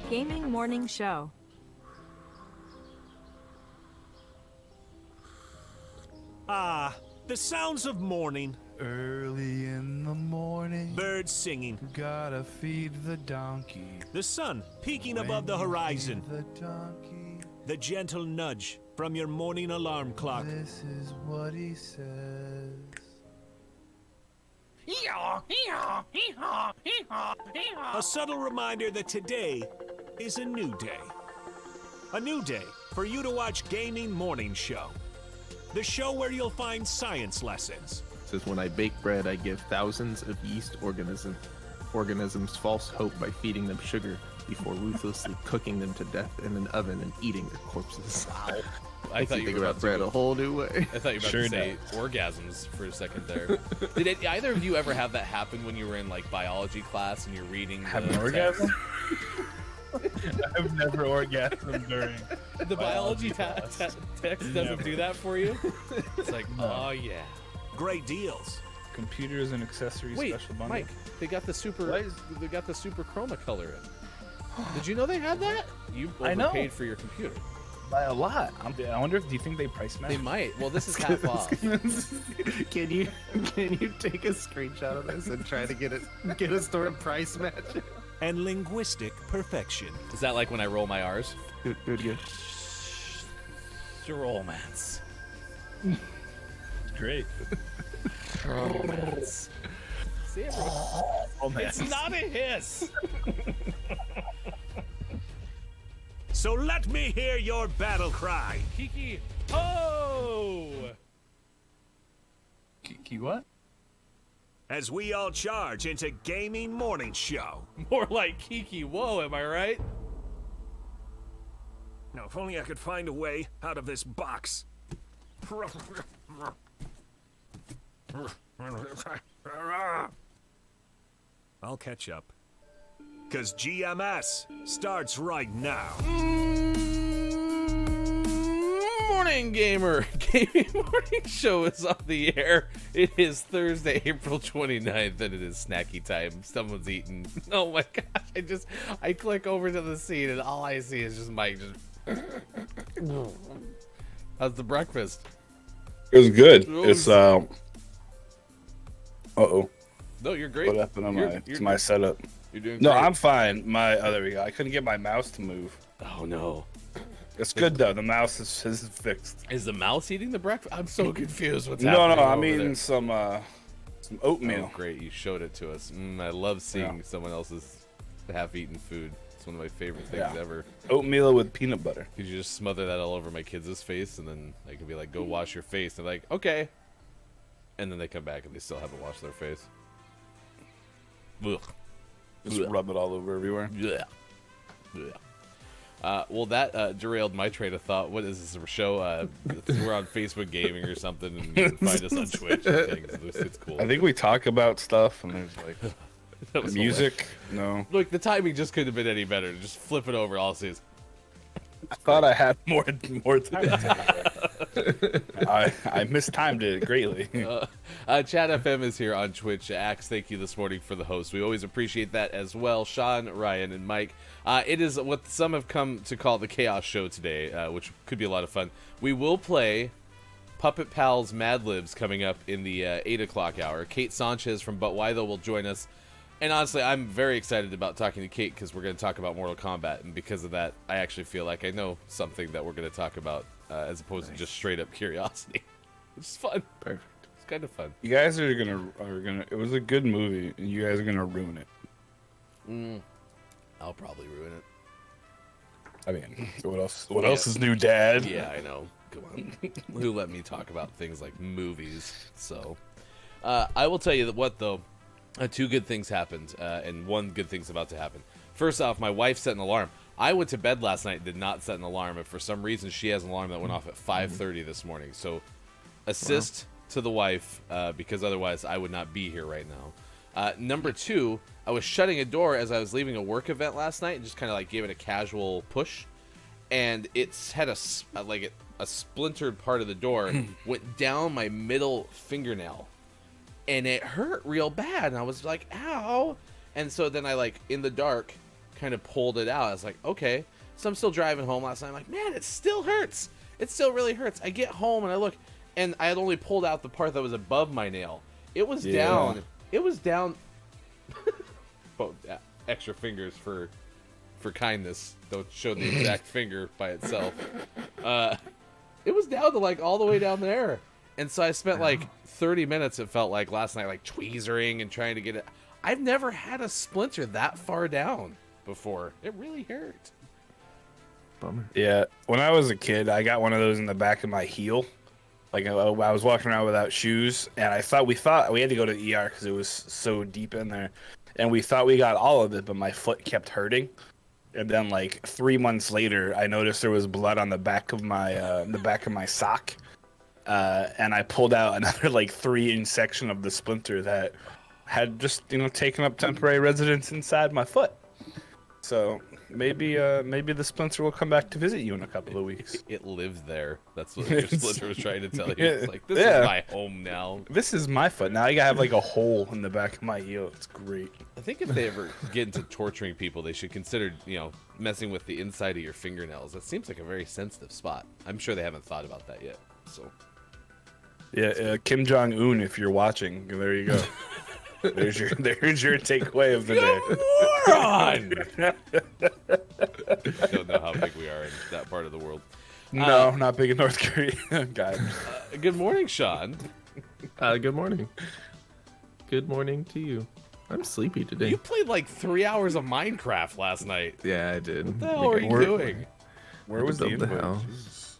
Gaming Morning Show. Ah, the sounds of morning. Early in the morning, Birds singing. gotta feed the donkey. The sun peeking above the When you horizon. feed the donkey, The gentle nudge from your morning alarm clock. this is what he says. A subtle reminder that today is a new day. A new day for you to watch Gaming Morning Show. The show where you'll find science lessons. Says when I bake bread, I give thousands of yeast organisms false hope by feeding them sugar before ruthlessly cooking them to death in an oven and eating their corpses. Wow. I thought you think about bread a whole new way. I thought you were about to say orgasms for a second there. Did either of you ever have that happen when you were in like biology class and you're reading? Have an orgasm? I've never orgasmed during The biology text doesn't do that for you. It's like, oh yeah. Great deals. computers and accessories Wait, special bundle. Mike, they got the super chroma color in. Did you know they had that? You I know. overpaid for your computer. By a lot. I wonder if do you think they price match? They might. Well, this is half off. Can you take a screenshot of this and try to get a store price match? And linguistic perfection. Is that like when I roll my R's? Good. Romance. Great. Romance. See, it's not a hiss. So let me hear your battle cry. Kiki. Oh! Kiki what? As we all charge into Gaming Morning Show. More like Kiki. Whoa, am I right? Now, if only I could find a way out of this box. I'll catch up. 'Cause GMS starts right now. Morning, gamer. Gaming Morning Show is on the air. It is Thursday, April 29th, and it is snacky time. Someone's eating. Oh my gosh. I click over to the scene, and all I see is just Mike just... How's the breakfast? It was good. Oh, It's uh-oh. No, you're great. What happened on my setup? You're doing No, great. I'm fine. There we go. I couldn't get my mouse to move. Oh no. It's good though. The mouse is fixed. Is the mouse eating the breakfast? I'm so confused. What's No, happening I'm over eating there? some oatmeal. Oh, great. You showed it to us. I love seeing someone else's half-eaten food. It's one of my favorite things ever. Oatmeal with peanut butter. Could you just smother that all over my kids' face, and then I could be like, go wash your face. They're like, okay. And then they come back and they still haven't washed their face. Ugh. Just rub it all over everywhere. Yeah. Well, that derailed my train of thought. What is this, a show? We're on Facebook Gaming or something, and you can find us on Twitch and things. It's cool. I think we talk about stuff, and there's like That was music. No, Look, the timing just couldn't have been any better. Just flip it over. All I see is I thought I had more time. I mistimed it greatly. Chat FM is here on Twitch. Axe, thank you this morning for the host. We always appreciate that as well. Sean, Ryan, and Mike. It is what some have come to call the Chaos Show today, which could be a lot of fun. We will play Puppet Pals Mad Libs coming up in the 8 o'clock hour. Kate Sanchez from But Why Though will join us. And honestly, I'm very excited about talking to Kate because we're going to talk about Mortal Kombat. And because of that, I actually feel like I know something that we're going to talk about as opposed to just straight up curiosity. It's fun. Perfect. It's kind of fun. You guys are gonna. It was a good movie, and you guys are gonna ruin it. I'll probably ruin it. I mean, what else? What else is new, Dad? Yeah, I know. Come on. Who let me talk about things like movies? So, I will tell you that what though, two good things happened, and one good thing's about to happen. First off, my wife set an alarm. I went to bed last night and did not set an alarm, and for some reason she has an alarm that went off at 5:30 this morning. So, assist to the wife, because otherwise I would not be here right now. Number two, I was shutting a door as I was leaving a work event last night and just kind of like gave it a casual push, and it's had a splintered part of the door went down my middle fingernail, and it hurt real bad, and I was like, ow. And so then I, like, in the dark, kind of pulled it out. I was like, okay. So I'm still driving home last night. I'm like, man, it still hurts. It still really hurts. I get home and I look, and I had only pulled out the part that was above my nail. It was down. It was down. Oh, yeah, extra fingers for kindness. Don't show the exact finger by itself. It was down to, like, all the way down there. And so I spent, like, 30 minutes, it felt like, last night, like, tweezering and trying to get it. I've never had a splinter that far down before. It really hurt. Bummer. Yeah, when I was a kid, I got one of those in the back of my heel. Like, I was walking around without shoes, and we thought we had to go to the ER because it was so deep in there. And we thought we got all of it, but my foot kept hurting. And then, like, 3 months later, I noticed there was blood on the back of my sock. And I pulled out another, like, 3-inch section of the splinter that had just, taken up temporary residence inside my foot. So maybe the splinter will come back to visit you in a couple of weeks. It lived there. That's what your splinter was trying to tell you. It's like, this is my home now. This is my foot. Now I have, like, a hole in the back of my heel. It's great. I think if they ever get into torturing people, they should consider, messing with the inside of your fingernails. That seems like a very sensitive spot. I'm sure they haven't thought about that yet. So, yeah, Kim Jong-un, if you're watching, there you go. There's your takeaway of the day. Moron! I don't know how big we are in that part of the world. No, not big in North Korea. God. Good morning, Sean. Good morning. Good morning to you. I'm sleepy today. You played like 3 hours of Minecraft last night. Yeah, I did. What the hell are you doing? Where was the build the invite? house.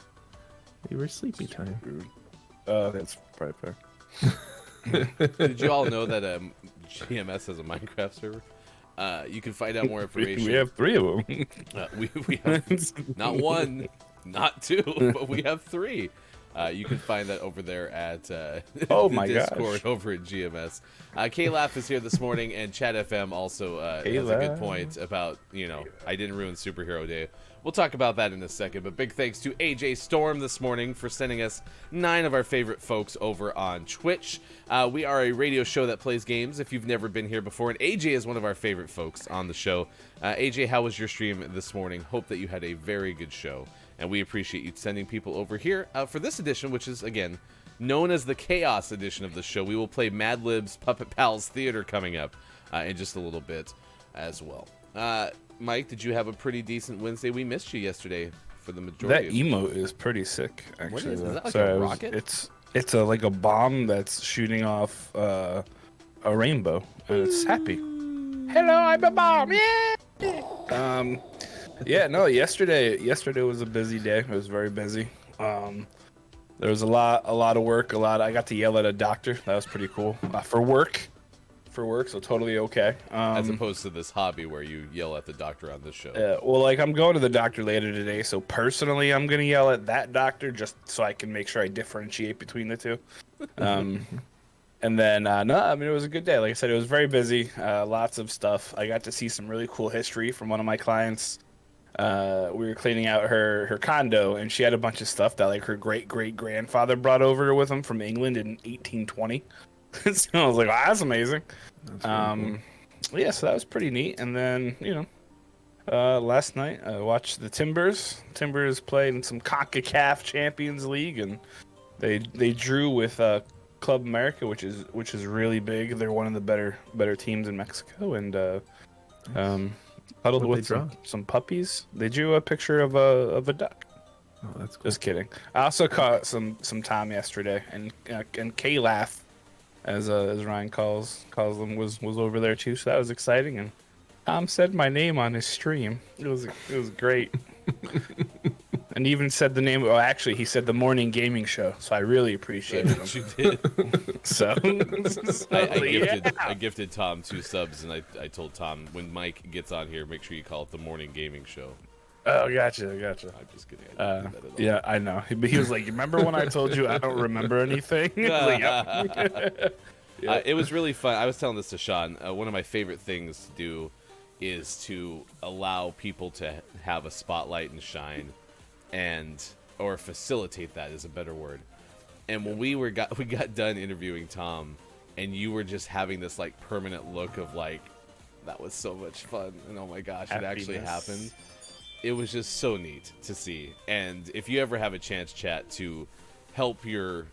You were sleepy time. That's probably fair. Did you all know that GMS has a Minecraft server? You can find out more information. We have 3 of them. We have not one, not 2, but we have 3. You can find that over there at Oh the my Discord gosh. over at GMS. K-Laugh is here this morning, and Chat FM also has a good K-Laugh. point about, I didn't ruin Superhero Day. We'll talk about that in a second, but big thanks to AJ Storm this morning for sending us 9 of our favorite folks over on Twitch. We are a radio show that plays games if you've never been here before, and AJ is one of our favorite folks on the show. AJ, how was your stream this morning? Hope that you had a very good show, and we appreciate you sending people over here for this edition, which is, again, known as the Chaos edition of the show. We will play Mad Lib's Puppet Pals Theater coming up in just a little bit as well. Mike, did you have a pretty decent Wednesday? We missed you yesterday for the majority. That emote is pretty sick, actually. What is that, like Sorry, a rocket? It's like a bomb that's shooting off a rainbow, and it's happy. Hello, I'm a bomb. Yeah. Yeah. No. Yesterday was a busy day. It was very busy. There was a lot of work. I got to yell at a doctor. That was pretty cool. For work, so totally okay. As opposed to this hobby where you yell at the doctor on this show. Well, like, I'm going to the doctor later today, so personally I'm going to yell at that doctor just so I can make sure I differentiate between the two. And then, it was a good day. Like I said, it was very busy, lots of stuff. I got to see some really cool history from one of my clients. We were cleaning out her condo, and she had a bunch of stuff that, like, her great-great-grandfather brought over with him from England in 1820. So I was like, wow, that's amazing. That's really cool. Yeah, so that was pretty neat. And then, last night I watched the Timbers. Timbers played in some CONCACAF Champions League, and they drew with Club America, which is really big. They're one of the better teams in Mexico, and huddled What'd with they some puppies. They drew a picture of a duck. Oh, that's cool. Just kidding. I also caught some time yesterday, and K-Laugh, as Ryan calls them, was over there too. So that was exciting, and Tom said my name on his stream. It was great. And even said the name. Oh, actually, he said the morning gaming show. So I really appreciated him. You did. So I gifted Tom 2 subs, and I told Tom when Mike gets on here, make sure you call it the morning gaming show. Oh, gotcha. I'm just kidding. I didn't do that at all. Yeah, I know. But he was like, "Remember when I told you I don't remember anything?" I was like, "Yep." It was really fun. I was telling this to Sean. One of my favorite things to do is to allow people to have a spotlight and shine, or facilitate that is a better word. And when we got done interviewing Tom, and you were just having this like permanent look of like, that was so much fun, and oh my gosh, it actually happened. It was just so neat to see. And if you ever have a chance, chat, to help your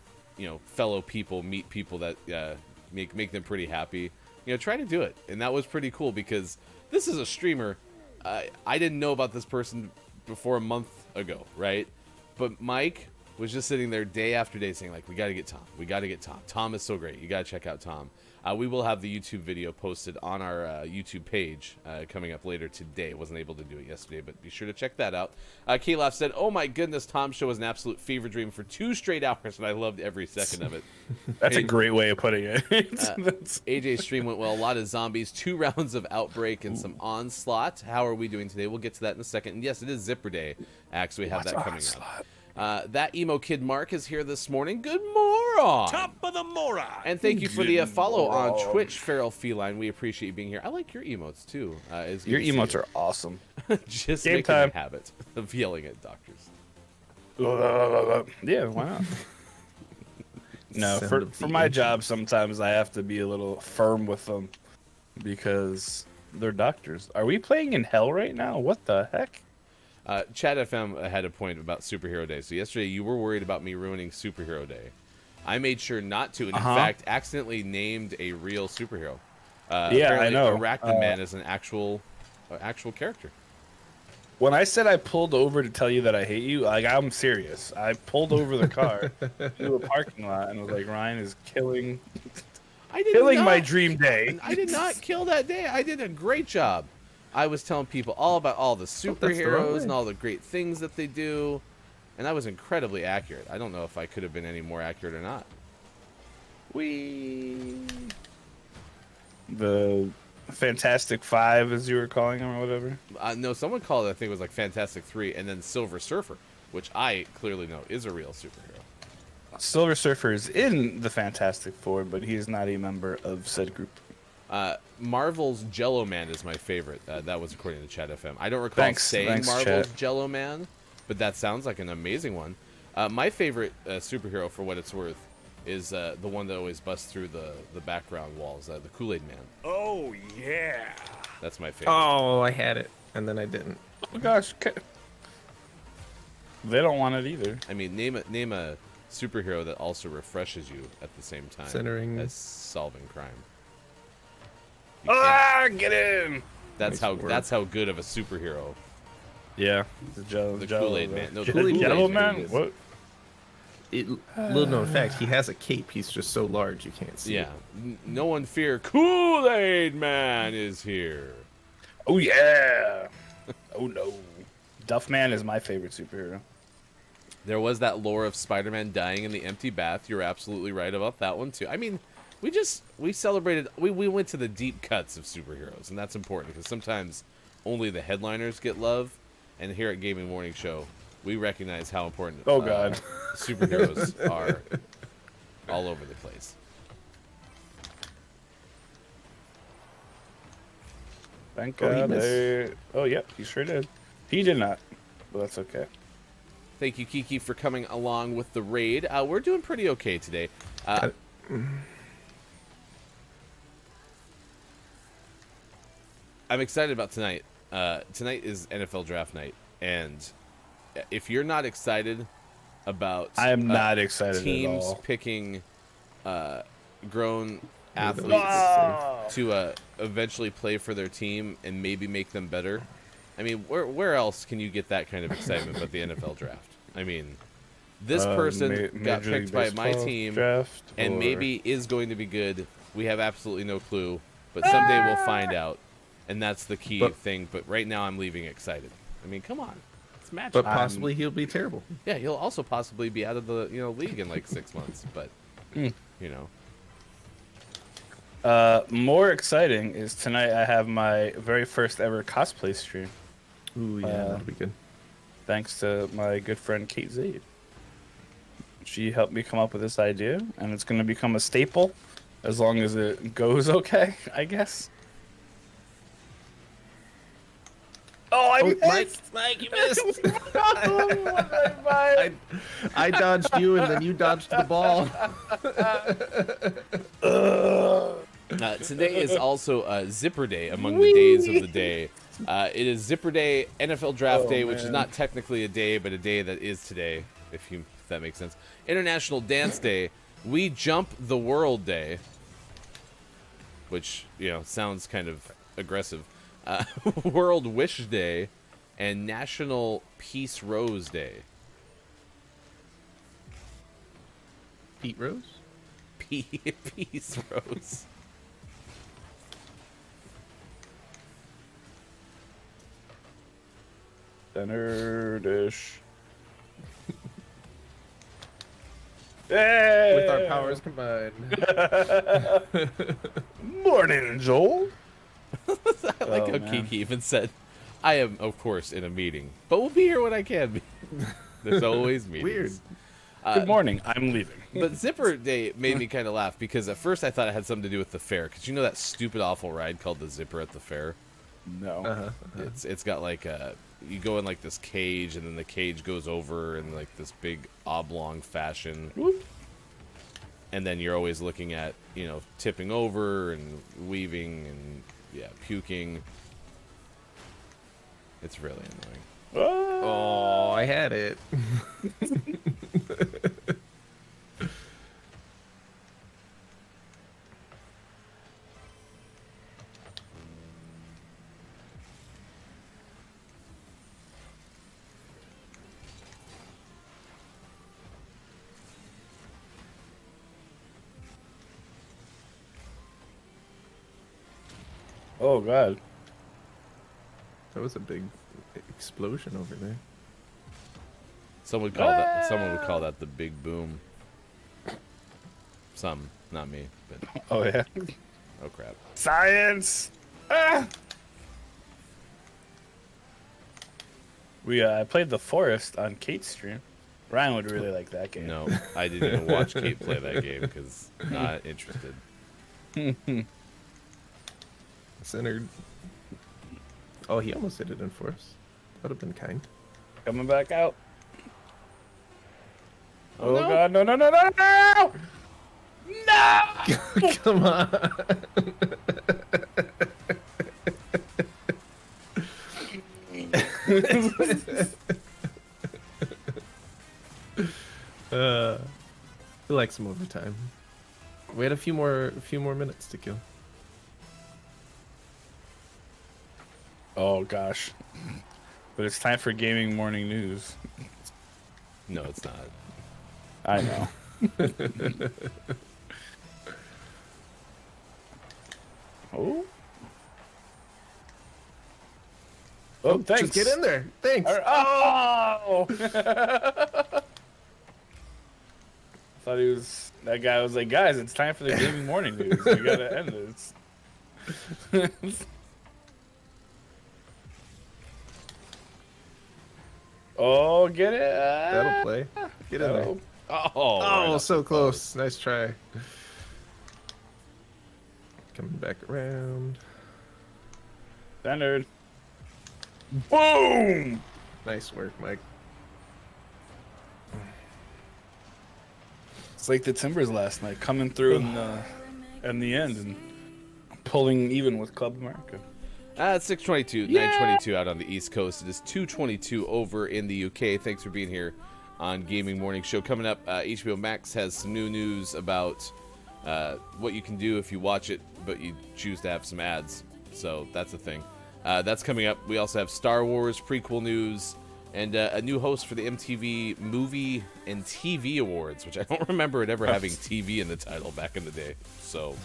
fellow people meet people that make them pretty happy, try to do it. And that was pretty cool because this is a streamer. I didn't know about this person before a month ago, right? But Mike was just sitting there day after day saying, like, we got to get Tom. We got to get Tom. Tom is so great. You got to check out Tom. We will have the YouTube video posted on our YouTube page coming up later today. Wasn't able to do it yesterday, but be sure to check that out. Kalaf said, "Oh my goodness, Tom's show was an absolute fever dream for 2 straight hours, and I loved every second of it." That's a great way of putting it. AJ's stream went well. A lot of zombies, 2 rounds of Outbreak, and some Onslaught. How are we doing today? We'll get to that in a second. And yes, it is Zipper Day. Actually, we have that coming up. That emo kid Mark is here this morning. Good moron. Top of the moron. And thank you for the follow on Twitch, Feral Feline. We appreciate you being here. I like your emotes too. Your emotes are awesome. Just Game making time. a habit of yelling at doctors. Yeah, why not? No, for my job, sometimes I have to be a little firm with them because they're doctors. Are we playing in hell right now? What the heck? Chat FM had a point about Superhero Day. So yesterday you were worried about me ruining Superhero Day. I made sure not to, and in fact, accidentally named a real superhero. Yeah, I know. Arachnid Man is an actual character. When I said I pulled over to tell you that I hate you, like, I'm serious. I pulled over the car to a parking lot and was like, Ryan is killing my dream day. I did not kill that day. I did a great job. I was telling people all about all the superheroes and all the great things that they do, and I was incredibly accurate. I don't know if I could have been any more accurate or not. The Fantastic Five, as you were calling them, or whatever. No, someone called it, I think it was like Fantastic 3, and then Silver Surfer, which I clearly know is a real superhero. Silver Surfer is in the Fantastic Four, but he is not a member of said group. Marvel's Jello Man is my favorite. That was according to Chat FM. I don't recall saying Marvel's Chat. Jello Man, but that sounds like an amazing one. My favorite superhero, for what it's worth, is the one that always busts through the background walls, the Kool-Aid Man. Oh, yeah. That's my favorite. Oh, I had it, and then I didn't. Oh gosh, they don't want it either. I mean, name a superhero that also refreshes you at the same time Centering. as solving crime. You can't. Get in! That's Nice word. how good of a superhero Yeah, the Kool-Aid Man. No, Kool-Aid Kool-Aid Man. Man is- What? Little known fact, he has a cape. He's just so large you can't see. Yeah, no one fear. Kool-Aid Man is here. Oh yeah. Oh no. Duffman is my favorite superhero. There was that lore of Spider-Man dying in the empty bath. You're absolutely right about that one too. I mean, we celebrated. We went to the deep cuts of superheroes, and that's important because sometimes only the headliners get love. And here at Gaming Morning Show, we recognize how important superheroes are all over the place. Thank Oh, he God. missed. Oh, yep, he sure did. He did not, but that's okay. Thank you, Kiki, for coming along with the raid. We're doing pretty okay today. I'm excited about tonight. Tonight is NFL Draft Night, and if you're not excited about, I am not excited teams at all. picking grown athletes to eventually play for their team and maybe make them better. I mean, where else can you get that kind of excitement but the NFL Draft? I mean, this person got Major League picked by my Baseball team draft, and or- maybe is going to be good. We have absolutely no clue, but someday we'll find out, and that's the key thing. But right now, I'm leaving excited. I mean, come on, It's magic. But possibly he'll be terrible. Yeah, he'll also possibly be out of the league in like 6 months. But you know, More exciting is tonight I have my very first ever cosplay stream. Ooh, yeah, that'll be good. Thanks to my good friend Kate Zaid. She helped me come up with this idea, and it's going to become a staple as long as it goes okay, I guess. Oh, I missed! Mike, you missed. I I dodged you, and then you dodged the ball. today is also Zipper Day among the days of the day. It is Zipper Day, NFL Draft Day, which is man. not technically a day, but a day that is today, if that makes sense. International Dance Day, We Jump the World Day, which sounds kind of aggressive. World Wish Day, and National Peace Rose Day. Pete Rose? Peace Rose. Center-ish. Hey! With our powers combined. Morning, Joel. I like how man. Kiki even said, I am, of course, in a meeting, but we'll be here when I can be. There's always meetings. Weird. Good morning. I'm leaving. But Zipper Day made me kind of laugh because at first I thought it had something to do with the fair. Because you know that stupid, awful ride called the Zipper at the fair? No. It's got like you go in like this cage, and then the cage goes over in like this big oblong fashion. Whoop. And then you're always looking at, tipping over and weaving and, puking. It's really annoying. Oh, I had it. Oh, God. That was a big explosion over there. Someone would call that the big boom. Some, not me, but Oh, yeah. oh crap. Science! Ah! I played The Forest on Kate's stream. Ryan would really like that game. No, I didn't even watch Kate play that game because not interested. Centered. Oh, he almost hit it in force. That would have been kind. Coming back out. Oh, no. God. No, no, no, no, no! No! Come on. We like some overtime. We had a few more minutes to kill. Oh, gosh. But it's time for gaming morning news. No, it's not. I know. Oh. Oh, thanks. Just get in there. Thanks. Oh! Thought that guy was like, guys, it's time for the gaming morning news. We gotta end this. Oh, get it? That'll play. Get in there. Oh. Oh, Oh, so close. Nice try. Coming back around. Standard. Boom! Nice work, Mike. It's like the Timbers last night, coming through in the end and pulling even with Club America. It's 6:22, 9:22 out on the East Coast. It is 2:22 over in the UK. Thanks for being here on Gaming Morning Show. Coming up, HBO Max has some new news about what you can do if you watch it, but you choose to have some ads. So that's a thing. That's coming up. We also have Star Wars prequel news and a new host for the MTV Movie and TV Awards, which I don't remember it ever having TV in the title back in the day. So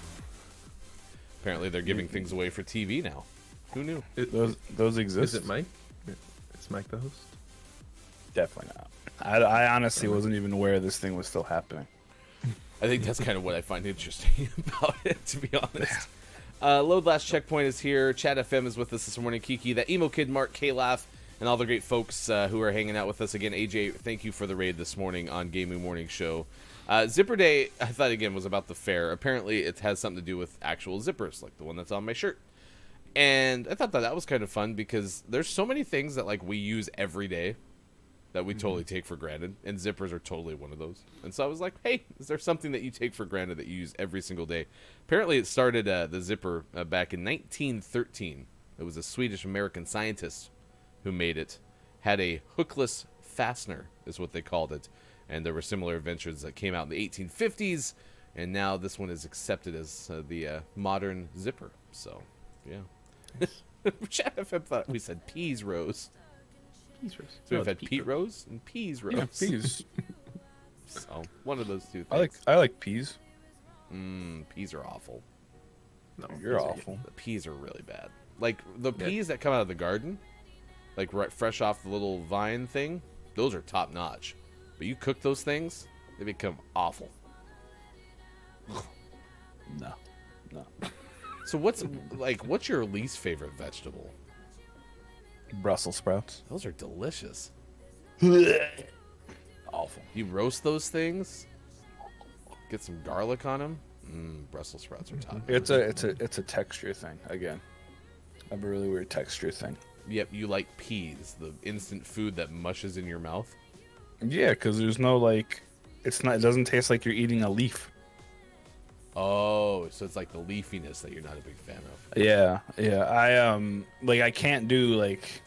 apparently they're giving things away for TV now. Who knew? Those exist. Is it Mike? Is Mike the host? Definitely not. I honestly wasn't even aware this thing was still happening. I think that's kind of what I find interesting about it, to be honest. Load Last Checkpoint is here. Chat FM is with us this morning. Kiki, that emo kid, Mark, K-Laugh, and all the great folks who are hanging out with us. Again, AJ, thank you for the raid this morning on Gaming Morning Show. Zipper Day, I thought, again, was about the fair. Apparently, it has something to do with actual zippers, like the one that's on my shirt. And I thought that was kind of fun because there's so many things that, like, we use every day that we totally take for granted, and zippers are totally one of those. And so I was like, hey, is there something that you take for granted that you use every single day? Apparently it started, the zipper, back in 1913. It was a Swedish-American scientist who made it. Had a hookless fastener, is what they called it. And there were similar inventions that came out in the 1850s, and now this one is accepted as the modern zipper. So, yeah. Chat FM thought we said peas rose. So we've had Pete Rose and Peas Rose. Yeah, peas. So one of those two things. I like peas. Peas are awful. No, you're awful. The peas are really bad. Like the peas that come out of the garden, like right fresh off the little vine thing, those are top notch. But you cook those things, they become awful. No. So what's your least favorite vegetable? Brussels sprouts. Those are delicious. Awful. You roast those things, get some garlic on them. Brussels sprouts are top. It's a texture thing again. I have a really weird texture thing. Yep, you like peas, the instant food that mushes in your mouth. Yeah, because there's no like, it doesn't taste like you're eating a leaf. Oh, so it's like the leafiness that you're not a big fan of. Yeah. I can't do like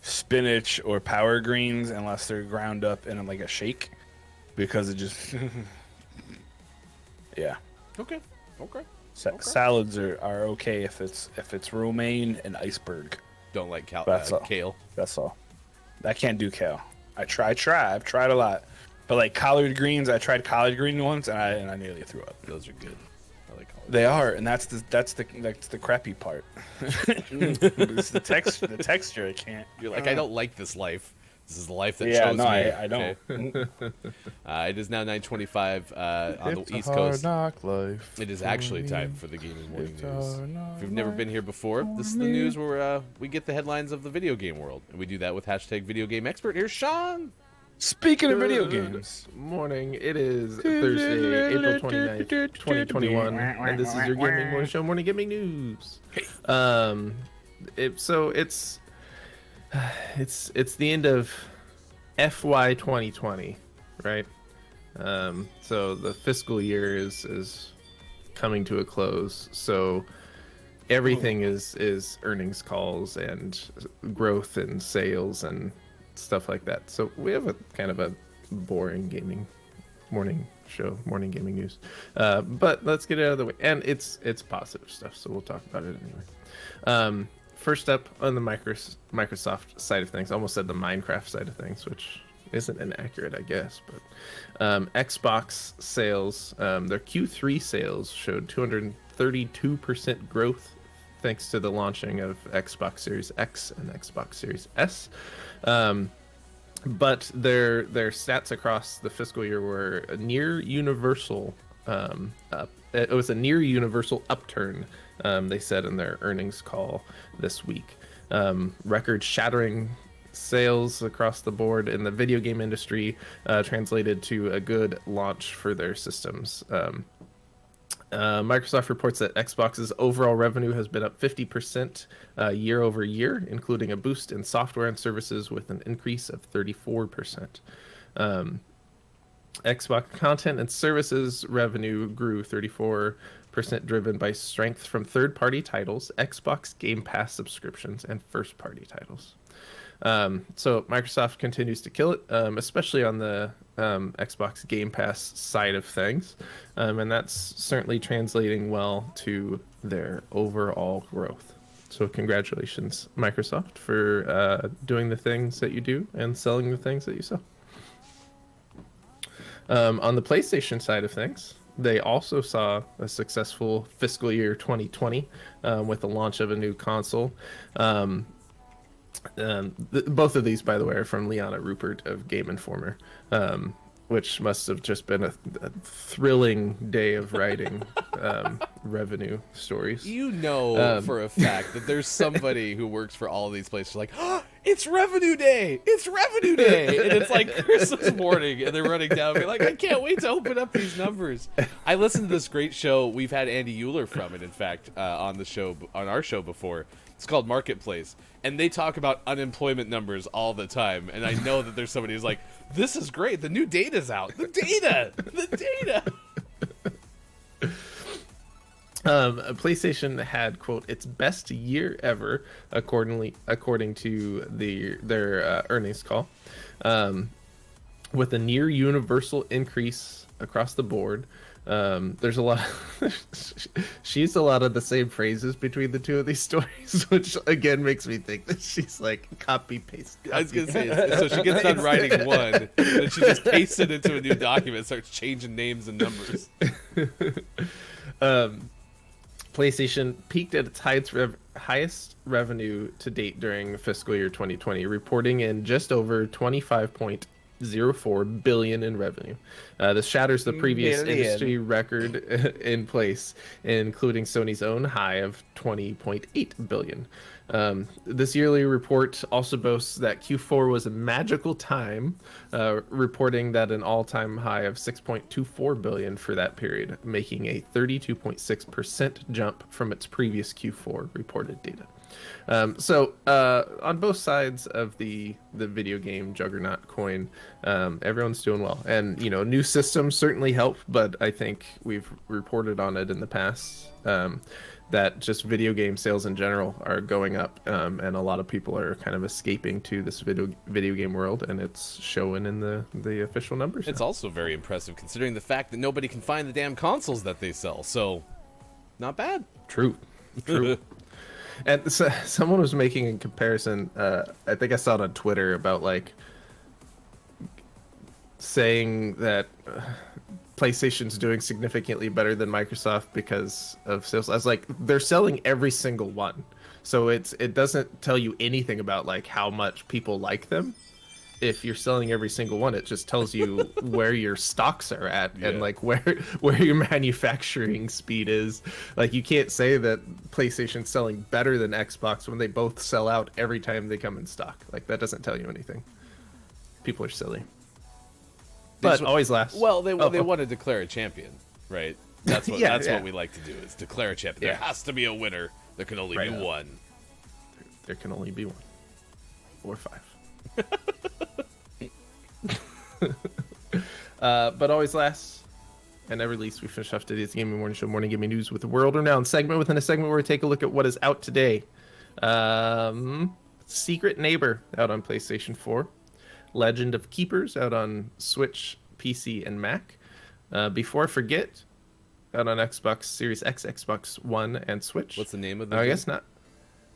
spinach or power greens unless they're ground up in like a shake, because it just yeah. Okay. Salads are okay if it's romaine and iceberg. Don't like That's all. kale. That's all. I can't do kale. I've tried a lot. But like collard greens, I tried collard green once and I nearly threw up. Those are good. I like collard They are, and that's the crappy part. It's the texture I can't. You're like, I don't like this life. This is the life that Yeah, chose no, me. I don't. Okay. It is now 9:25 on It's the East a hard Coast. knock life. It is for actually me. time for the Gaming Morning It's a News. hard knock If you've never been here before, this is the news where we get the headlines of the video game world, and we do that with hashtag Video Game Expert. Here's Sean. Speaking of video Good games, morning. It is Thursday, April 29th, 2021, and this is your Gaming Morning Show, Morning Gaming News. It's the end of FY 2020, right? So the fiscal year is coming to a close. So everything is earnings calls and growth and sales and stuff like that. So we have a kind of a boring gaming morning show, morning gaming news. But let's get it out of the way. And it's positive stuff, so we'll talk about it anyway. First up on the Microsoft side of things, I almost said the Minecraft side of things, which isn't inaccurate, I guess. But Xbox sales, their Q3 sales showed 232% growth thanks to the launching of Xbox Series X and Xbox Series S. But their stats across the fiscal year were a near universal it was a near universal upturn, they said in their earnings call this week. Record shattering sales across the board in the video game industry, translated to a good launch for their systems. Microsoft reports that Xbox's overall revenue has been up 50% year over year, including a boost in software and services with an increase of 34%. Xbox content and services revenue grew 34%, driven by strength from third-party titles, Xbox Game Pass subscriptions, and first-party titles. So Microsoft continues to kill it, especially on the Xbox Game Pass side of things, and that's certainly translating well to their overall growth. So congratulations, Microsoft, for doing the things that you do and selling the things that you sell. On the PlayStation side of things, they also saw a successful fiscal year 2020 with the launch of a new console. Both of these, by the way, are from Liana Rupert of Game Informer, which must have just been a thrilling day of writing revenue stories. You know for a fact that there's somebody who works for all of these places like, oh, it's revenue day! It's revenue day! And it's like Christmas morning, and they're running down being like, I can't wait to open up these numbers. I listened to this great show. We've had Andy Euler from it, in fact, on our show before. It's called Marketplace. And they talk about unemployment numbers all the time. And I know that there's somebody who's like, this is great. The new data's out. The data! The data! PlayStation had, quote, its best year ever, according to their earnings call, with a near universal increase across the board. There's a lot she used a lot of the same phrases between the two of these stories, which again makes me think that she's like copy paste. I was gonna say, so she gets done writing one, then she just pastes it into a new document, starts changing names and numbers. PlayStation peaked at its highest revenue to date during fiscal year 2020, reporting in just over 25.04 billion in revenue. This shatters the previous industry record in place, including Sony's own high of 20.8 billion. This yearly report also boasts that Q4 was a magical time, reporting that an all-time high of 6.24 billion for that period, making a 32.6% jump from its previous Q4 reported data. So on both sides of the video game juggernaut coin, everyone's doing well, and new systems certainly help, but I think we've reported on it in the past that just video game sales in general are going up, and a lot of people are kind of escaping to this video game world, and it's showing in the official numbers. It's also very impressive considering the fact that nobody can find the damn consoles that they sell, so not bad. True. And so, someone was making a comparison, I think I saw it on Twitter, about like saying that PlayStation's doing significantly better than Microsoft because of sales. I was like, they're selling every single one, so it doesn't tell you anything about like how much people like them. If you're selling every single one, it just tells you where your stocks are at, and like where your manufacturing speed is. Like, you can't say that PlayStation's selling better than Xbox when they both sell out every time they come in stock. Like, that doesn't tell you anything. People are silly. But always last. Well, they want to declare a champion, right? That's what what we like to do, is declare a champion. Yeah. There has to be a winner. There can only be one. There can only be one. Or five. But always last and never least, we finish off today's Gaming Morning Show, Morning Gaming News, with a world-renowned segment within a segment where we take a look at what is out today. Secret Neighbor out on PlayStation 4. Legend of Keepers out on Switch, PC, and Mac. Before I Forget out on Xbox Series X, Xbox One, and Switch. What's the name of the I game? guess not.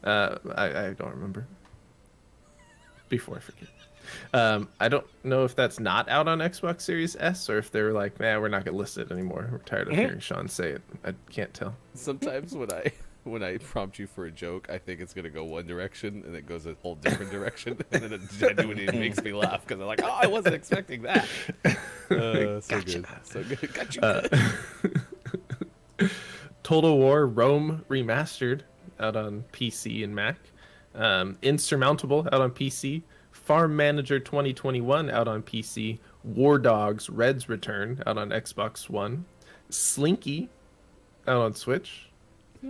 I don't remember. Before I Forget. I don't know if that's not out on Xbox Series S, or if they're like, nah, we're not gonna list it anymore. We're tired of hearing Sean say it. I can't tell. Sometimes when I prompt you for a joke, I think it's gonna go one direction and it goes a whole different direction, and then it genuinely makes me laugh because I'm like, oh, I wasn't expecting that. So Gotcha. good, so good. Got you. Total War Rome Remastered out on PC and Mac. Insurmountable out on PC. Farm Manager 2021 out on PC. War Dogs Red's Return out on Xbox One. Slinky out on Switch.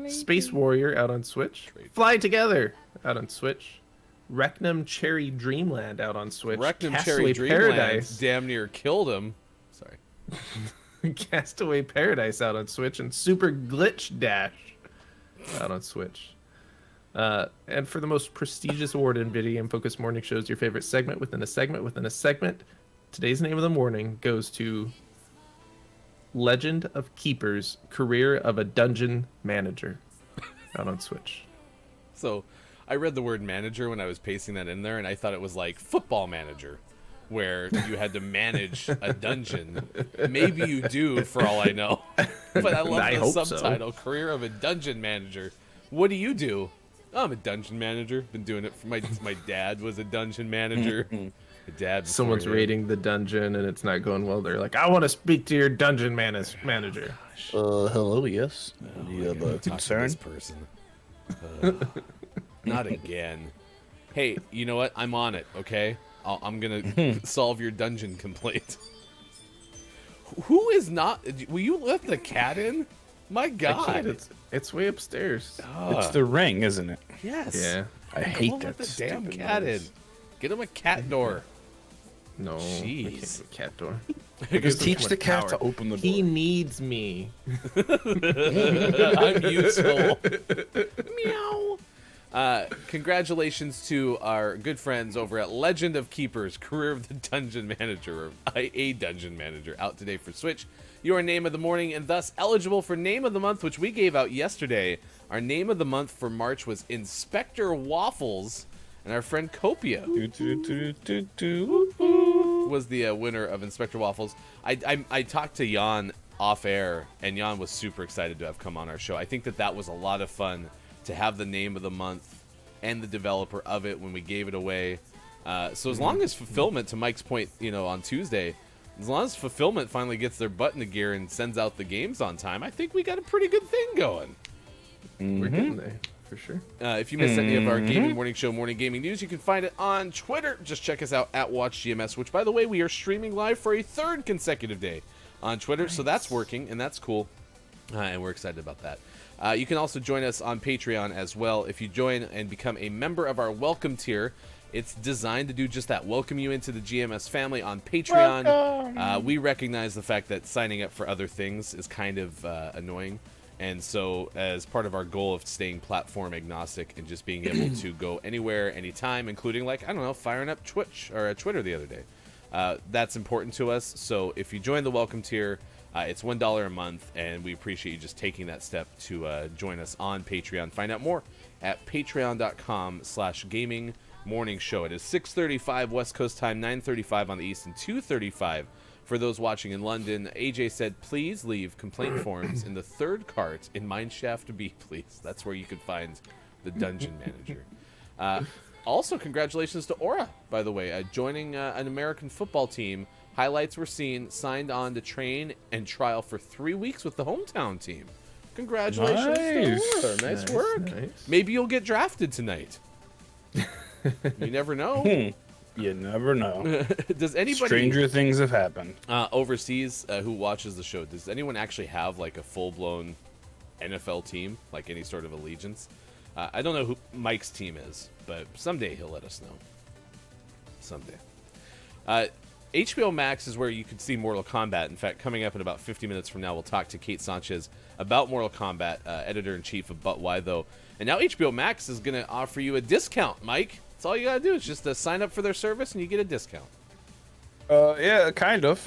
Space Warrior out on Switch. Fly Together out on Switch. Recnum Cherry Dreamland out on Switch. Rectum Castaway Cherry Dreamland Paradise. damn near killed him. Sorry. Castaway Paradise out on Switch, and Super Glitch Dash out on Switch. And for the most prestigious award in video game focused morning shows, your favorite segment within a segment within a segment, today's name of the morning goes to Legend of Keepers, Career of a Dungeon Manager out on Switch. So I read the word manager when I was pasting that in there, and I thought it was like Football Manager, where you had to manage a dungeon. Maybe you do, for all I know. But I love the hope so. subtitle, Career of a Dungeon Manager. What do you do? I'm a dungeon manager. Been doing it for my dad was a dungeon manager. My dad. before Someone's him. raiding the dungeon and it's not going well. They're like, I want to speak to your dungeon manager. Hello, yes. Do you have a Talk to concern? this person. Not again. Hey, you know what? I'm on it. Okay, I'm gonna solve your dungeon complaint. Who is not? Will you let the cat in? My I God. can't. It's way upstairs. It's the ring, isn't it? Yes. Yeah. I Come hate on, that let the damn stupid cat noise. in. Get him a cat door. No. I can't Jeez. do a cat door. Just teach much the cat power. to open the door. He needs me. I'm useful. Meow. Congratulations to our good friends over at Legend of Keepers, Career of the Dungeon Manager, or a Dungeon Manager, out today for Switch. Your name of the morning and thus eligible for Name of the Month, which we gave out yesterday. Our Name of the Month for March was Inspector Waffles, and our friend Copia was the winner of Inspector Waffles. I talked to Jan off air, and Jan was super excited to have come on our show. I think that was a lot of fun to have the name of the month and the developer of it when we gave it away. So as long as fulfillment, to Mike's point, on Tuesday, as long as fulfillment finally gets their butt into gear and sends out the games on time, I think we got a pretty good thing going. We're getting there, for sure. If you missed any of our Gaming Morning Show morning gaming news, you can find it on Twitter. Just check us out at WatchGMS, which, by the way, we are streaming live for a third consecutive day on Twitter. So that's working, and that's cool. And we're excited about that. You can also join us on Patreon as well. If you join and become a member of our welcome tier, it's designed to do just that, welcome you into the GMS family on Patreon. We recognize the fact that signing up for other things is kind of annoying. And so as part of our goal of staying platform agnostic and just being able to go anywhere, anytime, including firing up Twitch or Twitter the other day, that's important to us. So if you join the welcome tier, it's $1 a month, and we appreciate you just taking that step to join us on Patreon. Find out more at patreon.com/gamingmorningshow. It is 6:35 West Coast time, 9:35 on the East, and 2:35 for those watching in London. AJ said, please leave complaint forms in the third cart in Mineshaft B, please. That's where you can find the Dungeon Manager. Also, congratulations to Aura, by the way, joining an American football team. Highlights were seen, signed on to train and trial for 3 weeks with the hometown team. Congratulations to Aura. Nice work. Nice. Maybe you'll get drafted tonight. You never know. You never know. Does anybody Stranger things have happened. overseas who watches the show, does anyone actually have like a full-blown NFL team, like any sort of allegiance? I don't know who Mike's team is, but someday he'll let us know. Someday. HBO Max is where you can see Mortal Kombat. In fact, coming up in about 50 minutes from now, we'll talk to Kate Sanchez about Mortal Kombat, editor-in-chief of But Why Though. And now HBO Max is going to offer you a discount, Mike. That's all you got to do is just sign up for their service and you get a discount. Yeah, kind of.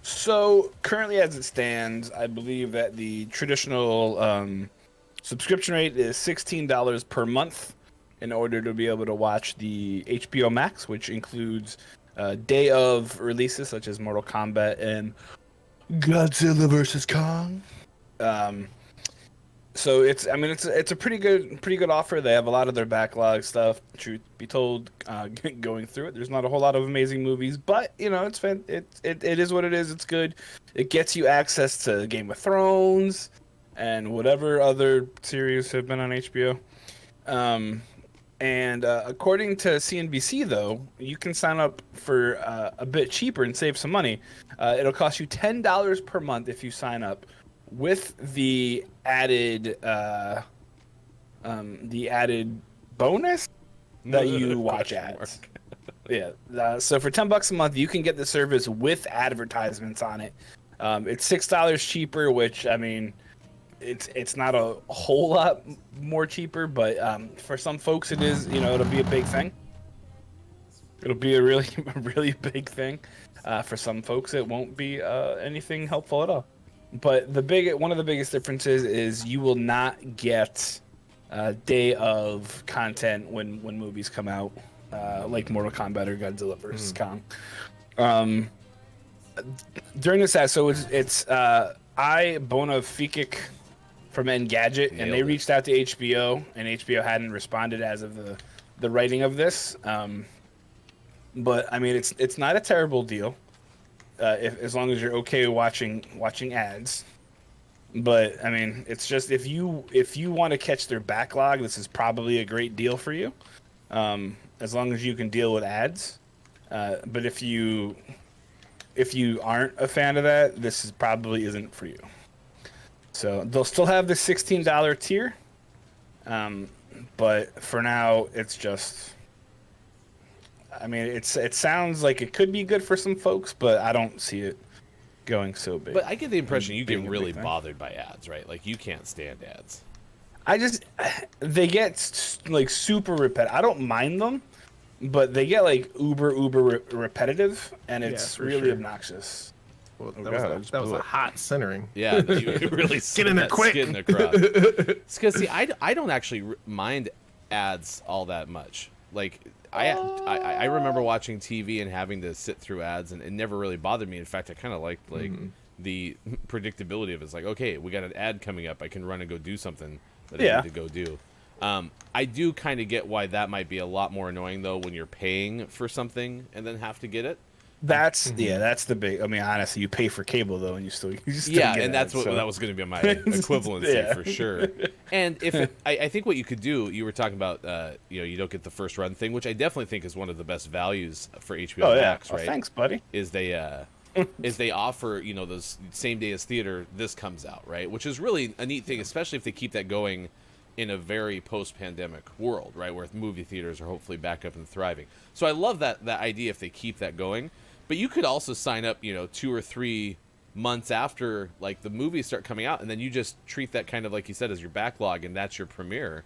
So currently as it stands, I believe that the traditional subscription rate is $16 per month in order to be able to watch the HBO Max, which includes day of releases such as Mortal Kombat and Godzilla vs. Kong. So it's a pretty good offer. They have a lot of their backlog stuff. Truth be told, going through it, there's not a whole lot of amazing movies, but it's it is what it is. It's good. It gets you access to Game of Thrones and whatever other series have been on HBO. And according to CNBC, though, you can sign up for a bit cheaper and save some money. It'll cost you $10 per month if you sign up with the added bonus that you watch ads. Yeah. So for $10 a month, you can get the service with advertisements on it. It's $6 cheaper, which it's not a whole lot more cheaper, but for some folks it is. It'll be a big thing. It'll be a really big thing. For some folks, it won't be anything helpful at all. But one of the biggest differences is you will not get day of content when movies come out, like Mortal Kombat or Godzilla vs. Kong. During this ad, so it's I bona fidic from Engadget, and Nailed they it. reached out to HBO, and HBO hadn't responded as of the writing of this. But I mean, it's not a terrible deal, as long as you're okay watching ads. But I mean, it's just if you want to catch their backlog, this is probably a great deal for you, as long as you can deal with ads. But if you aren't a fan of that, this probably isn't for you. So they'll still have the $16 tier, but for now, it's just. I mean, it sounds like it could be good for some folks, but I don't see it going so big. But I get the impression you get Being a really big thing. bothered by ads, right? Like you can't stand ads. They get like super repetitive. I don't mind them, but they get like uber repetitive, and it's for really sure. obnoxious. Well, Oh, that God, I was just that was blew a it. hot centering. Yeah, you really Get in there that quick. skin across. It's because see, I don't actually mind ads all that much. Like I remember watching TV and having to sit through ads, and it never really bothered me. In fact, I kind of liked the predictability of it. It's like, okay, we got an ad coming up. I can run and go do something that I Yeah. need to go do. I do kind of get why that might be a lot more annoying though when you're paying for something and then have to get it. That's that's the big. I mean, honestly, you pay for cable though, and you still Yeah, get and that's ads, what so. that was going to be my equivalency Yeah. for sure. And if I think what you could do, you were talking about, you don't get the first run thing, which I definitely think is one of the best values for HBO Oh yeah. Max, Oh, right? thanks, buddy. Is they offer those same day as theater, this comes out, right? Which is really a neat thing, especially if they keep that going in a very post-pandemic world, right, where movie theaters are hopefully back up and thriving. So I love that idea if they keep that going. But you could also sign up, 2 or 3 months after like the movies start coming out, and then you just treat that kind of like you said as your backlog, and that's your premiere.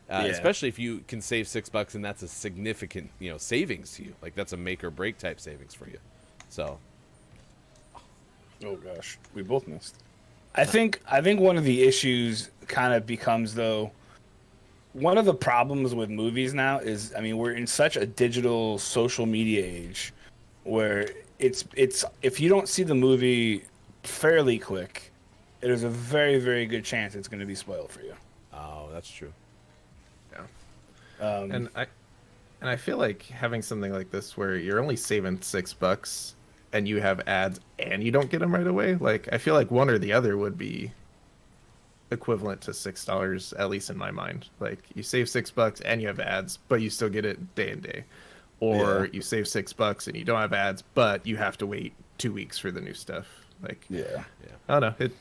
Yeah. Especially if you can save $6, and that's a significant savings to you. Like that's a make or break type savings for you. So Oh gosh, we both missed. I think one of the issues kind of becomes though. One of the problems with movies now is, I mean, we're in such a digital social media age where it's if you don't see the movie fairly quick, there's a very, very good chance it's going to be spoiled for you. oh, that's true. And I feel like having something like this where you're only saving $6 and you have ads and you don't get them right away, like I feel like one or the other would be equivalent to $6, at least in my mind. Like you save $6 and you have ads, but you still get it day and day. Or you save $6 and you don't have ads, but you have to wait 2 weeks for the new stuff. Like Yeah. I don't know. It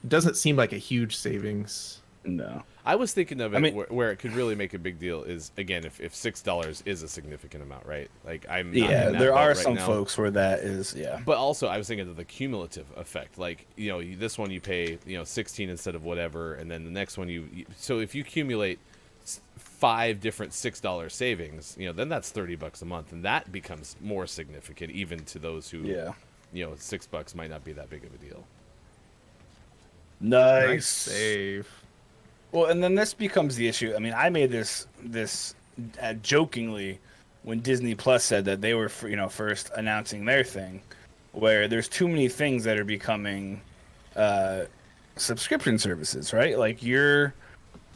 doesn't seem like a huge savings. No. I was thinking of it I mean- where it could really make a big deal is, again, if $6 is a significant amount, right? Like I'm not Yeah, in that there boat are right some now. folks where that is, yeah. But also, I was thinking of the cumulative effect. Like, this one you pay, 16 instead of whatever, and then the next one so if you accumulate 5 different $6 savings, then that's $30 a month, and that becomes more significant even to those who, Yeah. $6 might not be that big of a deal. Nice. Save. Well, and then this becomes the issue. I mean, I made this jokingly when Disney Plus said that they were, first announcing their thing, where there's too many things that are becoming subscription services, right? Like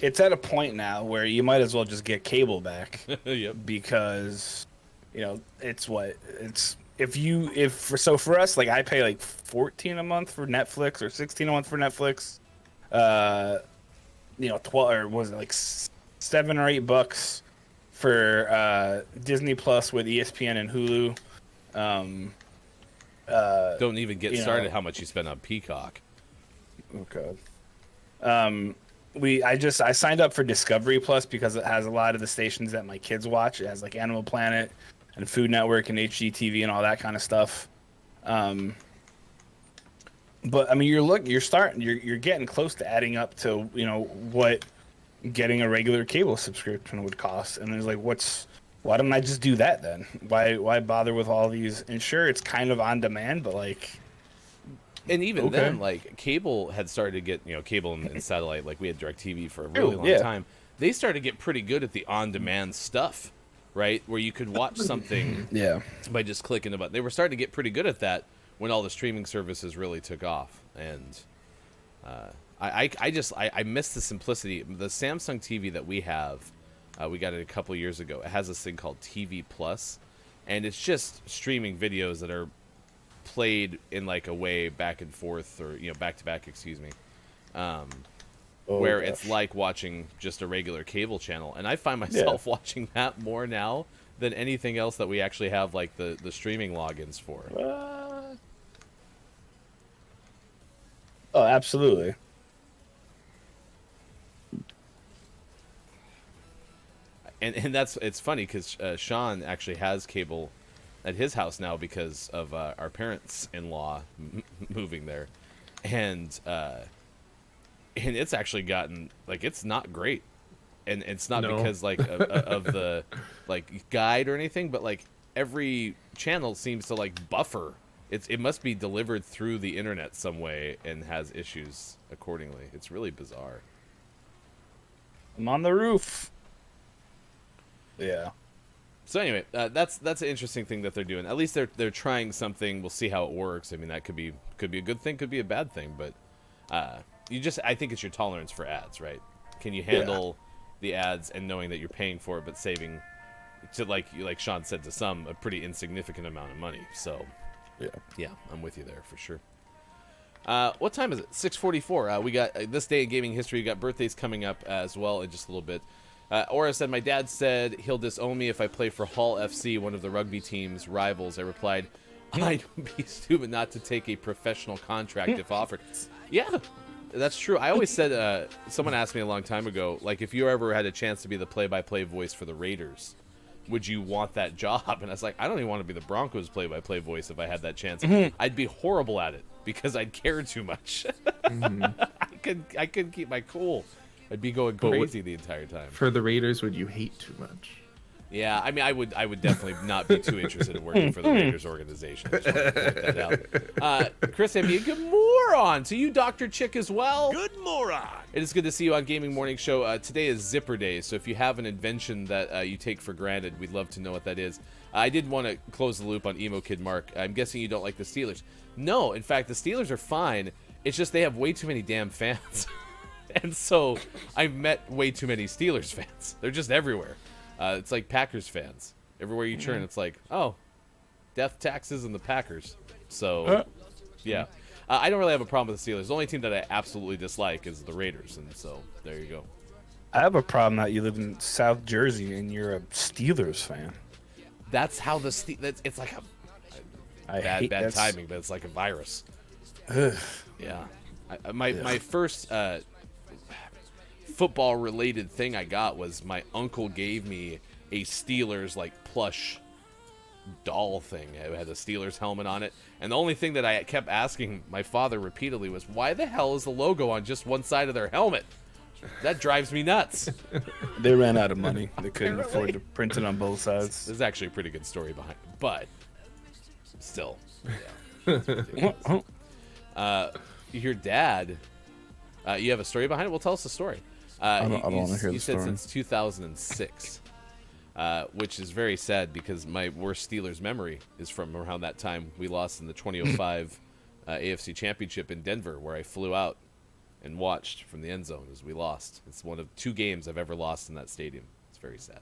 it's at a point now where you might as well just get cable back Yep. because, for us, like I pay like 14 a month for Netflix or 16 a month for Netflix. 12 or was it like $7 or $8 for Disney Plus with ESPN and Hulu. Don't even get you started know- how much you spend on Peacock. Oh god. I signed up for Discovery Plus because it has a lot of the stations that my kids watch. It has like Animal Planet and Food Network and HGTV and all that kind of stuff. But I mean, you're getting close to adding up to what getting a regular cable subscription would cost, and there's like, why don't I just do that then? Why bother with all these? And sure, it's kind of on demand, but like, And even Okay. then, like cable had started to get, cable and satellite. Like we had DirecTV for a really long yeah. time. They started to get pretty good at the on-demand stuff, right? Where you could watch something yeah, by just clicking a button. They were starting to get pretty good at that when all the streaming services really took off. And I miss the simplicity. The Samsung TV that we have, we got it a couple years ago. It has this thing called TV Plus, and it's just streaming videos that are played in like a way back and forth, or back to back, excuse me, where it's like watching just a regular cable channel. And I find myself watching that more now than anything else that we actually have like the streaming logins for. Oh, absolutely. And it's funny because Sean actually has cable at his house now because of our parents-in-law moving there, and it's actually gotten like it's not great, and it's not because like of the like guide or anything, but like every channel seems to like buffer. It must be delivered through the internet some way and has issues accordingly. It's really bizarre. I'm on the roof. Yeah. So anyway, that's an interesting thing that they're doing. At least they're trying something. We'll see how it works. I mean, that could be a good thing, could be a bad thing, but I think it's your tolerance for ads, right? Can you handle the ads and knowing that you're paying for it, but saving to like Sean said, to some a pretty insignificant amount of money. So yeah, I'm with you there for sure. What time is it? 6:44. We got this day in gaming history. We got birthdays coming up as well in just a little bit. Aura said, my dad said he'll disown me if I play for Hull FC, one of the rugby team's rivals. I replied, I'd be stupid not to take a professional contract if offered. Yeah, that's true. I always said, someone asked me a long time ago, like, if you ever had a chance to be the play-by-play voice for the Raiders, would you want that job? And I was like, I don't even want to be the Broncos play-by-play voice if I had that chance. I'd be horrible at it because I'd care too much. I couldn't keep my cool. I'd be going crazy the entire time. For the Raiders, would you hate too much? Yeah, I mean, I would definitely not be too interested in working for the Raiders organization. Just wanted to point that out. Chris MB, good moron to you, Dr. Chick, as well. Good moron. It is good to see you on Gaming Morning Show. Today is Zipper Day, so if you have an invention that you take for granted, we'd love to know what that is. I did want to close the loop on Emo Kid Mark. I'm guessing you don't like the Steelers. No, in fact, the Steelers are fine. It's just they have way too many damn fans. And so I've met way too many Steelers fans. They're just everywhere. It's like Packers fans. Everywhere you turn, it's like, oh, death, taxes, and the Packers. So, yeah. I don't really have a problem with the Steelers. The only team that I absolutely dislike is the Raiders. And so there you go. I have a problem that you live in South Jersey and you're a Steelers fan. That's how the it's like a bad timing, but it's like a virus. Yeah. My first football related thing I got was my uncle gave me a Steelers like plush doll thing. It had a Steelers helmet on it, and the only thing that I kept asking my father repeatedly was, why the hell is the logo on just one side of their helmet? That drives me nuts. They ran out of money. They couldn't afford to print it on both sides. There's actually a pretty good story behind it, but still, yeah. Your dad, you have a story behind it? Well, tell us the story. I don't want to hear You the said story. since 2006, which is very sad because my worst Steelers memory is from around that time. We lost in the 2005 AFC Championship in Denver, where I flew out and watched from the end zone as we lost. It's one of 2 games I've ever lost in that stadium. It's very sad.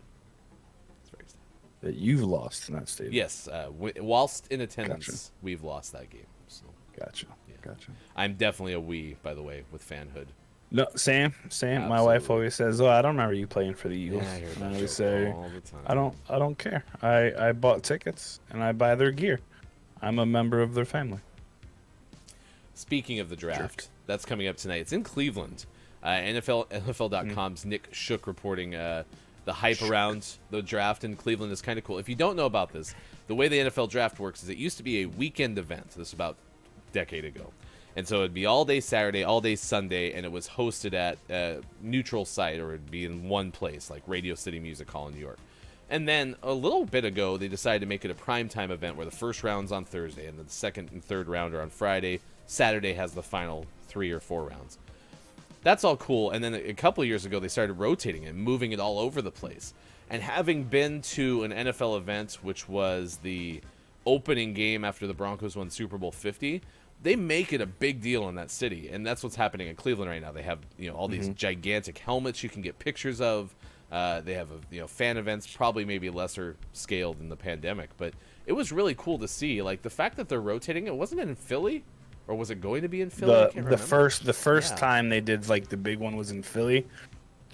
It's very sad. That you've lost in that stadium. Yes, whilst in attendance, we've lost that game. So Gotcha. Yeah. Gotcha. I'm definitely a we, by the way, with fanhood. No, Sam. My wife always says, "Oh, I don't remember you playing for the Eagles." Yeah, I hear and that I joke always say, all the time. I don't care. I bought tickets and I buy their gear. I'm a member of their family. Speaking of the draft, that's coming up tonight. It's in Cleveland. NFL.com's Nick Shook reporting the hype around the draft in Cleveland is kind of cool. If you don't know about this, the way the NFL draft works is it used to be a weekend event. This is about a decade ago. And so it'd be all day Saturday, all day Sunday, and it was hosted at a neutral site, or it'd be in one place, like Radio City Music Hall in New York. And then a little bit ago, they decided to make it a primetime event where the first round's on Thursday, and then the second and third round are on Friday. Saturday has the final 3 or 4 rounds. That's all cool. And then a couple of years ago, they started rotating it, moving it all over the place. And having been to an NFL event, which was the opening game after the Broncos won Super Bowl 50, they make it a big deal in that city, and that's what's happening in Cleveland right now. They have all these gigantic helmets you can get pictures of. They have fan events, probably maybe lesser scale than the pandemic, but it was really cool to see. Like the fact that they're rotating it. Wasn't it in Philly, or was it going to be in Philly? I can't remember. The first time they did like the big one was in Philly,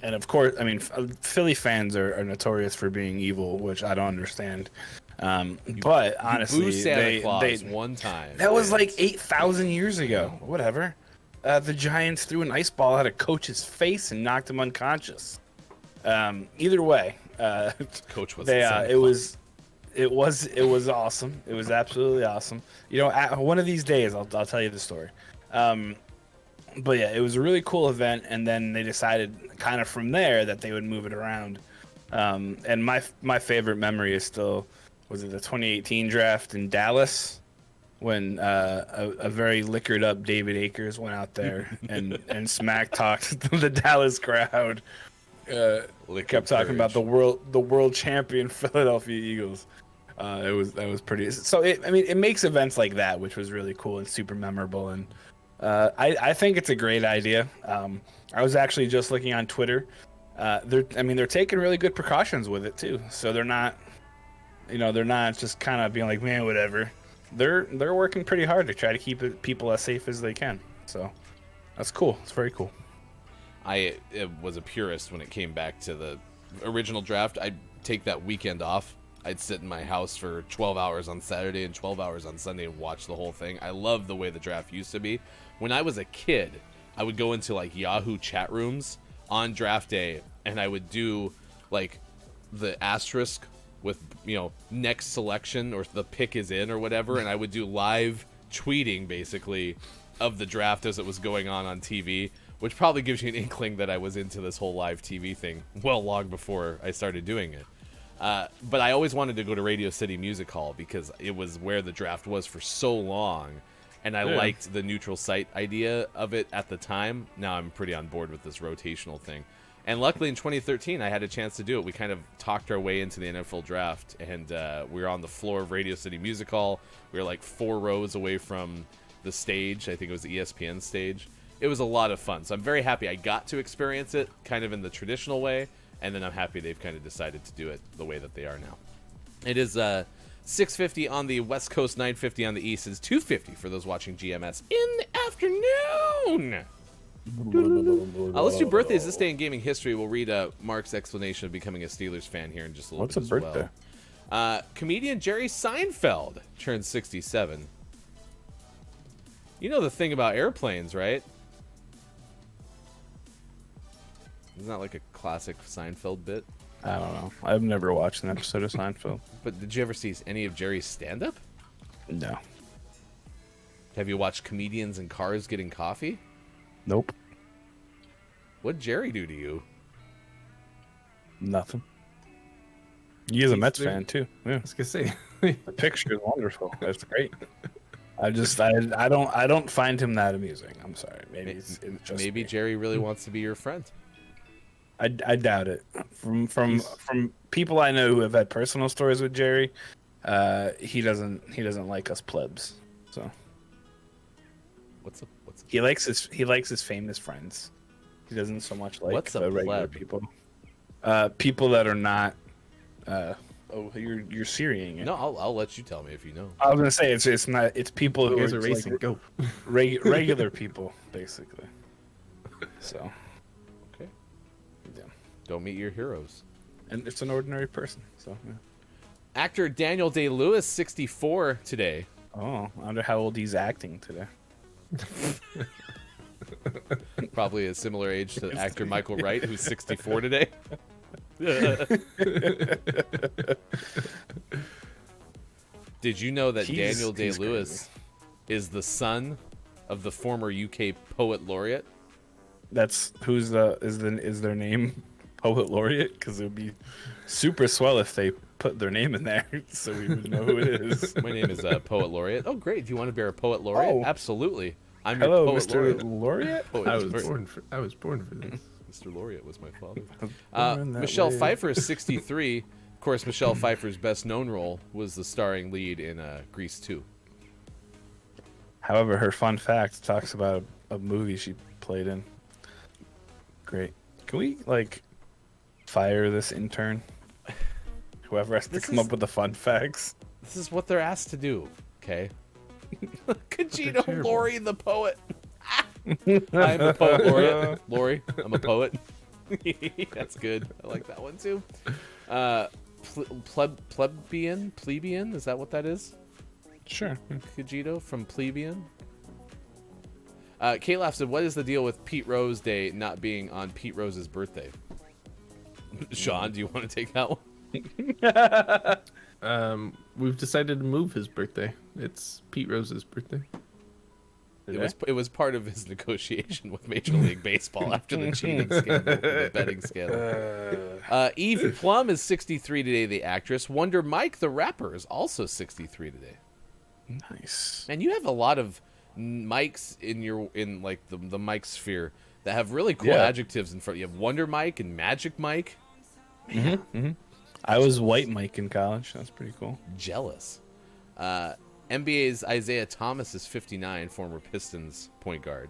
and of course, I mean Philly fans are notorious for being evil, which I don't understand. But honestly, boo Santa Claus one time. That was like 8,000 years ago. Whatever. The Giants threw an ice ball at a coach's face and knocked him unconscious. Either way, Coach was. it was awesome. It was absolutely awesome. One of these days, I'll tell you the story. But yeah, it was a really cool event, and then they decided kind of from there that they would move it around. And my favorite memory is still, was it the 2018 draft in Dallas, when a very liquored up David Akers went out there and smack talked the Dallas crowd. Kept talking about the world champion Philadelphia Eagles. That was pretty. So it makes events like that, which was really cool and super memorable, and I think it's a great idea. I was actually just looking on Twitter. They're taking really good precautions with it too. So they're not just kind of being like, man, whatever. They're working pretty hard to try to keep people as safe as they can. So that's cool. It's very cool. I was a purist when it came back to the original draft. I'd take that weekend off. I'd sit in my house for 12 hours on Saturday and 12 hours on Sunday and watch the whole thing. I love the way the draft used to be. When I was a kid, I would go into like Yahoo chat rooms on draft day, and I would do like the asterisk with next selection, or the pick is in or whatever, and I would do live tweeting basically of the draft as it was going on TV, which probably gives you an inkling that I was into this whole live TV thing well long before I started doing it. But I always wanted to go to Radio City Music Hall because it was where the draft was for so long, and I liked the neutral site idea of it at the time. Now I'm pretty on board with this rotational thing. And luckily in 2013, I had a chance to do it. We kind of talked our way into the NFL draft, and we were on the floor of Radio City Music Hall. We were like 4 rows away from the stage. I think it was the ESPN stage. It was a lot of fun. So I'm very happy I got to experience it kind of in the traditional way, and then I'm happy they've kind of decided to do it the way that they are now. It is 6:50 on the West Coast, 9:50 on the East. It's 2:50 for those watching GMS in the afternoon. Let's do birthdays this day in gaming history. We'll read Mark's explanation of becoming a Steelers fan here in just a little bit as well. What's a birthday? Comedian Jerry Seinfeld turned 67. You know the thing about airplanes, right? Isn't that like a classic Seinfeld bit? I don't know. I've never watched an episode of Seinfeld. But did you ever see any of Jerry's stand-up? No. Have you watched comedians in cars getting coffee? Nope. What'd Jerry do to you? Nothing. He's a Mets fan too. Yeah. I was gonna say the picture is wonderful. That's great. I don't find him that amusing. I'm sorry. Maybe it's just maybe me. Jerry really wants to be your friend. I doubt it. From people I know who have had personal stories with Jerry, he doesn't like us plebs. So he likes his famous friends. He doesn't so much like the regular people. People that are not. You're Syrian it. No, I'll let you tell me if you know. I was gonna say it's not. It's people who are racing. Like, go. Regular people, basically. So. Okay. Yeah. Don't meet your heroes. And it's an ordinary person. So. Yeah. Actor Daniel Day-Lewis, 64 today. Oh, I wonder how old he's acting today. Probably a similar age to actor Michael Wright, who's 64 today. Did you know that Daniel Day-Lewis is the son of the former UK poet laureate? That's is their name poet laureate? Because it would be super swell if they put their name in there, so we would know who it is. My name is poet laureate. Oh, great! Do you want to bear a poet laureate? Oh. Absolutely. I'm Hello, your poet Mr. Laureate. I was born for this. Mr. Laureate was my father. Michelle Pfeiffer is 63. Of course, Michelle Pfeiffer's best known role was the starring lead in Grease 2. However, her fun fact talks about a movie she played in. Great. Can we like fire this intern? Whoever has to This come is- up with the fun facts. This is what they're asked to do, okay? Kajito terrible. Lori the poet. I'm a poet laureate. Lori, I'm a poet. That's good. I like that one too. Plebeian? Is that what that is? Sure. Kajito from Plebeian. K-Laugh said, what is the deal with Pete Rose Day not being on Pete Rose's birthday? Sean, do you want to take that one? We've decided to move his birthday. It's Pete Rose's birthday. It was part of his negotiation with Major League Baseball after the cheating scandal, the betting scandal. Eve Plum is 63 today, the actress. Wonder Mike, the rapper, is also 63 today. Nice. And you have a lot of Mikes in like the Mike sphere that have really cool Yeah. adjectives in front. You have Wonder Mike and Magic Mike. I was white Mike in college. That's pretty cool. Jealous. NBA's Isaiah Thomas is 59, former Pistons point guard.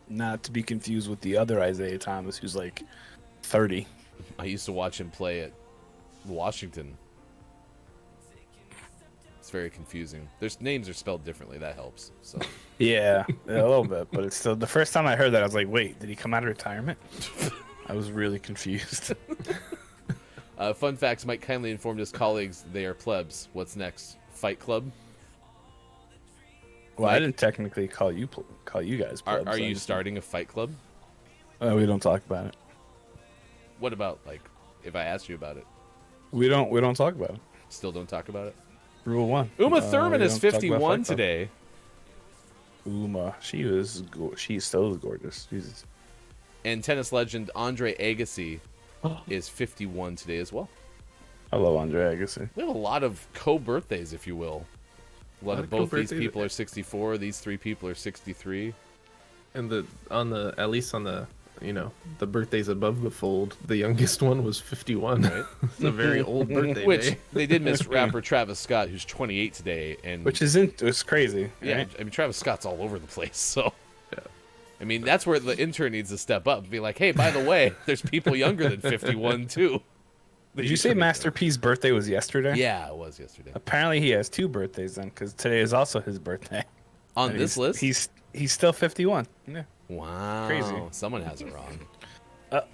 Not to be confused with the other Isaiah Thomas, who's like 30. I used to watch him play at Washington. It's very confusing. Their names are spelled differently. That helps. So Yeah, a little bit, but it's still the first time I heard that I was like, wait, did he come out of retirement? I was really confused. fun facts: Mike kindly informed his colleagues they are plebs. What's next? Fight Club? Well, I didn't technically call you guys. Are plebs, I you just- starting a Fight Club? We don't talk about it. What about like if I asked you about it? We don't talk about it. Still don't talk about it. Rule 1. Uma Thurman we is don't talk about 51 Fight Club. today. Uma, she still is gorgeous. Jesus. And tennis legend Andre Agassi is 51 today as well. I love Andre Agassi. We have a lot of co-birthdays, if you will. A lot of both these co-birthdays. people are 64. These three people are 63. And at least on the the birthdays above the fold, the youngest one was 51. Right. It's a very old birthday. Which day. they did miss rapper Travis Scott, who's 28 today, and It's crazy. yeah, Right? I mean Travis Scott's all over the place. So, I mean that's where the intern needs to step up and be like, hey, by the way, there's people younger than 51 too. Did you say Master P's birthday was yesterday? Yeah, it was yesterday. Apparently he has 2 birthdays then, because today is also his birthday. On And this list, he's still 51. Yeah. wow, crazy. Someone has it wrong.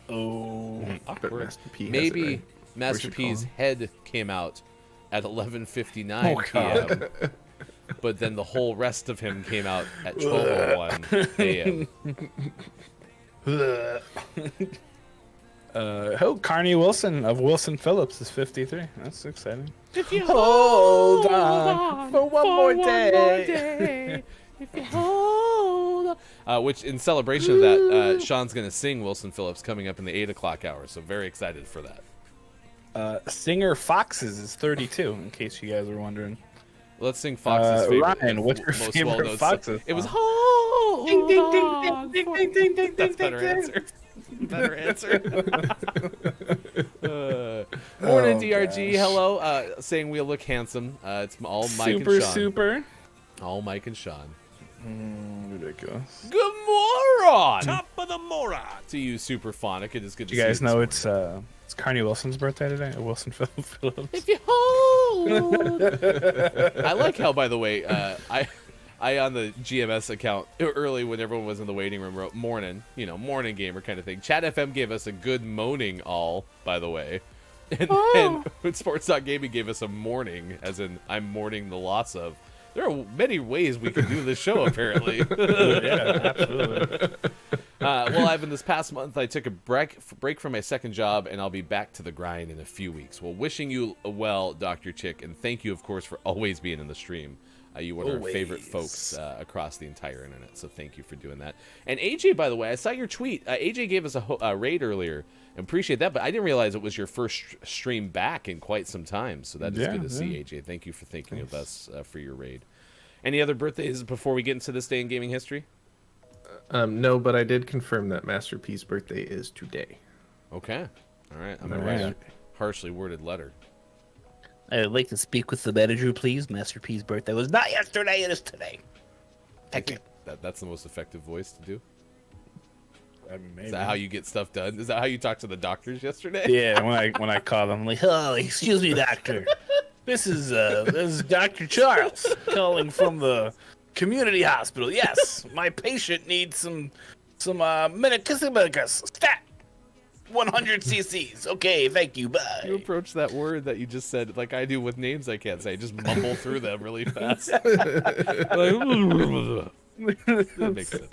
Oh. But Master P has it Maybe right. Master should call P's him. head came out at 11:59 Oh, God. p.m. But then the whole rest of him came out at 12:01 a.m. Carney Wilson of Wilson Phillips is 53. That's exciting. If you Hold on for one more day. if you hold on. Which, in celebration of that, Sean's going to sing Wilson Phillips coming up in the 8 o'clock hour. So very excited for that. Singer Foxes is 32, in case you guys were wondering. Let's sing Fox's favorite. Ryan, what's your most favorite well-known Foxes It was song? hold Ding, ding, ding, on ding, for- ding, ding, ding, That's ding, better ding, answer. Better answer. Morning, DRG. gosh. Hello. Saying we look handsome. It's all Mike Super, and Sean. super. All Mike and Sean. Ridiculous. Good morning Top of the moron. to you, Superphonic. It is good to You see guys you know this morning. it's Carney Wilson's birthday today? Wilson Phillips. If you hold. I like how, by the way, I on the GMS account early when everyone was in the waiting room wrote morning, morning gamer kind of thing. Chat FM gave us a good moaning all, by the way. And Sports.Gaming gave us a mourning, as in I'm mourning the loss of. There are many ways we could do this show, apparently. Yeah, absolutely. Well, Ivan, this past month I took a break from my second job, and I'll be back to the grind in a few weeks. Well, wishing you well, Dr. Chick, and thank you, of course, for always being in the stream. You one of our favorite folks across the entire internet, so thank you for doing that. And AJ, by the way, I saw your tweet. AJ gave us a raid earlier. I appreciate that, but I didn't realize it was your first stream back in quite some time, so that is good to see, AJ. Thank you for thinking of us for your raid. Any other birthdays before we get into this day in gaming history? No, but I did confirm that Master P's birthday is today. Okay. All right. I'm All going to right. write a harshly worded letter. I would like to speak with the manager, please. Master P's birthday was not yesterday, it is today. Thank you. That's the most effective voice to do. I mean, Is that how you get stuff done? Is that how you talked to the doctors yesterday? Yeah, when I call them, I'm like, oh, excuse me, doctor. This is Dr. Charles calling from the community hospital. Yes, my patient needs some minicus stat 100 cc's. Okay, thank you. You Bye. approach that word that you just said like I do with names I can't say. Just mumble through them really fast. That makes sense.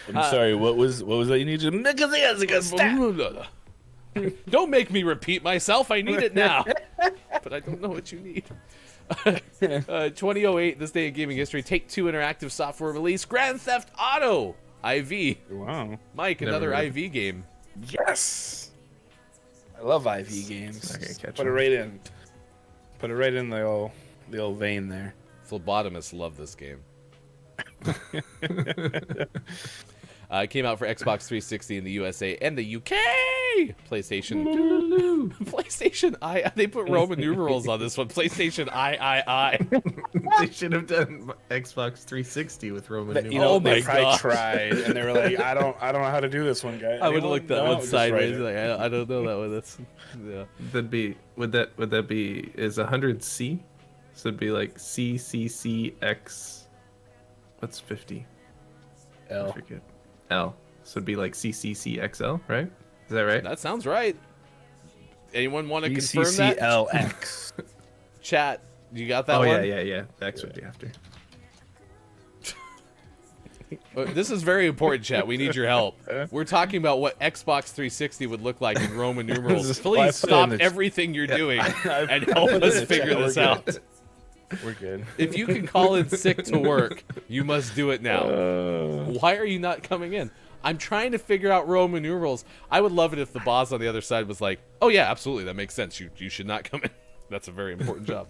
I'm sorry. What was that? You need to minicus stat. Don't make me repeat myself. I need it now. But I don't know what you need. 2008, this day in gaming history. Take-Two Interactive Software release Grand Theft Auto IV. Wow. Mike, Never another heard of IV game. Yes. I love IV games. Not gonna catch Put it on. right in. Put it right in the old vein there. Phlebotomists love this game. It came out for Xbox 360 in the USA and the UK. PlayStation. PlayStation I. They put Roman numerals on this one. PlayStation I. They should have done Xbox 360 with Roman numerals. You know, Oh they my probably gosh. tried, and they were like, I don't know how to do this one, guy. I would have looked that one Just write sideways. it. Like, I don't know that one. That's yeah. That'd be would that be is 100 C? So it'd be like CCCX. What's 50? I L. forget. L. So it'd be like CCCXL, right? Is that right? That sounds right. Anyone want to confirm that? BCCLX. Chat, you got that Oh one? yeah. X would be after. This is very important, chat. We need your help. We're talking about what Xbox 360 would look like in Roman numerals. This is- Please I put it stop in the- everything you're doing I and put help it in us the figure chat. this We're out. good. We're good. If you can call in sick to work, you must do it now. Why are you not coming in? I'm trying to figure out Roman numerals. I would love it if the boss on the other side was like, oh yeah, absolutely, that makes sense. You should not come in. That's a very important job.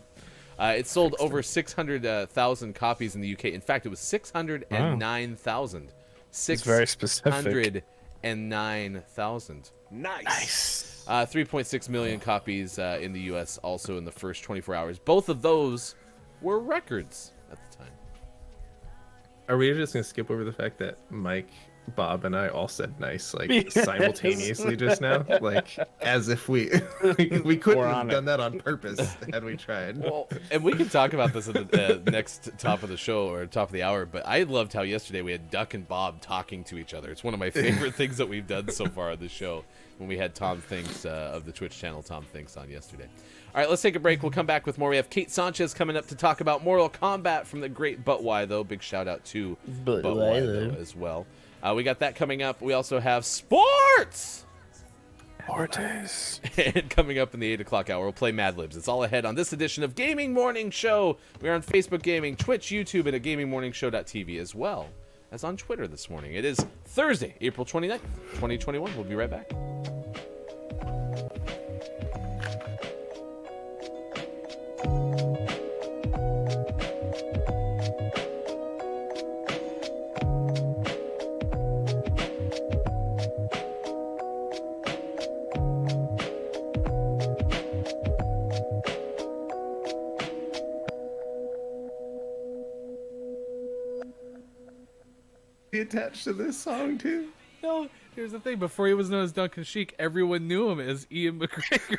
It sold over 600,000 copies in the UK. In fact, it was 609,000. It's very specific. 609,000. Nice. 3.6 million copies in the US also in the first 24 hours. Both of those were records at the time. Are we just gonna skip over the fact that Mike, Bob, and I all said nice like simultaneously just now, like as if we couldn't We're have on done that on purpose had we tried. Well, and we can talk about this at the next top of the show or top of the hour, but I loved how yesterday we had Duck and Bob talking to each other. It's one of my favorite things that we've done so far on the show when we had Tom Thinks of the Twitch channel, Tom Thinks, on yesterday. All right, let's take a break. We'll come back with more. We have Kate Sanchez coming up to talk about Mortal Kombat from the great But Why, though. Big shout out to But Why, though. as well. We got that coming up. We also have sports. Ortiz. And coming up in the 8 o'clock hour, we'll play Mad Libs. It's all ahead on this edition of Gaming Morning Show. We're on Facebook Gaming, Twitch, YouTube, and at GamingMorningShow.tv as well as on Twitter this morning. It is Thursday, April 29th, 2021. We'll be right back. Be attached to this song too. No, here's the thing. Before he was known as Duncan Sheik, everyone knew him as Ian McGregor.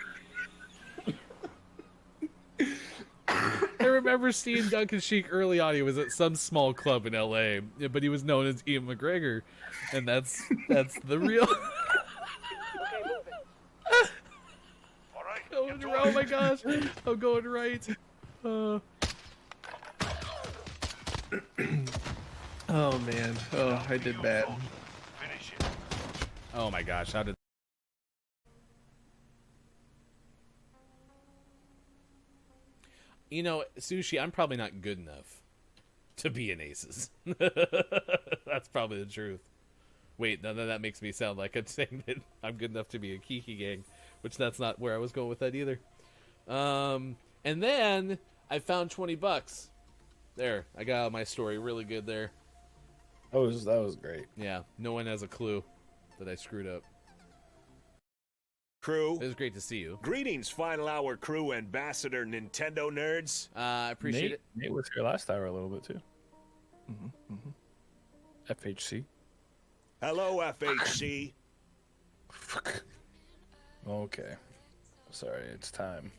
I remember seeing Duncan Sheik early on. He was at some small club in LA, but he was known as Ian McGregor, and that's the real. Going right. Oh my gosh, I'm going right. Oh man. Oh, I did bad. Oh my gosh, how did? You know, Sushi, I'm probably not good enough to be in Aces. That's probably the truth. Wait, no, that makes me sound like I'm saying that I'm good enough to be a Kiki gang, which that's not where I was going with that either. And then I found $20. There, I got out my story really good there. That was great. Yeah, no one has a clue that I screwed up. Crew. It was great to see you. Greetings, Final Hour crew, Ambassador Nintendo nerds. I appreciate it. Nate was here last hour a little bit too. FHC. Hello, FHC. Okay. Sorry, it's time.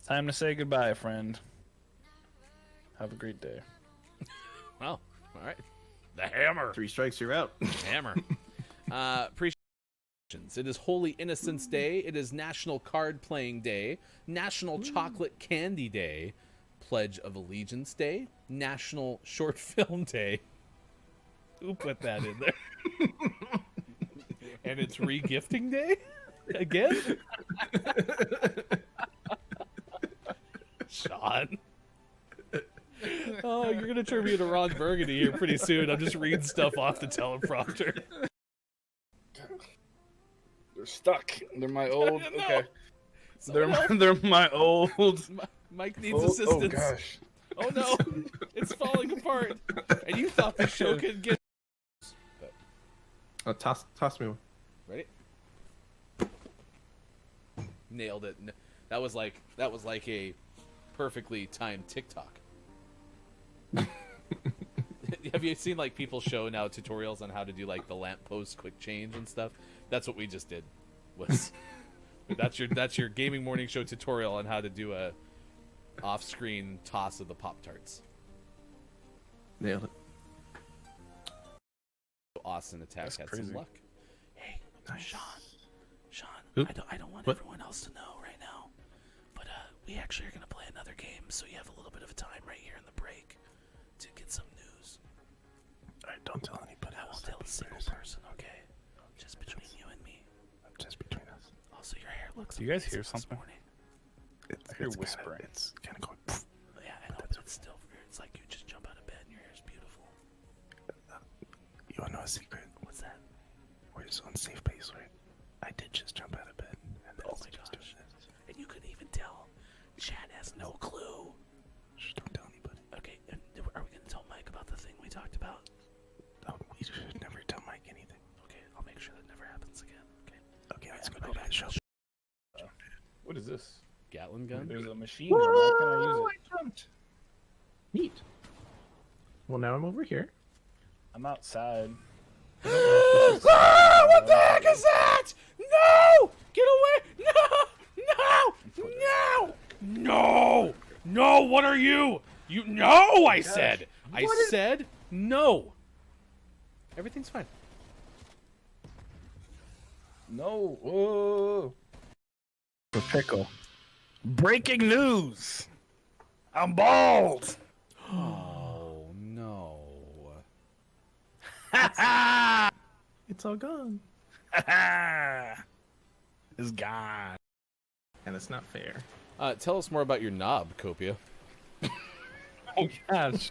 Time to say goodbye, friend. Have a great day. Well, all right. The hammer. 3 strikes, you're out. Hammer. Appreciate. It is Holy Innocents Day. It is National Card Playing Day. National Chocolate Candy Day. Pledge of Allegiance Day. National Short Film Day. Who put that in there? And it's Regifting Day? Again? Sean. Oh, you're going to turn me into Ron Burgundy here pretty soon. I'm just reading stuff off the teleprompter. They're stuck. They're my old. No. Okay. Someone They're my old. Mike needs assistance. Oh gosh. Oh no, it's falling apart. And you thought the show could get. Toss me one. Ready? Nailed it. That was like a perfectly timed TikTok. Have you seen like people show now tutorials on how to do like the lamppost quick change and stuff? That's what we just did. Was that's your gaming morning show tutorial on how to do a off-screen toss of the Pop-Tarts. Nailed it. Austin Attack That's had crazy. some luck. Hey, Nice. Sean, Oop. I don't want What? everyone else to know right now, but we actually are gonna play another game, so you have a little bit of time right here in the break to get some news. Alright, don't tell anybody I else. won't tell a single person, okay? Just between you and me. Just between us. Also, your hair looks. Do you guys hear amazing this something? morning. I hear whispering. It's kind of going. Poof. Yeah, I know, but it's still weird. It's like you just jump out of bed and your hair's beautiful. You wanna know a secret? What's that? We're just on safe pace, right? I did just jump out of bed. And Oh my gosh. And you couldn't even tell. Chad has no clue. Shh, don't tell anybody. Okay, and are we gonna tell Mike about the thing we talked about? Oh, we should never tell Mike anything. Okay, I'll make sure that never happens again. Okay. Okay, let's I'm go gonna back to the show. What is this? Gatling gun? There's a machine gun. How can I use it? Neat. Well, now I'm over here. I'm outside. Ah, what the heck is that? No! Get away! No! No! No! No! What are you? You no! I said. I said no. Everything's fine. No. Whoa. The pickle. Breaking news. I'm bald. Oh no. It's all gone. It's gone. And it's not fair. Tell us more about your knob, Copia. Oh gosh.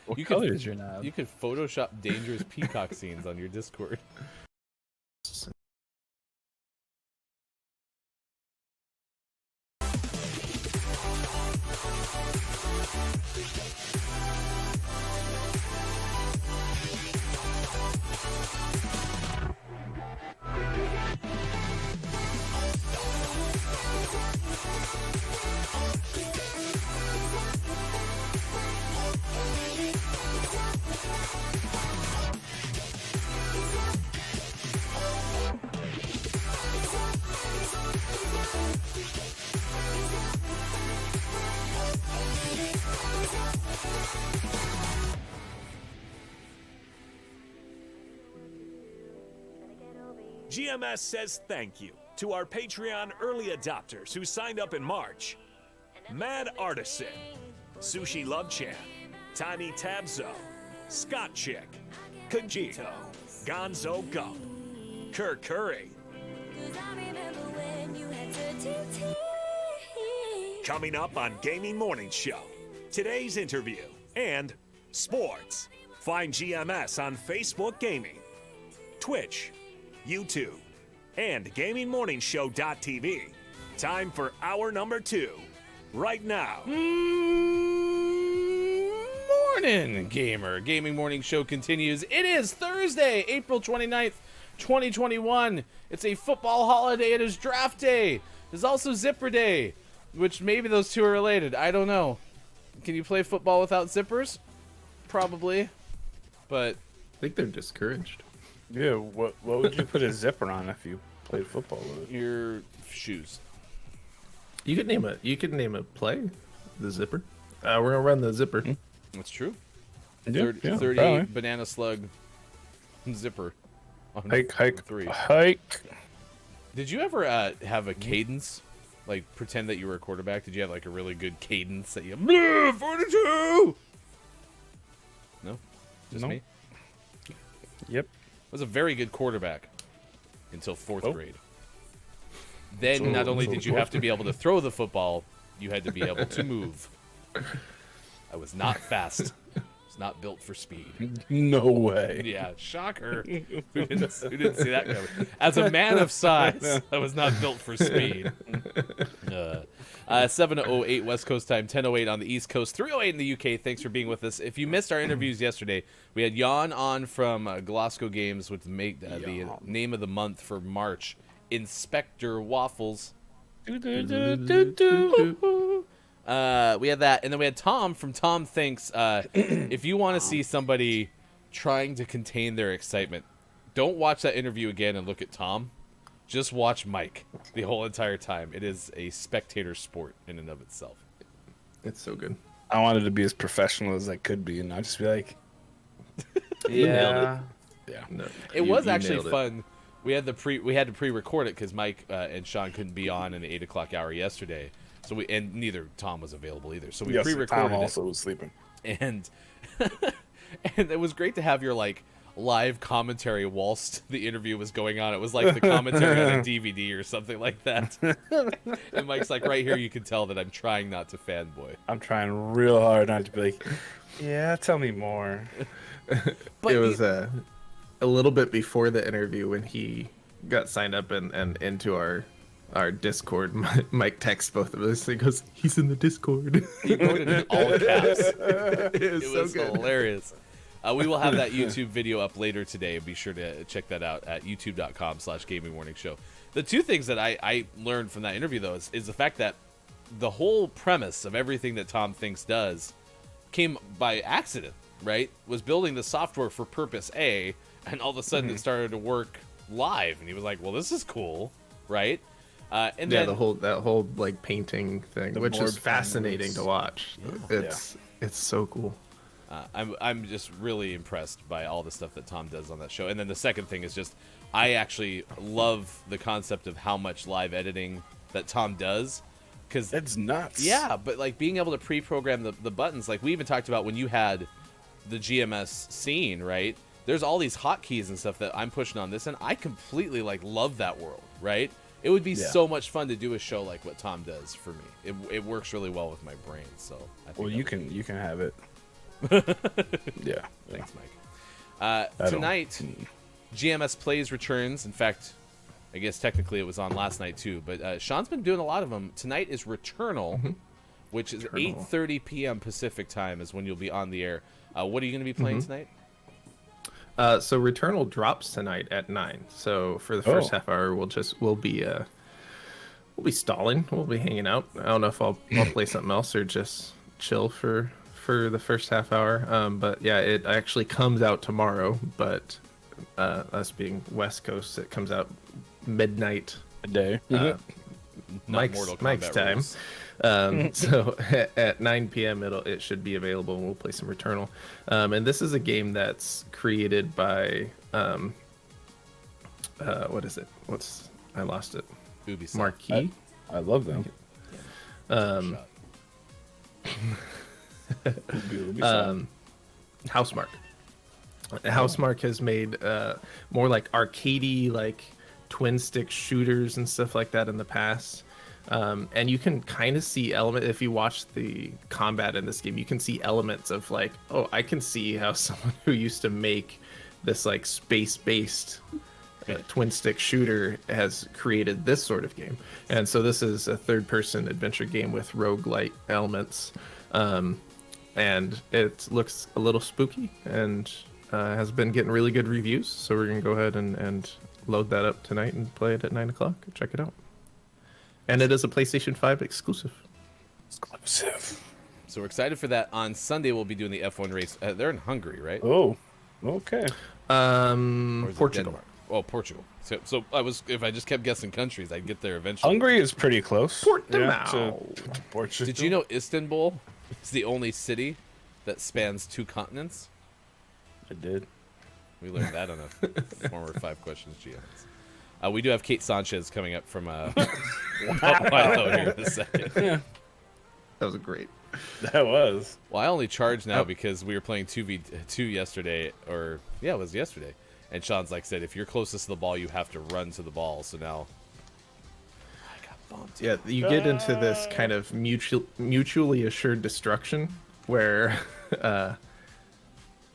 What You color could- is your knob? You could Photoshop dangerous peacock scenes on your Discord. GMS says thank you to our Patreon early adopters who signed up in March. Mad Artisan, Sushi Love Chan, Tiny Tabzo, Scott Chick, Kajito, Gonzo Gump, Kerr Curry. Coming up on Gaming Morning Show, today's interview and sports. Find GMS on Facebook Gaming, Twitch, YouTube, and GamingMorningshow.tv. Time for hour number 2, right now. Morning, gamer. Gaming Morning Show continues. It is Thursday, April 29th, 2021. It's a football holiday. It is draft day. There's also zipper day, which maybe those two are related. I don't know. Can you play football without zippers? Probably. But I think they're discouraged. Yeah, what would you put a zipper on if you played football with it? your shoes. You could name a play, the zipper. We're gonna run the zipper. That's true. Yeah, 38 probably. banana slug zipper. On Hike. 3. Hike. Did you ever have a cadence? Like, pretend that you were a quarterback? Did you have, like, a really good cadence that you... 42! No? Just No. me? Yep. I was a very good quarterback until 4th Oh. grade. Then, not only did you have to be able to throw the football, you had to be able to move. I was not fast. I was not built for speed. No way. Yeah, shocker. Who didn't see that coming? As a man of size, I was not built for speed. 7:08 West Coast time, 10:08 on the East Coast, 3:08 in the UK. Thanks for being with us. If you missed our interviews yesterday, we had Jan on from Glasgow Games with the name of the month for March, Inspector Waffles. We had that, and then we had Tom from Tom Thinks. If you want to see somebody trying to contain their excitement, don't watch that interview again and look at Tom. Just watch Mike the whole entire time. It is a spectator sport in and of itself. It's so good. I wanted to be as professional as I could be, and I'd just be like, Yeah. yeah. No, It you- was you actually nailed it. fun. We had to pre-record it because Mike and Sean couldn't be on in the 8 o'clock hour yesterday. So and neither Tom was available either. So we Yes, pre-recorded Tom it. also was sleeping. And and it was great to have your like live commentary whilst the interview was going on. It was like the commentary on a DVD or something like that. And Mike's like, right here you can tell that I'm trying not to fanboy. I'm trying real hard not to be like, yeah, tell me more. But It was a little bit before the interview when he got signed up and into our Discord. Mike texts both of us. He goes, "He's in the Discord." he wrote it in all caps. It was It so was good. hilarious. We will have that YouTube video up later today. Be sure to check that out at youtube.com/Gaming Morning Show. The two things that I learned from that interview, though, is the fact that the whole premise of everything that Tom Thinks does came by accident, right? Was building the software for Purpose A, and all of a sudden it started to work live. And he was like, well, this is cool, right? And Yeah, then that whole like painting thing, The which board is fascinating paintings. to watch. It's so cool. I'm just really impressed by all the stuff that Tom does on that show. And then the second thing is just I actually love the concept of how much live editing that Tom does, because It's nuts. yeah, but like being able to pre-program the buttons, like we even talked about when you had the GMS scene, right? There's all these hotkeys and stuff that I'm pushing on this, and I completely like love that world, right? It would be Yeah. so much fun to do a show like what Tom does for me. It works really well with my brain, so I think Well, that you can have it. Yeah. Thanks, Mike. I don't- Tonight, GMS Plays returns. In fact, I guess technically it was on last night too, but Sean's been doing a lot of them. Tonight is Returnal, which is 8:30 p.m. Pacific time is when you'll be on the air. What are you going to be playing tonight? So Returnal drops tonight at 9. So for the first half hour, we'll be stalling. We'll be hanging out. I don't know if I'll play something else or just chill for the first half hour. But yeah, it actually comes out tomorrow. But us being West Coast, it comes out midnight. A day. Not Mike's Mortal Kombat time. rules. So at 9 p.m. it should be available, and we'll play some Returnal. And this is a game that's created by what is it? I lost it. Ubisoft. Marquee. I love them. Housemark. Housemark has made more like arcadey, like twin stick shooters and stuff like that in the past. And you can kind of see if you watch the combat in this game, you can see elements of like, oh, I can see how someone who used to make this like space-based twin stick shooter has created this sort of game. And so this is a third-person adventure game with roguelite elements. And it looks a little spooky, and has been getting really good reviews, so we're gonna go ahead and load that up tonight and play it at 9 o'clock. Check it out. And it is a PlayStation 5 exclusive. Exclusive. So we're excited for that. On Sunday, we'll be doing the F1 race. They're in Hungary, right? Oh, okay. Or is it Portugal. Denmark? Oh, Portugal. So if I just kept guessing countries, I'd get there eventually. Hungary is pretty close. Portimao. To Portugal. Did you know Istanbul is the only city that spans 2 continents? I did. We learned that on a former 5 Questions GMs. We do have Kate Sanchez coming up from Wilo here in a second. That was great. That was. Well, I only charge now because we were playing 2v2 yesterday, it was yesterday. And Sean's like said, if you're closest to the ball, you have to run to the ball. So now I got bumped. Yeah, you get into this kind of mutually assured destruction where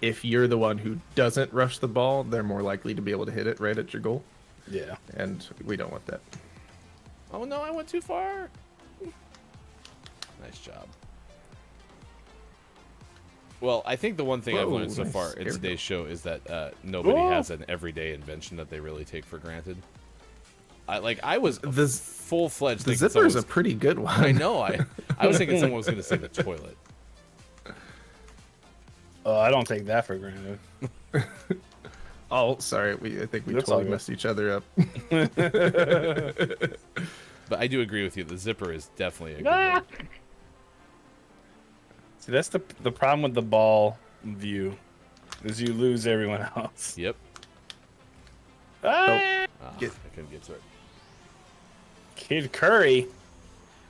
if you're the one who doesn't rush the ball, they're more likely to be able to hit it right at your goal. Yeah. And we don't want that. Oh no, I went too far. Nice job. Well, I think the one thing I've Whoa, learned so nice. far in There we today's show is that nobody has an everyday invention that they really take for granted. I was full-fledged The thinking zipper is someone a pretty good one. I know. I was thinking someone was going to say the toilet. Oh, I don't take that for granted. Oh, sorry. I think we That's all totally good. messed each other up. But I do agree with you. The zipper is definitely a good one. See, that's the problem with the ball view, is you lose everyone else. Yep. Ah! I couldn't get to it. Kid Curry.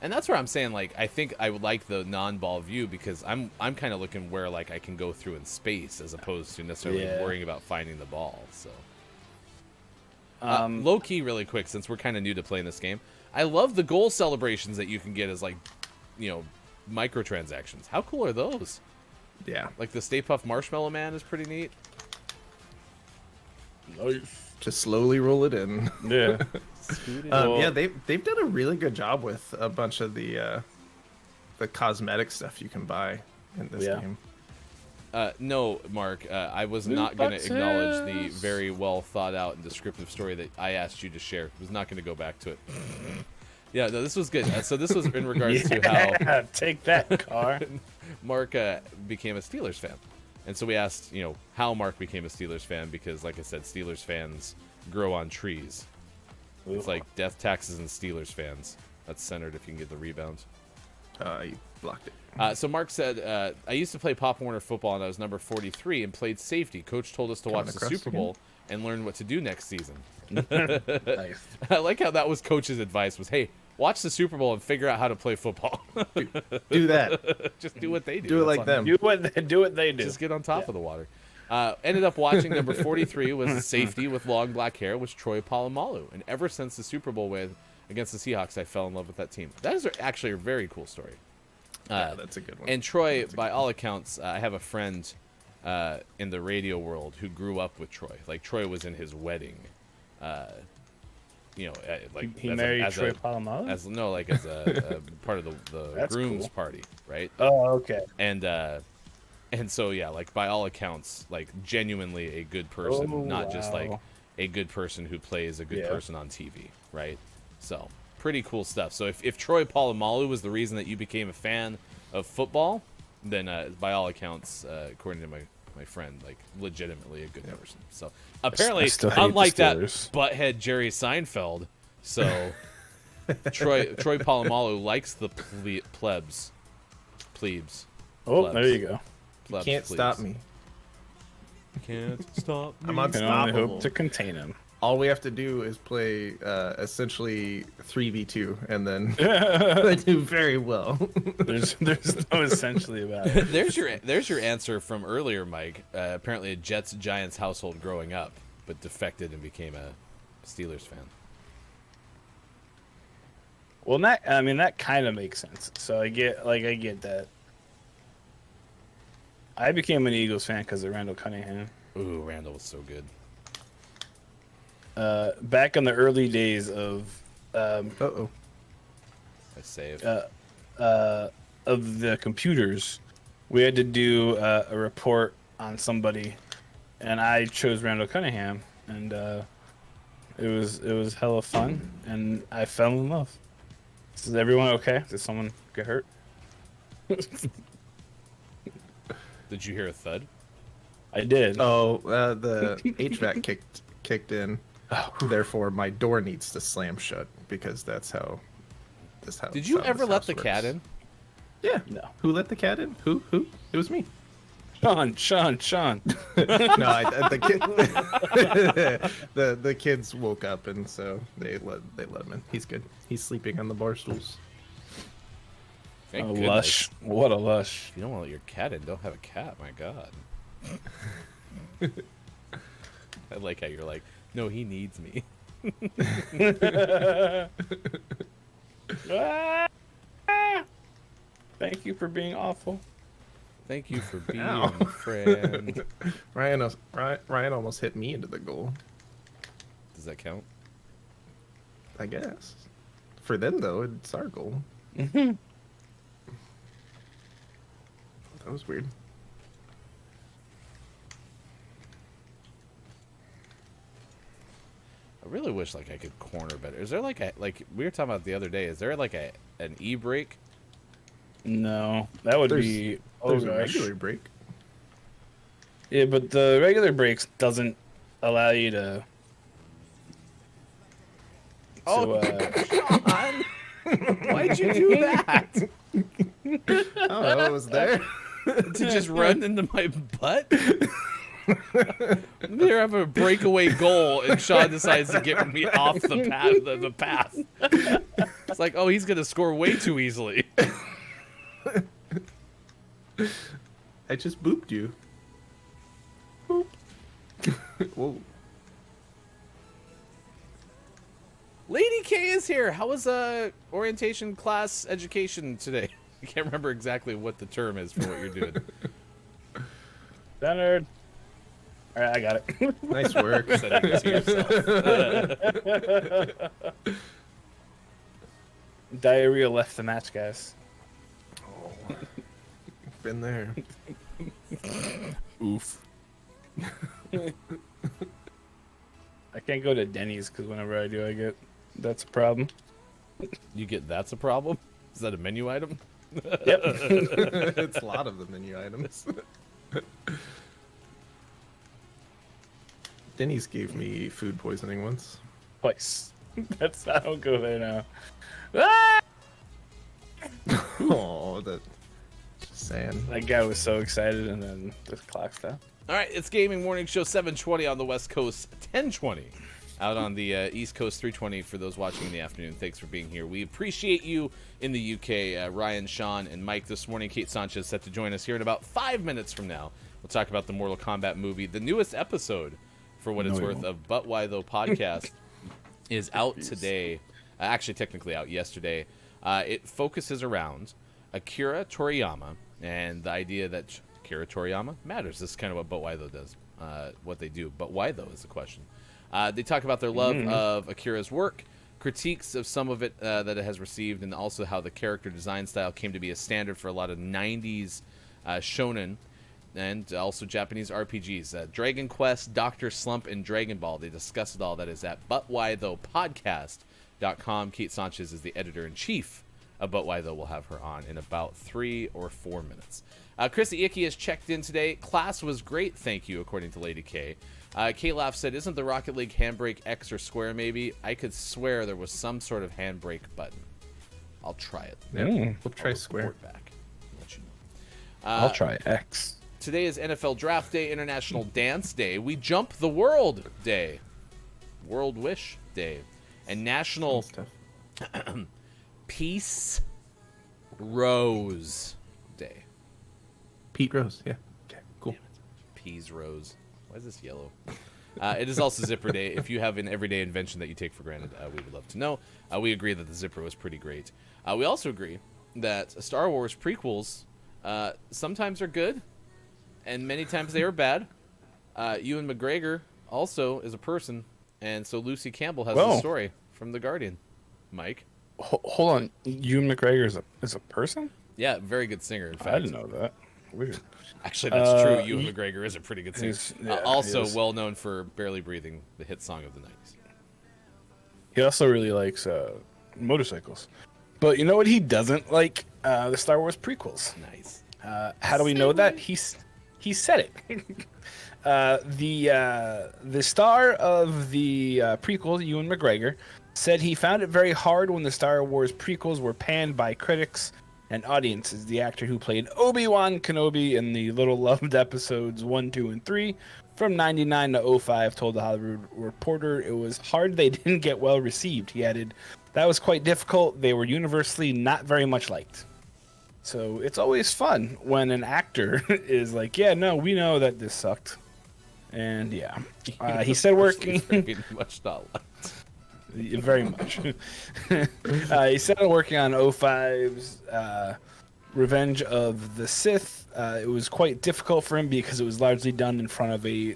And that's where I'm saying, like, I think I would like the non-ball view because I'm kind of looking where, like, I can go through in space as opposed to necessarily Yeah. worrying about finding the ball. So, Um, low key, really quick, since we're kind of new to playing this game, I love the goal celebrations that you can get as, like, microtransactions. How cool are those? Yeah. Like the Stay Puft Marshmallow Man is pretty neat. Just slowly roll it in. Yeah. Well- Yeah, they've done a really good job with a bunch of the cosmetic stuff you can buy in this Yeah. game. No, Mark, I was Loot not going to acknowledge the boxes. very well thought out and descriptive story that I asked you to share. I was not going to go back to it. Yeah, no, this was good. So this was in regards to how Yeah, take that, car. Mark became a Steelers fan. And so we asked, how Mark became a Steelers fan because, like I said, Steelers fans grow on trees. It's like death, taxes, and Steelers fans. That's centered if you can get the rebound. You blocked it. So Mark said, I used to play Pop Warner football, and I was number 43 and played safety. Coach told us to watch the across Super again? Bowl and learn what to do next season. Nice. I like how that was Coach's advice was, hey, watch the Super Bowl and figure out how to play football. Do that. Just do what they do. Do it That's like all. them. Do what they do. Just get on top of the water. Ended up watching number 43 was a safety with long black hair was Troy Polamalu. And ever since the Super Bowl win against the Seahawks, I fell in love with that team. That is actually a very cool story. Yeah, that's a good one. And Troy, by all accounts, I have a friend in the radio world who grew up with Troy. Like Troy was in his wedding. Like He as married a, Troy Polamalu? as a part of the That's groom's cool. party, right? Oh, okay. And so yeah, like by all accounts, like genuinely a good person, Oh, not just like wow. a good person who plays a good Yeah. person on TV, right? So pretty cool stuff. So if Troy Polamalu was the reason that you became a fan of football, then by all accounts, according to my friend, like legitimately a good person. So apparently, still hate the unlike that Steelers. butthead Jerry Seinfeld, so Troy Polamalu likes the plebes. Oh, there you go. Plebs, Can't plebes. stop me. Can't stop me. I'm Can only unstoppable. hope to contain him. All we have to do is play essentially 3v2, and then I do very well. There's no essentially about it. There's your answer from earlier, Mike. Apparently a Jets-Giants household growing up, but defected and became a Steelers fan. Well, that kind of makes sense. So I get that. I became an Eagles fan because of Randall Cunningham. Ooh, Randall was so good. Back in the early days of Uh-oh. I saved. of the computers, we had to do a report on somebody, and I chose Randall Cunningham, and it was hella fun, and I fell in love. Is everyone okay? Did someone get hurt? Did you hear a thud? I did. Oh, the HVAC kicked in. Oh. Therefore, my door needs to slam shut because that's how. Did you how ever this let house the cat works. in? Yeah. No. Who let the cat in? Who? It was me. Sean. No, the kid. the kids woke up and so they let him in. He's good. He's sleeping on the bar stools. Thank A goodness. lush. What a lush. If you don't want to let your cat in, don't have a cat. My God. I like how you're like, no, he needs me. Thank you for being awful. Thank you for being Ow. a friend. Ryan almost hit me into the goal. Does that count? I guess. For them though, it's our goal. Mhm. That was weird. I really wish like I could corner better. Is there like we were talking about the other day? Is there like an e-brake? No, that would There's- be. Oh There's a gosh. regular break. Yeah, but the regular brakes doesn't allow you to. Oh, to, why'd you do that? Oh, it was there. To just run into my butt? There, I have a breakaway goal, and Sean decides to get me off the path. The path. It's like, oh, he's gonna score way too easily. I just booped you. Boop. Whoa. Lady K is here. How was orientation class education today? I can't remember exactly what the term is for what you're doing. Leonard. All right, I got it. Nice work. Sending it to yourself. Diarrhea left the match, guys. Been there. Oof. I can't go to Denny's because whenever I do, I get. That's a problem. You get that's a problem? Is that a menu item? Yep. It's a lot of the menu items. Denny's gave me food poisoning once. Twice. That's. I don't go there now. Ah! Oh, that. Just saying. That guy was so excited, and then the clock stopped. All right, it's Gaming Morning Show 7:20 on the West Coast, 10:20 out on the East Coast, 3:20 for those watching in the afternoon. Thanks for being here. We appreciate you in the UK. Ryan, Sean, and Mike this morning. Kate Sanchez set to join us here in about 5 minutes from now. We'll talk about the Mortal Kombat movie. The newest episode, for what it's worth, of But Why Though podcast is out today. Actually, technically out yesterday. It focuses around Akira Toriyama and the idea that Akira Toriyama matters. This is kind of what But Why Though does, what they do. But why though is the question. They talk about their love of Akira's work, critiques of some of it that it has received, and also how the character design style came to be a standard for a lot of 90s shonen and also Japanese RPGs. Dragon Quest, Dr. Slump, and Dragon Ball. They discuss it all. That is at butwhythoughpodcast.com. Kate Sanchez is the editor-in-chief of But Why Though. We'll have her on in about 3 or 4 minutes. Chrissy Icky has checked in today. Class was great, thank you, according to Lady K. K-Laugh said, isn't the Rocket League handbrake X or square maybe? I could swear there was some sort of handbrake button. I'll try it. We'll try I'll square. report back. Let you know. I'll try X. Today is NFL Draft Day, International Dance Day. We Jump the World Day, World Wish Day, and National Stuff. Peace Rose Day. Pete Rose. Yeah. Okay. Cool. Peas Rose. Why is this yellow? It is also Zipper Day. If you have an everyday invention that you take for granted, we would love to know. We agree that the Zipper was pretty great. We also agree that Star Wars prequels sometimes are good, and many times they are bad. Ewan McGregor also is a person, and so Lucy Campbell has a Whoa. story from The Guardian. Mike? Hold on. Ewan McGregor is a person? Yeah, very good singer, in fact. I didn't know that. weird. Actually, that's true. he- Ewan McGregor is a pretty good singer. Yeah, Also he is. well known for Barely Breathing, the hit song of the 90s. He also really likes motorcycles. But you know what he doesn't like? The Star Wars prequels. Nice. How do we know that? He said it. The star of the prequels, Ewan McGregor, said he found it very hard when the Star Wars prequels were panned by critics and audiences. The actor who played Obi-Wan Kenobi in the little-loved episodes 1, 2, and 3 from 99 to 05 told The Hollywood Reporter it was hard they didn't get well received. He added, that was quite difficult. They were universally not very much liked. So it's always fun when an actor is like, yeah, no, we know that this sucked. And yeah, he said working Very much not liked. very much. He said working on 05's Revenge of the Sith. It was quite difficult for him because it was largely done in front of a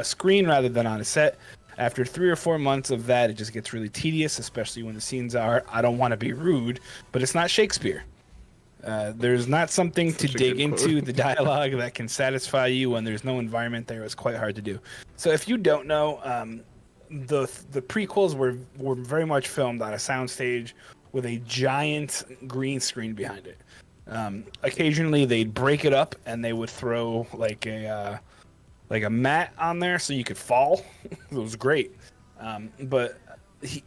screen rather than on a set. After 3 or 4 months of that, it just gets really tedious, especially when the scenes are, I don't want to be rude, but it's not Shakespeare. There's not something to Such a dig good quote. into the dialogue that can satisfy you when there's no environment there. It's quite hard to do. So if you don't know, the prequels were very much filmed on a soundstage with a giant green screen behind it. Occasionally they'd break it up and they would throw like a mat on there so you could fall. It was great. But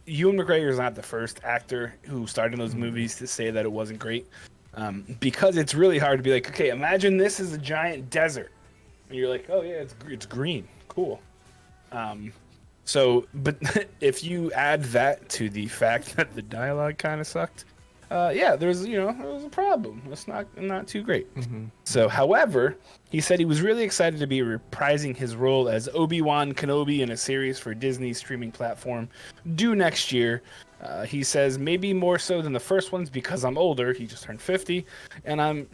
Ewan McGregor is not the first actor who starred in those movies to say that it wasn't great. Because it's really hard to be like, okay, imagine this is a giant desert. And you're like, oh yeah, it's green. Cool. But if you add that to the fact that the dialogue kind of sucked, yeah, there was a problem. It's not too great. So, however, he said he was really excited to be reprising his role as Obi-Wan Kenobi in a series for Disney's streaming platform due next year. He says maybe more so than the first ones because I'm older. He just turned 50, and I'm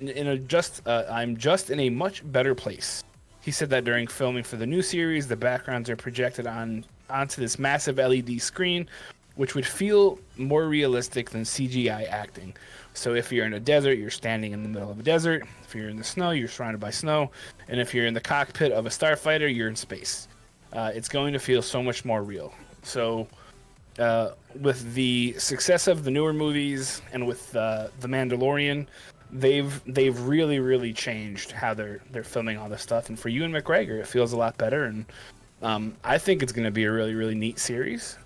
just in a much better place. He said that during filming for the new series, the backgrounds are projected onto this massive LED screen, which would feel more realistic than CGI acting. So if you're in a desert, you're standing in the middle of a desert. If you're in the snow, you're surrounded by snow. And if you're in the cockpit of a starfighter, you're in space. It's going to feel so much more real. So with the success of the newer movies and with The Mandalorian, they've really, really changed how they're filming all this stuff. And for Ewan McGregor, it feels a lot better. And I think it's going to be a really, really neat series.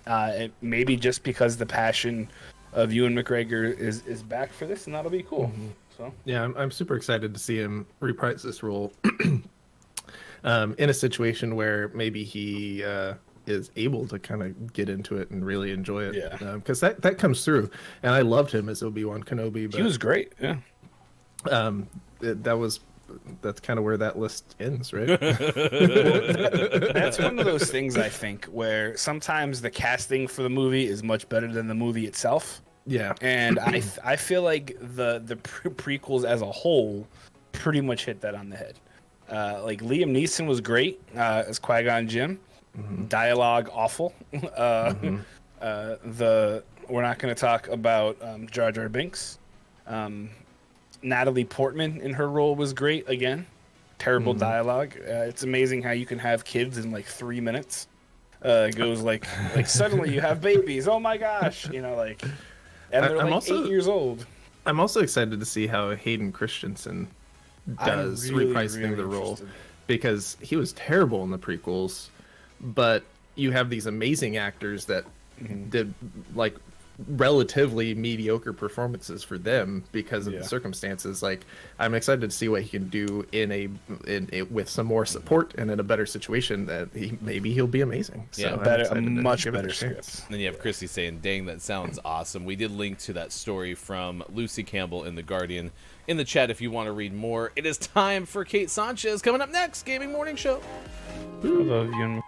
Maybe just because the passion of Ewan McGregor is back for this, and that'll be cool. So Yeah, I'm super excited to see him reprise this role in a situation where maybe he is able to kind of get into it and really enjoy it. Yeah. Because that comes through, and I loved him as Obi-Wan Kenobi. But he was great. Yeah. That's kind of where that list ends, right? That's one of those things I think where sometimes the casting for the movie is much better than the movie itself. Yeah. And I feel like the prequels as a whole pretty much hit that on the head. Like Liam Neeson was great as Qui-Gon Jinn. Dialogue awful. We're not going to talk about Jar Jar Binks. Natalie Portman in her role was great again. Terrible dialogue. It's amazing how you can have kids in like 3 minutes. It goes like suddenly you have babies. Oh my gosh, and they're I'm like also 8 years old. I'm also excited to see how Hayden Christensen does I'm really, reprising really the role, interested. because he was terrible in the prequels, but you have these amazing actors that did like relatively mediocre performances for them because of Yeah. the circumstances. Like, I'm excited to see what he can do in a with some more support and in a better situation. That maybe he'll be amazing. Yeah, I'm Better, a excited to much give it a better chance. script. And then you have Christy saying, dang, that sounds awesome. We did link to that story from Lucy Campbell in The Guardian in the chat if you want to read more. It is time for Kate Sanchez coming up next, Gaming Morning Show. I love you.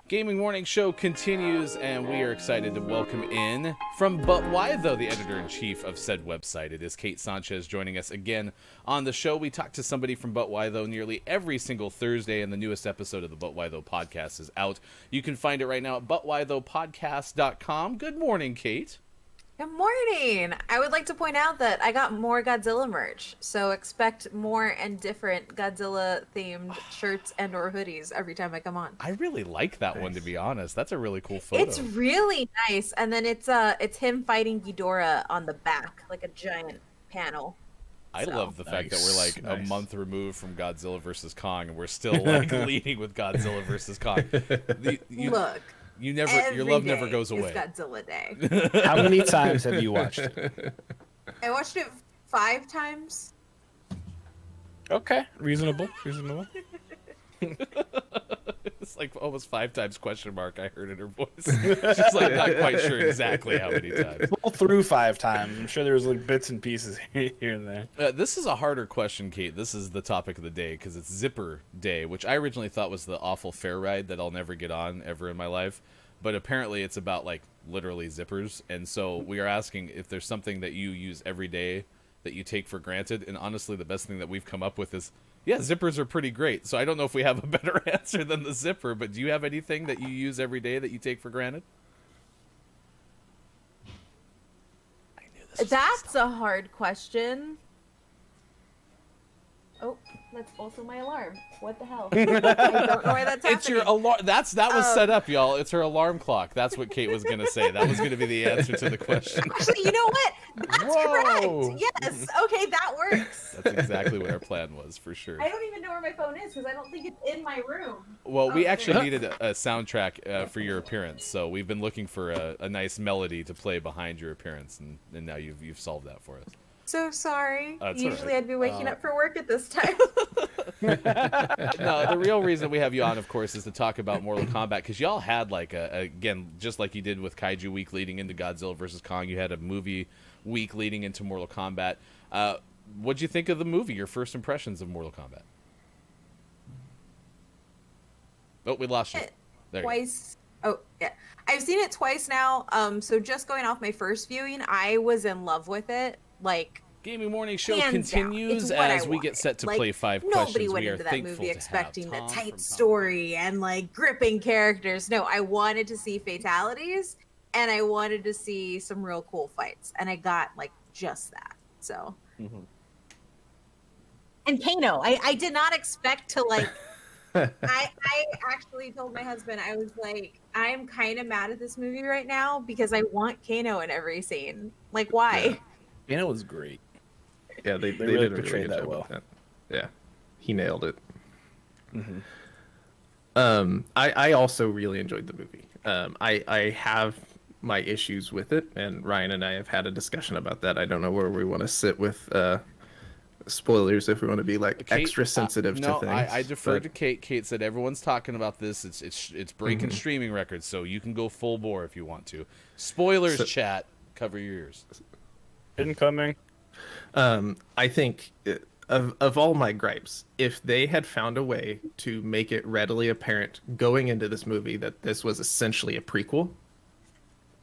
Gaming Morning Show continues, and we are excited to welcome in from But Why Though, the editor-in-chief of said website. It is Kate Sanchez joining us again on the show. We talk to somebody from But Why Though nearly every single Thursday, and the newest episode of the But Why Though podcast is out. You can find it right now at butwhythoughpodcast.com. Good morning, Kate. Good morning! I would like to point out that I got more Godzilla merch, so expect more and different Godzilla-themed shirts and or hoodies every time I come on. I really like that one, to be honest. That's a really cool photo. It's really nice, and then it's him fighting Ghidorah on the back, like a giant panel. I love the fact that we're like a Nice. month removed from Godzilla vs. Kong, and we're still like leading with Godzilla vs. Kong. Look, You never, every your love day never goes away. is Godzilla Day. How many times have you watched it? I watched it 5 times. Okay, reasonable. It's like almost 5 times question mark I heard in her voice. She's like not quite sure exactly how many times. All through 5 times. I'm sure there was like bits and pieces here and there. This is a harder question, Kate. This is the topic of the day because it's Zipper Day, which I originally thought was the awful fair ride that I'll never get on ever in my life. But apparently it's about like literally zippers. And so we are asking if there's something that you use every day that you take for granted. And honestly, the best thing that we've come up with is, yeah, zippers are pretty great. So I don't know if we have a better answer than the zipper, but do you have anything that you use every day that you take for granted? I knew this was That's a hard question. Oh, that's also my alarm. What the hell? I don't know why that's happening. It's your alarm. That was set up, y'all. It's her alarm clock. That's what Kate was gonna say. That was gonna be the answer to the question. Actually, you know what? That's Whoa. correct. Yes. Okay, that works. That's exactly what our plan was, for sure. I don't even know where my phone is because I don't think it's in my room. Well, we Okay. actually needed a soundtrack for your appearance, so we've been looking for a nice melody to play behind your appearance, and now you've solved that for us. So sorry. That's all Usually right. I'd be waking up for work at this time. No, the real reason we have you on, of course, is to talk about Mortal Kombat, because y'all had like again, just like you did with Kaiju Week leading into Godzilla vs. Kong, you had a movie week leading into Mortal Kombat. What'd you think of the movie? Your first impressions of Mortal Kombat? Oh, we lost you. There you go. Twice. Oh, yeah. I've seen it twice now. So just going off my first viewing, I was in love with it. Like, Gaming Morning Show hands down. continues It's what I as we get wanted. set to Like, play 5 nobody questions. went We are into that thankful movie to expecting have a Tom tight from story and like gripping characters. No, I wanted to see fatalities and I wanted to see some real cool fights, and I got like just that. So, and Kano, I did not expect to like. I actually told my husband, I was like, I'm kind of mad at this movie right now because I want Kano in every scene. Like, why? You know, it was great. Yeah, they really did a portrayed good that job well. with that. Yeah, he nailed it. Mm-hmm. I also really enjoyed the movie. I have my issues with it, and Ryan and I have had a discussion about that. I don't know where we want to sit with spoilers, if we want to be like Kate, extra sensitive no, to things. I deferred but- to Kate. Kate said everyone's talking about this. It's breaking streaming records, so you can go full bore if you want to. Spoilers, So- chat. Cover your ears. Incoming. I think of all my gripes, if they had found a way to make it readily apparent going into this movie that this was essentially a prequel,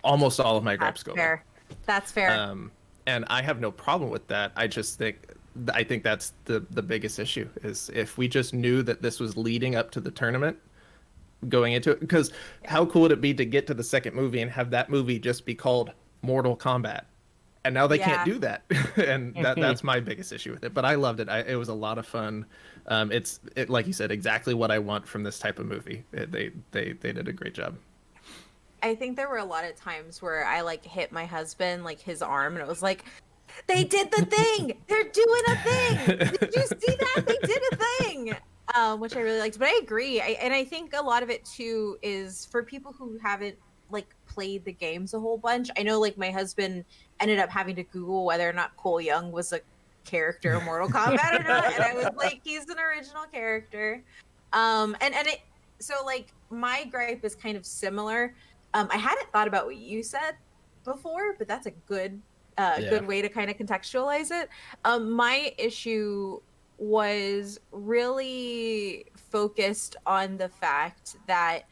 almost all of my gripes That's go away. fair. That's fair. And I have no problem with that. I think that's the biggest issue is if we just knew that this was leading up to the tournament going into it, because how cool would it be to get to the second movie and have that movie just be called Mortal Kombat? And now they can't Yeah. do that. And that's my biggest issue with it. But I loved it. It was a lot of fun. It's like you said, exactly what I want from this type of movie. They did a great job. I think there were a lot of times where I like hit my husband, like his arm, and it was like, They did the thing. They're doing a thing. Did you see that? They did a thing. Which I really liked. But I agree. And I think a lot of it too is for people who haven't like played the games a whole bunch. I know like my husband ended up having to Google whether or not Cole Young was a character in Mortal Kombat or not, and I was like, he's an original character. And it so like my gripe is kind of similar. I hadn't thought about what you said before, but that's a good good way to kind of contextualize it. My issue was really focused on the fact that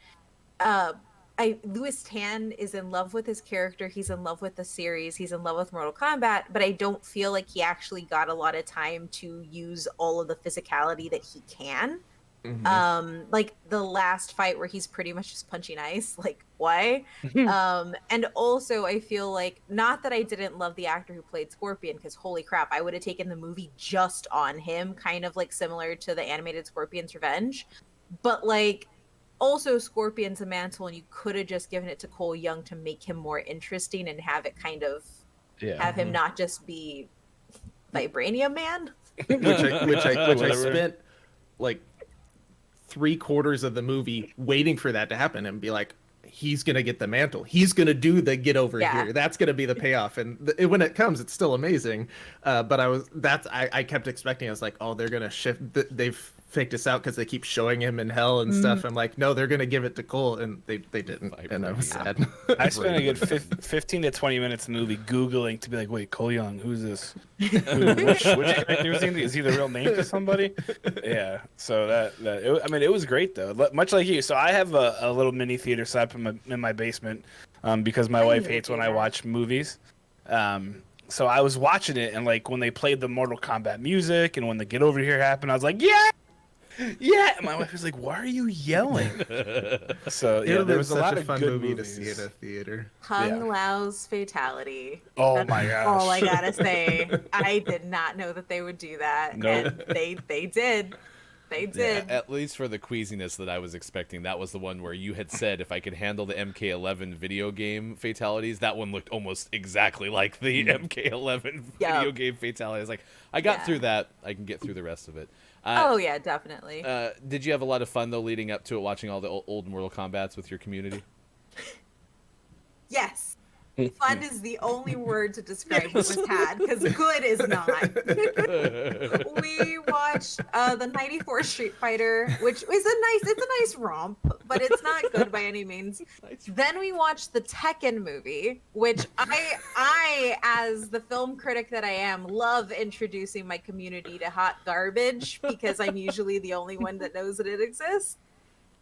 Louis Tan is in love with his character. He's in love with the series. He's in love with Mortal Kombat, but I don't feel like he actually got a lot of time to use all of the physicality that he can. Like the last fight where he's pretty much just punching ice, like why? And also I feel like, not that I didn't love the actor who played Scorpion, because holy crap, I would have taken the movie just on him, kind of like similar to the animated Scorpion's Revenge, but like also Scorpion's a mantle, and you could have just given it to Cole Young to make him more interesting and have it kind of have him not just be Vibranium Man. which I spent like 3/4 of the movie waiting for that to happen and be like, he's gonna get the mantle, he's gonna do the get over here, that's gonna be the payoff, and when it comes it's still amazing. But I kept expecting, I was like, oh, they're gonna shift, they've faked us out because they keep showing him in hell and stuff. I'm like, no, they're gonna give it to Cole, and they didn't, and I was sad. I spent a good 15 to 20 minutes in the movie Googling to be like, wait, Cole Young, who's this? Which character is he the real name to somebody? Yeah, so it was great though, much like you. So I have a little mini theater set up in my basement because my wife hates when I watch movies. So I was watching it, and like when they played the Mortal Kombat music and when the Get Over Here happened, I was like, yeah! And my wife was like, why are you yelling? So yeah, there was a lot of fun good movie movies to see at a theater. Kung Lao's fatality. Oh That's my gosh. all I gotta say. I did not know that they would do that. Nope. And they did. They did. Yeah, at least for the queasiness that I was expecting, that was the one where you had said if I could handle the MK11 video game fatalities, that one looked almost exactly like the MK11 video game fatality. I was like, I got through that. I can get through the rest of it. Oh yeah, definitely. Did you have a lot of fun though leading up to it, watching all the old Mortal Kombats with your community? Yes. Fun is the only word to describe what was had, because good is not. We watched the 94 Street Fighter, which is it's a nice romp, but it's not good by any means. Then we watched the Tekken movie, which I, as the film critic that I am, love introducing my community to hot garbage because I'm usually the only one that knows that it exists.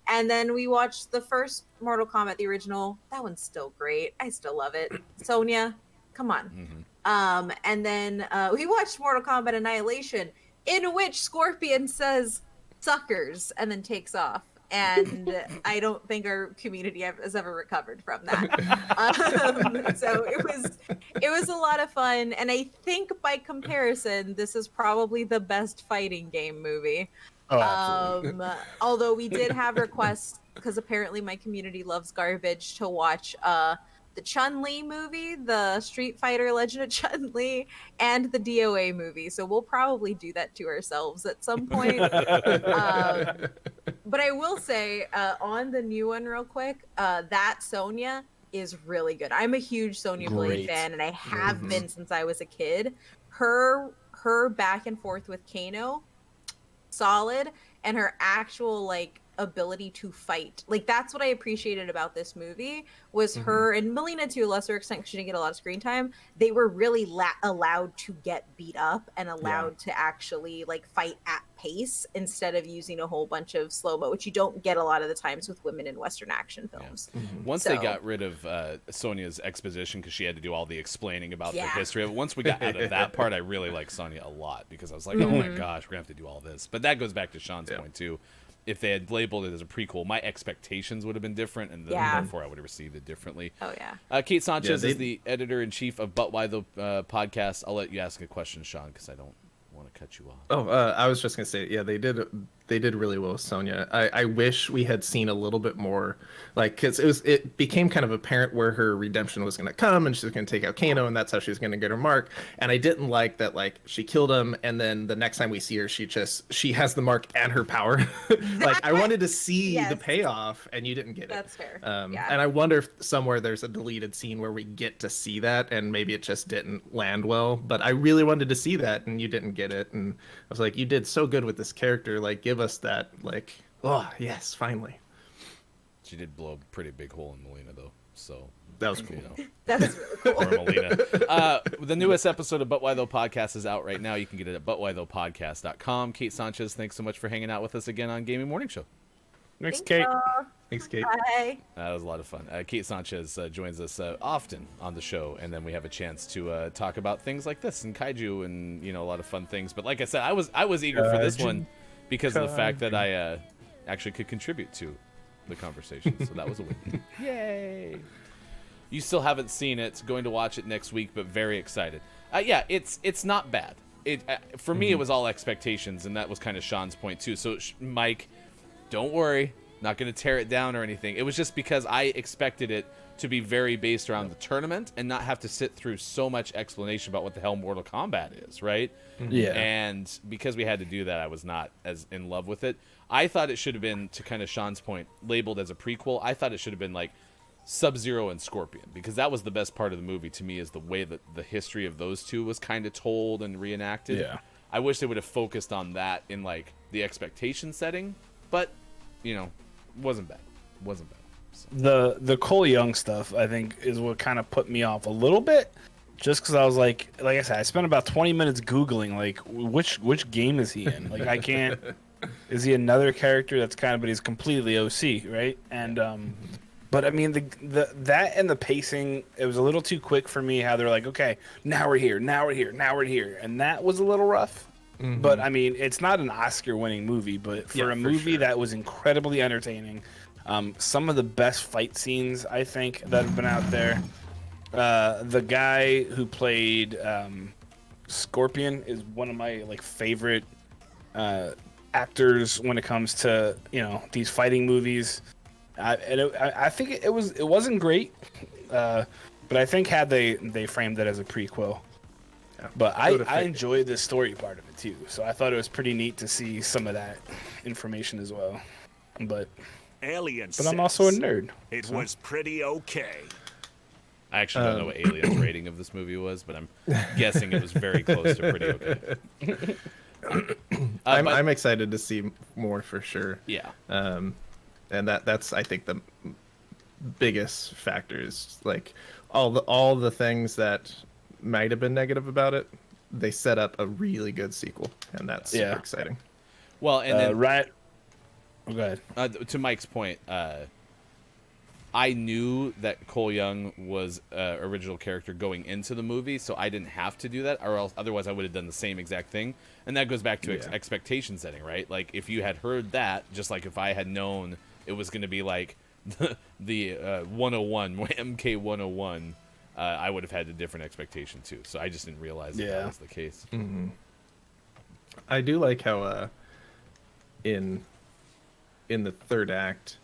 And then we watched the first Mortal Kombat, the original. That one's still great. I still love it. Sonya, come on. And then we watched Mortal Kombat Annihilation, in which Scorpion says "suckers" and then takes off. And I don't think our community has ever recovered from that. So it was a lot of fun. And I think by comparison, this is probably the best fighting game movie. Oh, absolutely. Although we did have requests, because apparently my community loves garbage, to watch the Chun-Li movie, the Street Fighter Legend of Chun-Li, and the DOA movie. So we'll probably do that to ourselves at some point. But I will say, on the new one real quick, that Sonya is really good. I'm a huge Sonya Blade fan, and I have been since I was a kid. Her back and forth with Kano, solid, and her actual like ability to fight, like that's what I appreciated about this movie, was her and Melina to a lesser extent because she didn't get a lot of screen time. They were really allowed to get beat up and allowed to actually like fight at pace instead of using a whole bunch of slow-mo, which you don't get a lot of the times with women in Western action films. Once they got rid of Sonya's exposition because she had to do all the explaining about the history of it, once we got out of that part, I really like Sonya a lot because I was like, oh my gosh, we're gonna have to do all this. But that goes back to Sean's point too. If they had labeled it as a prequel, my expectations would have been different, and therefore I would have received it differently. Oh yeah. Kate Sanchez is the editor-in-chief of But Why the podcast. I'll let you ask a question, Sean, because I don't want to cut you off. I was just gonna say, they did really well with Sonya. I wish we had seen a little bit more, like, because it became kind of apparent where her redemption was going to come, and she was going to take out Kano, and that's how she was going to get her mark. And I didn't like that, like, she killed him, and then the next time we see her, she has the mark and her power. Like, I wanted to see Yes. the payoff, and you didn't get it. That's fair. And I wonder if somewhere there's a deleted scene where we get to see that, and maybe it just didn't land well. But I really wanted to see that, and you didn't get it. And I was like, you did so good with this character. Like, give us that. Like, oh yes, finally. She did blow a pretty big hole in Melina, though. So That was cool. you know. That's really cool. Or Melina. The newest episode of But Why Though Podcast is out right now. You can get it at butwhythoughpodcast.com. Kate Sanchez, thanks so much for hanging out with us again on Gaming Morning Show. Thanks, Thank Kate. y'all. Thanks, Kate. Bye. That was a lot of fun. Kate Sanchez joins us often on the show, and then we have a chance to talk about things like this and kaiju and a lot of fun things. But like I said, I was eager for this one because of the fact that I actually could contribute to the conversation. So that was a win. Yay! You still haven't seen it. Going to watch it next week, but very excited. Yeah, it's not bad. For me, it was all expectations, and that was kind of Sean's point too. So Mike, don't worry. Not going to tear it down or anything. It was just because I expected it to be very based around the tournament and not have to sit through so much explanation about what the hell Mortal Kombat is, right? Yeah. And because we had to do that, I was not as in love with it. I thought it should have been, to kind of Sean's point, labeled as a prequel. I thought it should have been like Sub-Zero and Scorpion, because that was the best part of the movie to me, is the way that the history of those two was kind of told and reenacted. Yeah. I wish they would have focused on that in like the expectation setting, but wasn't bad. So. The Cole Young stuff, I think, is what kind of put me off a little bit, just because I was like I said, I spent about 20 minutes googling like which game is he in. Like, I can't. Is he another character that's kind of, but he's completely OC, right? And but I mean the that and the pacing, it was a little too quick for me. How they're like, okay, now we're here, and that was a little rough. Mm-hmm. But I mean, it's not an Oscar-winning movie, but for a movie sure. that was incredibly entertaining, some of the best fight scenes I think that have been out there. The guy who played Scorpion is one of my favorite actors when it comes to these fighting movies. I think it wasn't great, but I think had they framed it as a prequel. But I enjoyed the story part of it too, so I thought it was pretty neat to see some of that information as well. But Alien I'm also a says nerd. It was pretty okay. I actually don't know what Alien's rating of this movie was, but I'm guessing it was very close to pretty okay. I'm excited to see more for sure. Yeah. And that's I think the biggest factor is like all the things that might have been negative about it, they set up a really good sequel, and that's super exciting. Well, and then right. Oh, go ahead. To Mike's point, I knew that Cole Young was original character going into the movie, so I didn't have to do that, or else otherwise I would have done the same exact thing. And that goes back to expectation setting, right? Like, if you had heard that, just like if I had known it was going to be like the 101, MK 101, I would have had a different expectation too. So I just didn't realize that was the case. Mm-hmm. I do like how in the third act,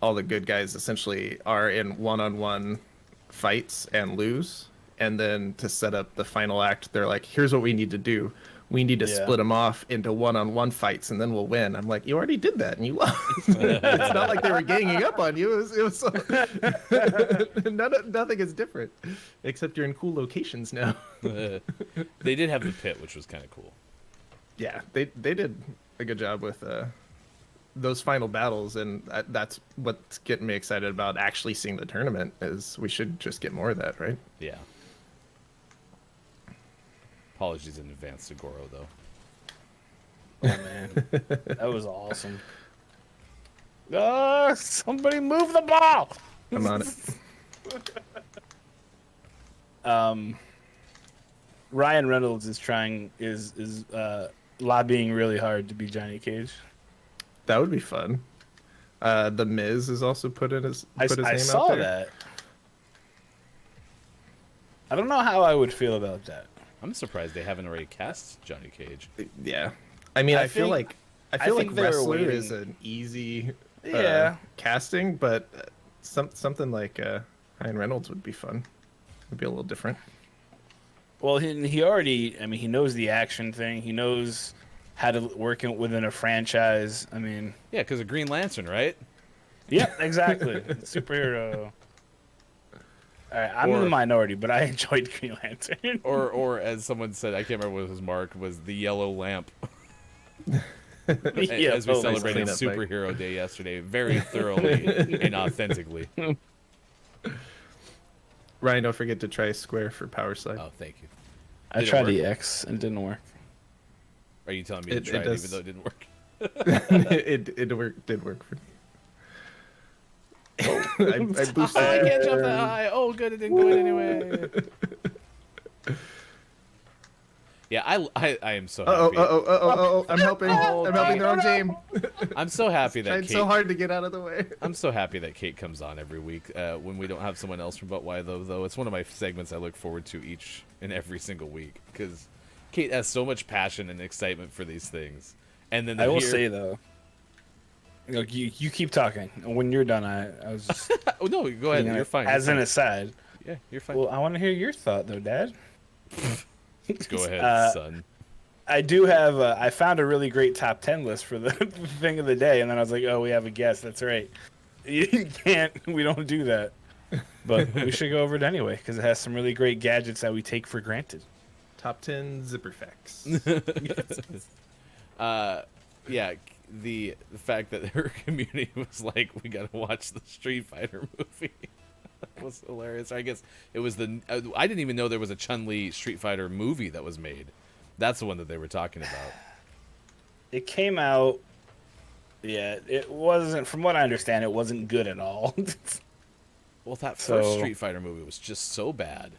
all the good guys essentially are in one-on-one fights and lose, and then to set up the final act, they're like, here's what we need to do. We need to split them off into one-on-one fights, and then we'll win. I'm like, you already did that, and you lost. It's not like they were ganging up on you. It was nothing is different, except you're in cool locations now. They did have the pit, which was kind of cool. Yeah, they did a good job with those final battles, and that's what's getting me excited about actually seeing the tournament. Is we should just get more of that, right? Yeah. Apologies in advance to Goro, though. Oh man, that was awesome. Somebody move the ball. I'm on it. Ryan Reynolds is lobbying really hard to be Johnny Cage. That would be fun. The Miz is also put his name out there. I saw that. I don't know how I would feel about that. I'm surprised they haven't already cast Johnny Cage. Yeah, I mean, I feel think- like I feel think like they were wrestler waiting. is an easy Yeah. casting, but something like Ryan Reynolds would be fun. It'd be a little different. Well, he already. I mean, he knows the action thing. He knows how to work within a franchise. I mean, Yeah, because of Green Lantern, right? yeah, exactly. Superhero. All right, I'm in Or- the minority, but I enjoyed Green Lantern. Or as someone said, I can't remember what his mark was, the yellow lamp. Yeah, As we oh, celebrated nice cleanup, Mike. Superhero Day yesterday, very thoroughly and authentically. Ryan, don't forget to try square for power slide. Oh, thank you. I Did it tried work? the X and it didn't work. Are you telling me to It try it, does. even though it didn't work? it did work for me. I boosted. Oh, I can't jump that high. Oh, good, it didn't go in anyway. Yeah, I am so happy. I'm helping. I'm helping the wrong team. I'm so happy that Tried Kate. so hard to get out of the way. I'm so happy that Kate comes on every week when we don't have someone else from But Why though. It's one of my segments I look forward to each and every single week because Kate has so much passion and excitement for these things. And then I will here- say though, look, you keep talking. When you're done, I was just oh no, go ahead. You're fine. As you're an fine. aside, Yeah, you're fine. well, I want to hear your thought though, Dad. Go ahead, son. I do have. I found a really great top 10 list for the thing of the day, and then I was like, "Oh, we have a guest. That's right. You can't. We don't do that." But we should go over it anyway because it has some really great gadgets that we take for granted. Top 10 zipper facts. Yeah, the fact that her community was like, "We gotta watch the Street Fighter movie." Was hilarious. I guess it was the. I didn't even know there was a Chun-Li Street Fighter movie that was made. That's the one that they were talking about. It came out. Yeah, it wasn't. From what I understand, it wasn't good at all. Well, that first So- Street Fighter movie was just so bad.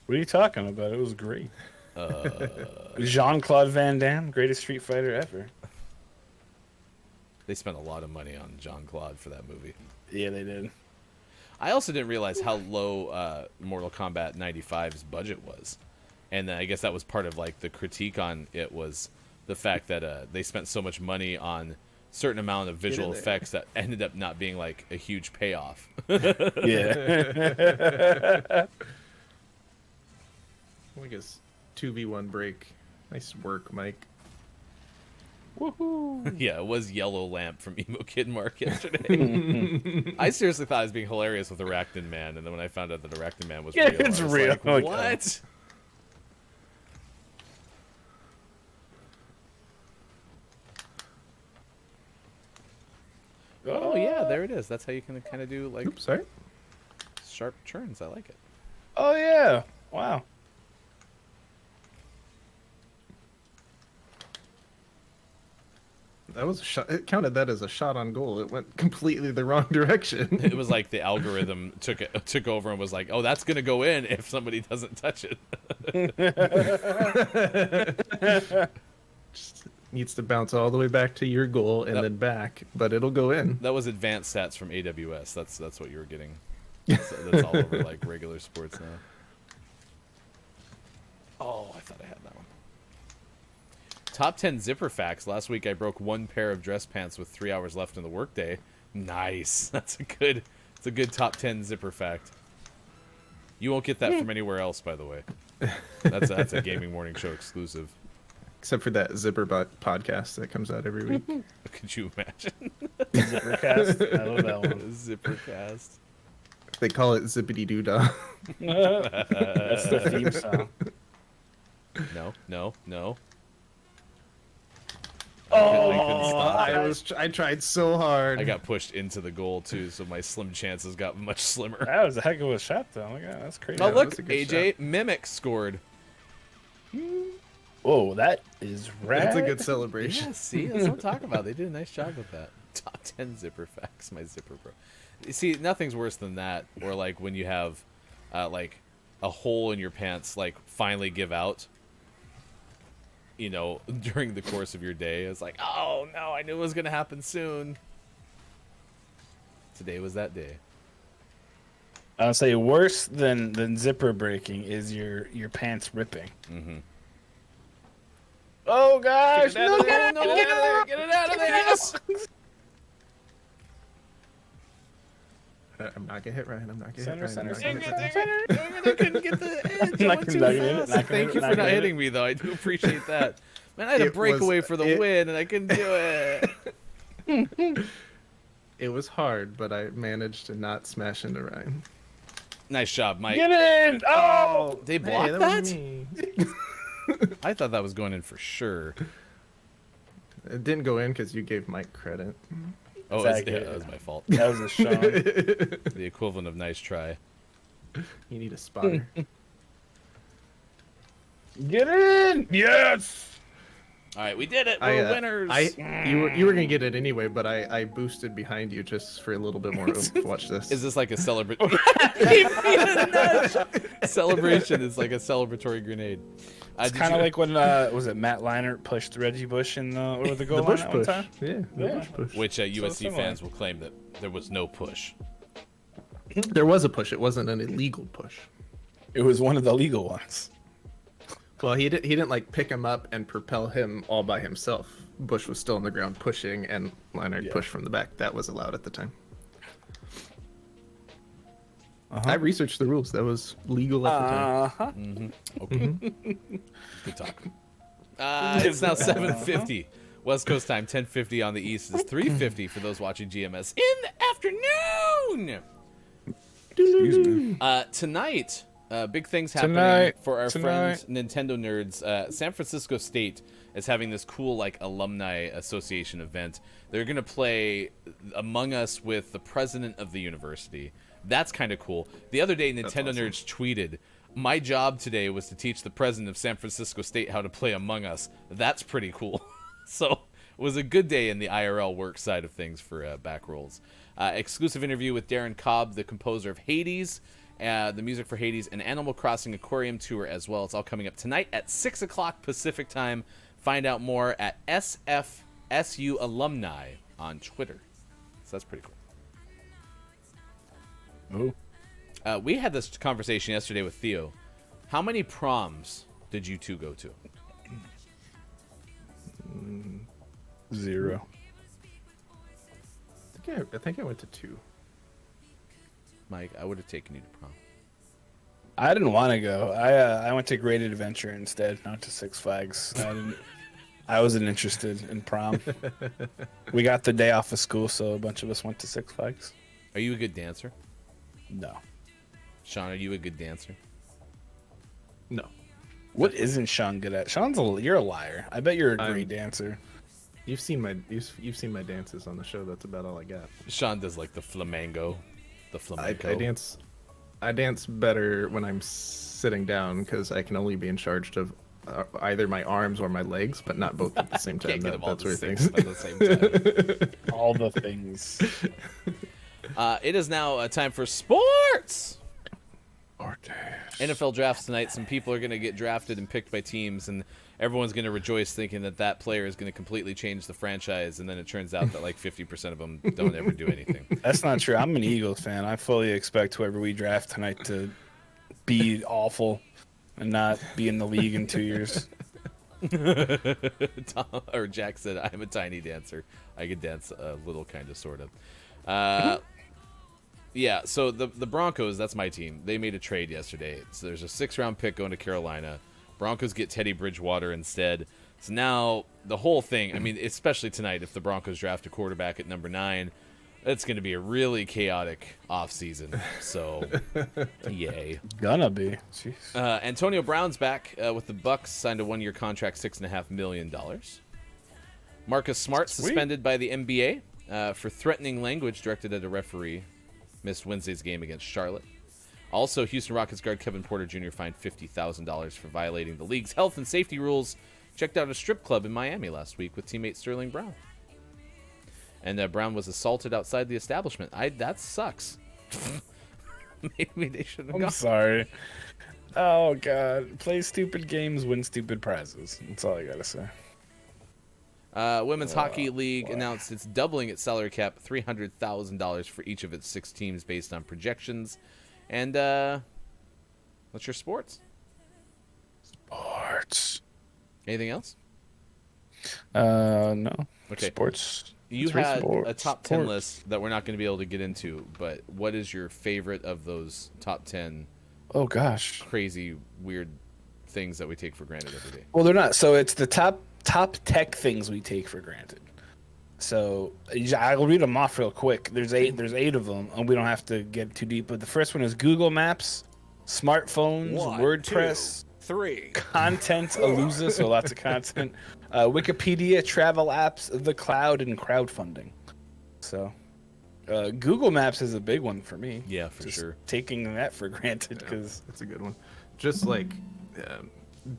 What are you talking about? It was great. Jean-Claude Van Damme, greatest Street Fighter ever. They spent a lot of money on Jean-Claude for that movie. Yeah, they did. I also didn't realize how low Mortal Kombat 95's budget was. And then I guess that was part of like the critique on it was the fact that they spent so much money on certain amount of visual there. effects that ended up not being like a huge payoff. Yeah. I guess 2v1 break. Nice work, Mike. Yeah, it was Yellow Lamp from Emo Kid Mark yesterday. I seriously thought I was being hilarious with Arachnid Man, and then when I found out that Arachnid Man was Yeah, real, it's I was real. like, Okay. what? Oh yeah, there it is. That's how you can kind of do like Oops, sorry. sharp turns. I like it. Oh yeah. Wow. That was a shot. It counted that as a shot on goal. It went completely the wrong direction. It was like the algorithm took over and was like, "Oh, that's gonna go in if somebody doesn't touch it." Just needs to bounce all the way back to your goal and Yep. then back, but it'll go in. That was advanced stats from AWS. That's what you were getting. That's all over like regular sports now. Oh, I thought I had that one. Top 10 zipper facts. Last week I broke one pair of dress pants with 3 hours left in the workday. Nice. That's a good top 10 zipper fact. You won't get that from anywhere else, by the way. That's a Gaming Morning Show exclusive. Except for that Zipperbot podcast that comes out every week. Could you imagine? Zippercast. I love that one. Zippercast. They call it Zippity Doo Dah. That's the theme song. No. Oh, I couldn't stop. I tried so hard. I got pushed into the goal too, so my slim chances got much slimmer. that was a heck of a shot, though. Oh my God, that's crazy. Oh that look, was a good AJ Mimic scored. Whoa, that is rad. That's a good celebration. Yeah, see, that's what I'm talking about. They did a nice job with that. Top 10 zipper facts, my zipper bro. You see, nothing's worse than that, or like when you have like a hole in your pants like finally give out. You know, during the course of your day, it's like, oh no, I knew it was gonna happen soon. Today was that day. I'll say worse than zipper breaking is your pants ripping. Mm-hmm. Oh gosh! Get it out of there! No, get it out of there! Get it out of there! Yes! I'm not gonna hit Ryan. I'm not gonna Center, hit Ryan. center, I'm not center, gonna hit center, Ryan. I couldn't get the edge. I Not went gonna too get it, fast. not gonna Thank hit you it, for not not gonna hit hitting me, though. I do appreciate that. Man, I had a It breakaway was- for the it- win, and I couldn't do it. It was hard, but I managed to not smash into Ryan. Nice job, Mike. Get in! Oh! They blocked Hey, that? was me. I thought that was going in for sure. It didn't go in because you gave Mike credit. Oh, Exactly. yeah, that was my fault. That was a Sean. The equivalent of nice try. You need a spotter. Get in! Yes! All right, we did it. We're winners. You were gonna get it anyway, but I boosted behind you just for a little bit more oomph. Watch this. Is this like a celebration? Celebration is like a celebratory grenade. It's kind of like when was it Matt Leinart pushed Reggie Bush in over the goal the line bush that one push? time? Yeah, the Yeah. bush push. which USC similar. fans will claim that there was no push. There was a push. It wasn't an illegal push. It was one of the legal ones. Well, he didn't like pick him up and propel him all by himself. Bush was still on the ground pushing, and Leonard Yeah. pushed from the back. That was allowed at the time. Uh-huh. I researched the rules. That was legal at the time. Uh-huh. Okay. Good talk. It's now 7:50. West Coast time, 10:50 on the East. It's 3:50 for those watching GMS in the afternoon. Excuse me. Tonight, big things happening Tonight. for our Tonight. friends Nintendo nerds. San Francisco State is having this cool like alumni association event. They're gonna play Among Us with the president of the university. That's kind of cool. The other day, Nintendo nerds tweeted, "My job today was to teach the president of San Francisco State how to play Among Us." That's pretty cool. So it was a good day in the IRL work side of things for back rolls. Exclusive interview with Darren Cobb, the composer of Hades, the music for Hades, and Animal Crossing Aquarium Tour as well. It's all coming up tonight at 6 o'clock Pacific time. Find out more at SFSU Alumni on Twitter. So that's pretty cool. Ooh. We had this conversation yesterday with Theo. How many proms did you two go to? 0. I think I went to 2. Mike, I would have taken you to prom. I didn't want to go. I went to Great Adventure instead, not to Six Flags. I wasn't interested in prom. We got the day off of school, so a bunch of us went to Six Flags. Are you a good dancer? No. Sean, are you a good dancer? No. What isn't Sean good at? You're a liar. I bet you're a great dancer. You've seen my dances on the show. That's about all I got. Sean does like the flamenco. The I flamenco. dance better when I'm sitting down because I can only be in charge of either my arms or my legs, but not both at the same time. Can't get them all That's to where sing things. at the same time. All the things. It is now time for sports. NFL drafts tonight. Some people are going to get drafted and picked by teams, and everyone's going to rejoice thinking that that player is going to completely change the franchise, and then it turns out that like 50% of them don't ever do anything. That's not true. I'm an Eagles fan. I fully expect whoever we draft tonight to be awful and not be in the league in 2 years. Tom, or Jack said, "I'm a tiny dancer. I could dance a little, kind of, sort of." Yeah, so the Broncos, that's my team. They made a trade yesterday. So there's a 6th-round pick going to Carolina. Broncos get Teddy Bridgewater instead. So now the whole thing, I mean, especially tonight, if the Broncos draft a quarterback at number 9, it's going to be a really chaotic offseason. So, yay. Gonna be. Jeez. Antonio Brown's back with the Bucks, signed a 1-year contract, $6.5 million. Marcus Smart suspended by the NBA for threatening language directed at a referee. Missed Wednesday's game against Charlotte. Also, Houston Rockets guard Kevin Porter Jr. fined $50,000 for violating the league's health and safety rules. Checked out a strip club in Miami last week with teammate Sterling Brown. And Brown was assaulted outside the establishment. That sucks. Maybe they shouldn't have I'm gone. sorry. Oh, God. Play stupid games, win stupid prizes. That's all I gotta say. Women's Hockey League announced it's doubling its salary cap, $300,000 for each of its 6 teams based on projections. And what's your sports? Sports. Anything else? No. Okay. Sports. You It's had reasonable. a top 10 Sports. list that we're not going to be able to get into, but what is your favorite of those top 10 Oh gosh. crazy, weird things that we take for granted every day? Well, they're not. So it's the top tech things we take for granted. So I'll read them off real quick. There's eight of them, and we don't have to get too deep. But the first one is Google Maps, smartphones, One, WordPress, 2, 3. content, Aluza, so lots of content, Wikipedia, travel apps, the cloud, and crowdfunding. So Google Maps is a big one for me. Yeah, for Just sure. taking that for granted because That's a good one. Just like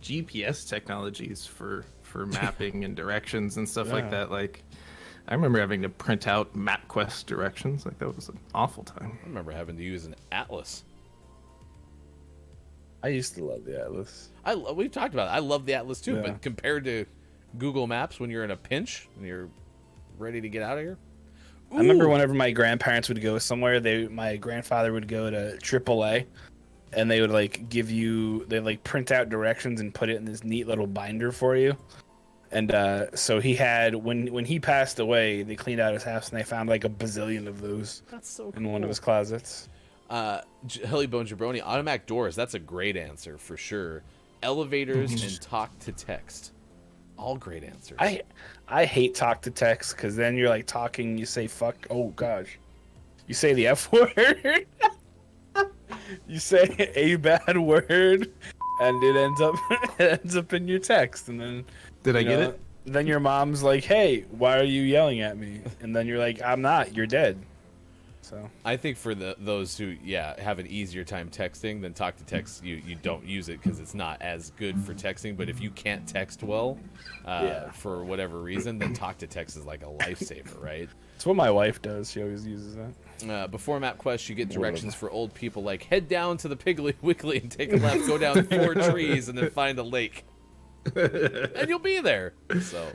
GPS technologies for mapping and directions and stuff like Yeah. that. Like, I remember having to print out MapQuest directions. Like, that was an awful time. I remember having to use an atlas. I used to love the Atlas. We've talked about it. I love the atlas too, Yeah. but compared to Google Maps when you're in a pinch and you're ready to get out of here. I remember Ooh. whenever my grandparents would go somewhere, my grandfather would go to AAA, and they would like print out directions and put it in this neat little binder for you. And so he had when he passed away, they cleaned out his house and they found like a bazillion of those That's so cool. in one of his closets. Hilly Bone Jabroni, automatic doors. That's a great answer for sure. Elevators and talk to text. All great answers. I hate talk to text because then you're like talking, you say fuck. Oh gosh, you say the F word. You say a bad word, and it ends up in your text, and then Did I you get know, it? Then your mom's like, "Hey, why are you yelling at me?" And then you're like, "I'm not. You're dead." So I think for those who have an easier time texting than talk to text, you don't use it because it's not as good for texting. But if you can't text well, for whatever reason, then talk to text is like a lifesaver, right? it's what my wife does. She always uses that. Before MapQuest, you get directions for old people like head down to the Piggly Wiggly and take a left, go down 4 trees, and then find a lake, and you'll be there. So.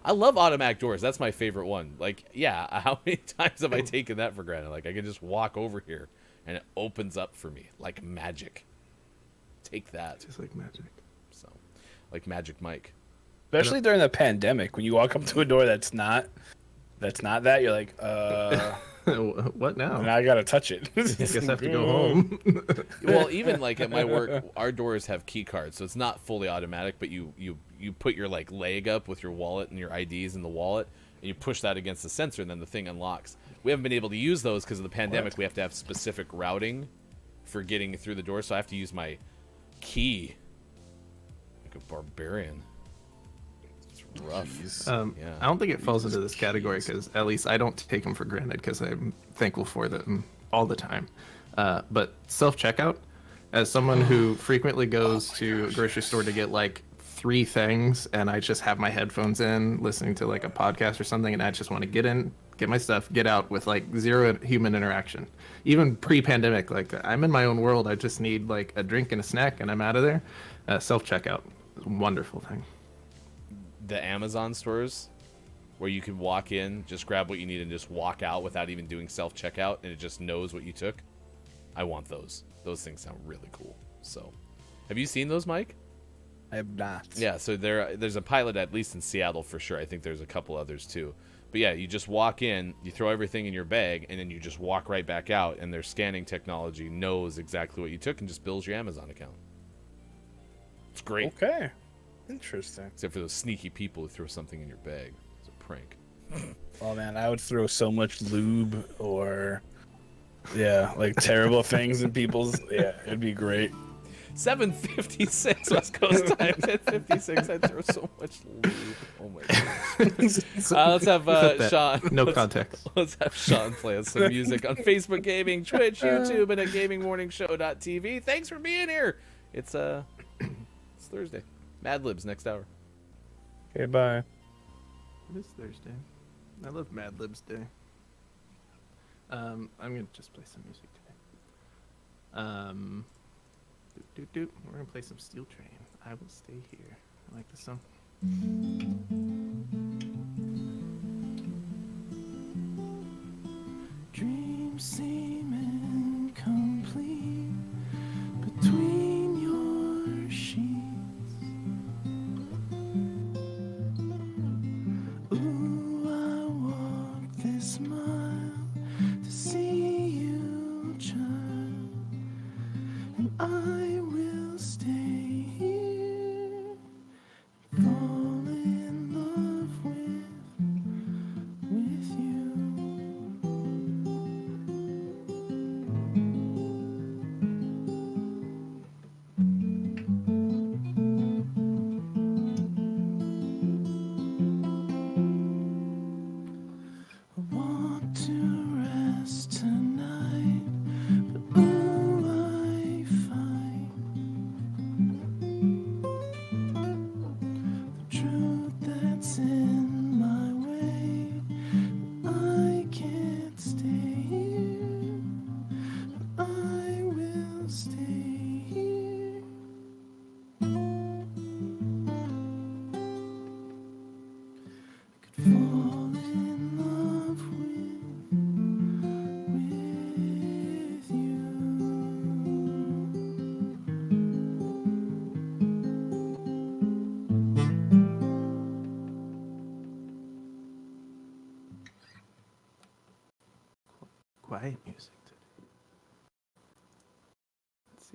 I love automatic doors. That's my favorite one. Like, yeah, how many times have I taken that for granted? Like, I can just walk over here and it opens up for me like magic. Take that. Just like magic. So, like Magic Mike. Especially during the pandemic, when you walk up to a door that's not that, you're like, What now? now I gotta touch it. I guess I have to go home. Well, even like at my work, our doors have key cards, so it's not fully automatic, but you put your like leg up with your wallet and your IDs in the wallet, and you push that against the sensor, and then the thing unlocks. We haven't been able to use those because of the pandemic. We have to have specific routing for getting through the door, so I have to use my key like a barbarian. It's rough. Yeah. I don't think it falls into this category because at least I don't take them for granted because I'm thankful for them all the time. But self-checkout, as someone who frequently goes to a grocery store to get like 3 things and I just have my headphones in listening to like a podcast or something and I just want to get in, get my stuff, get out with like 0 human interaction. Even pre-pandemic, like I'm in my own world. I just need like a drink and a snack and I'm out of there. Self-checkout, wonderful thing. The Amazon stores where you can walk in, just grab what you need and just walk out without even doing self-checkout and it just knows what you took. I want those. Those things sound really cool. So, have you seen those, Mike? I have not. Yeah, so there's a pilot at least in Seattle for sure. I think there's a couple others too. But yeah, you just walk in, you throw everything in your bag, and then you just walk right back out, and their scanning technology knows exactly what you took and just bills your Amazon account. It's great. Okay. Interesting. Except for those sneaky people who throw something in your bag. It's a prank. Oh man, I would throw so much lube or like terrible things in people's it'd be great. 7:56 West Coast time. 10:56. I throw so much lube. Oh my goodness. Let's have Sean. No let's- context. Let's have Sean play us some music on Facebook Gaming, Twitch, YouTube, and at GamingMorningShow.tv. Thanks for being here. It's Thursday. Mad Libs next hour. Okay, bye. It is Thursday. I love Mad Libs Day. I'm gonna just play some music today. We're gonna play some Steel Train. I will stay here. I like this song. Dreams seem incomplete between your sheets.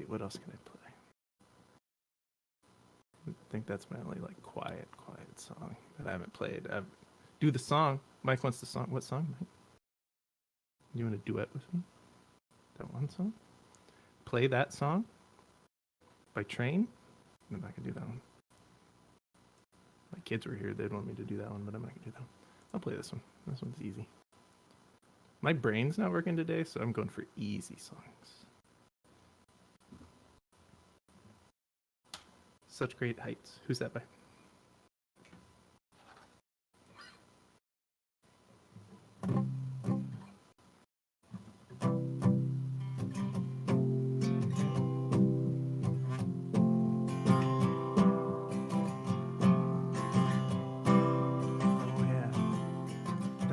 what else can I play? I think that's my only like quiet song that I haven't played. Do the song. Mike wants the song. What song, Mike? You want to duet with me? That one song? Play that song by Train? I'm not gonna do that one. My kids were here, they'd want me to do that one, but I'm not gonna do that one. I'll play this one. This one's easy. My brain's not working today, so I'm going for easy songs. Such Great Heights. Who's that by?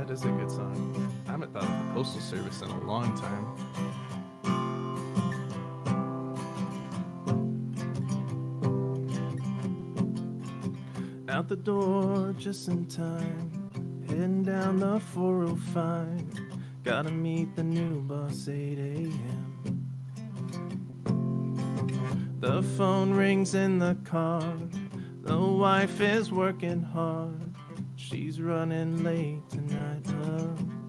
Is a good song. I haven't thought of the Postal Service in a long time. Out the door just in time, heading down the 405. Gotta meet the new bus 8 a.m. The phone rings in the car. The wife is working hard. She's running late tonight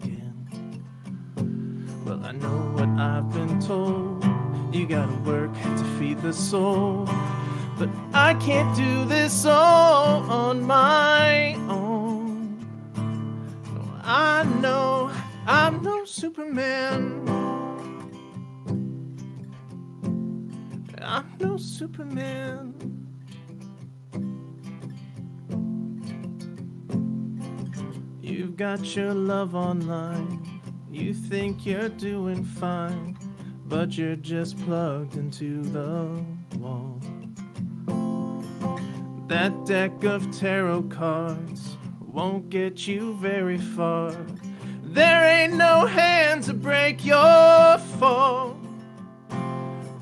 again. Well, I know what I've been told. You gotta work to feed the soul. But I can't do this all on my own. No, I know I'm no Superman. I'm no Superman. You've got your love online. You think you're doing fine, but you're just plugged into the wall. That deck of tarot cards won't get you very far. There ain't no hand to break your fall.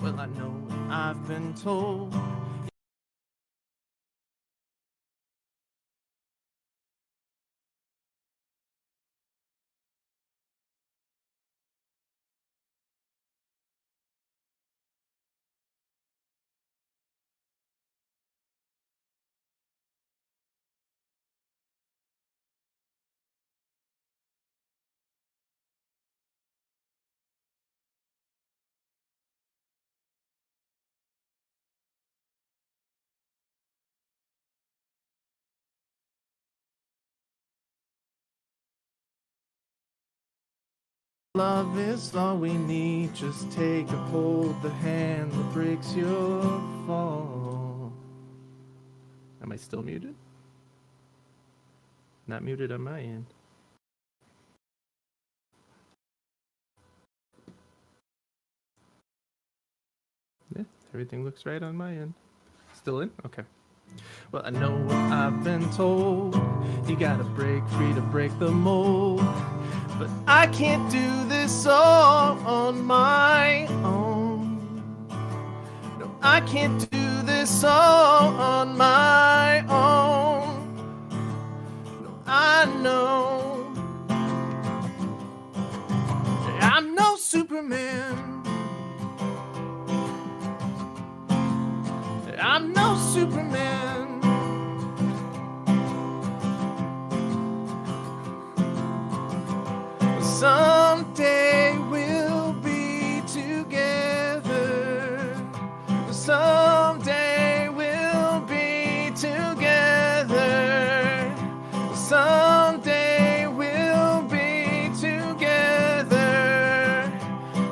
Well, I know what I've been told. Love is all we need. Just take a hold the hand that breaks your fall. Am I still muted? Not muted on my end. Yeah, everything looks right on my end. Still in? Okay. Well, I know what I've been told. You gotta break free to break the mold. But I can't do this all on my own. No, I can't do this all on my own. No, I know I'm no Superman. I'm no Superman. Someday we'll be together. Someday we'll be together. Someday we'll be together.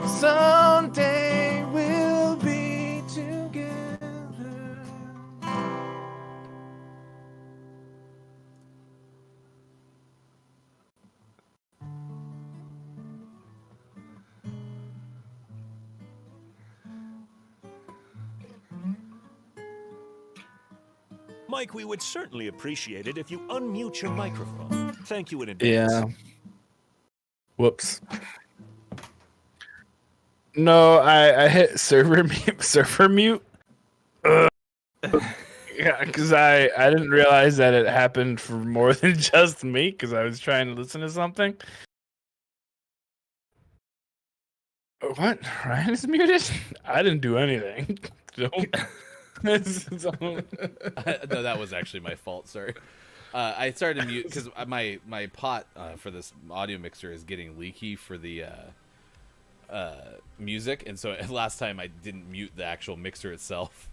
Someday we'll be together. Mike, we would certainly appreciate it if you unmute your microphone. Thank you in advance. Yeah. Whoops. No, I hit server mute. Yeah, because I didn't realize that it happened for more than just me because I was trying to listen to something. What? Ryan is muted? I didn't do anything. Don't. No, that was actually my fault. Sorry. I started to mute because my pot for this audio mixer is getting leaky for the music, and so last time I didn't mute the actual mixer itself.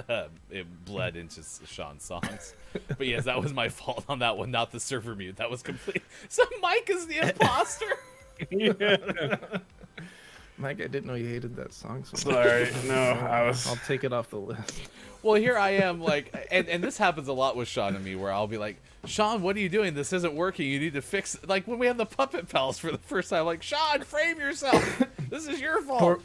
It bled into Sean's songs. But yes, that was my fault on that one, not the server mute. That was complete. So Mike is the imposter. Mike, I didn't know you hated that song. So Sorry, no, I'll take it off the list. Well, here I am, like, and this happens a lot with Sean and me, where I'll be like, Sean, what are you doing? This isn't working. You need to fix it. Like when we had the Puppet Pals for the first time, like, Sean, frame yourself. This is your fault.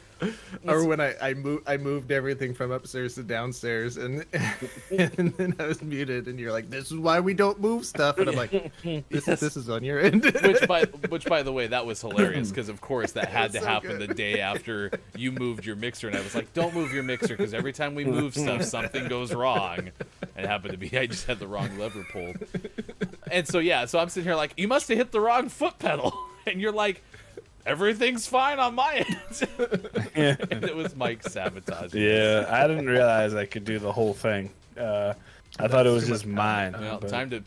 Or when I moved everything from upstairs to downstairs, and and then I was muted, and you're like, "This is why we don't move stuff," and I'm like, "This is on your end." which by the way, that was hilarious because of course that had to so happen good. the day after you moved your mixer, and I was like, "Don't move your mixer," because every time we move stuff, something goes wrong. And it happened to be I just had the wrong lever pulled, and so I'm sitting here like, "You must have hit the wrong foot pedal," and you're like, "Everything's fine on my end." And it was Mike sabotaging. Yeah, I didn't realize I could do the whole thing. I thought it was just mine. Well, but- time to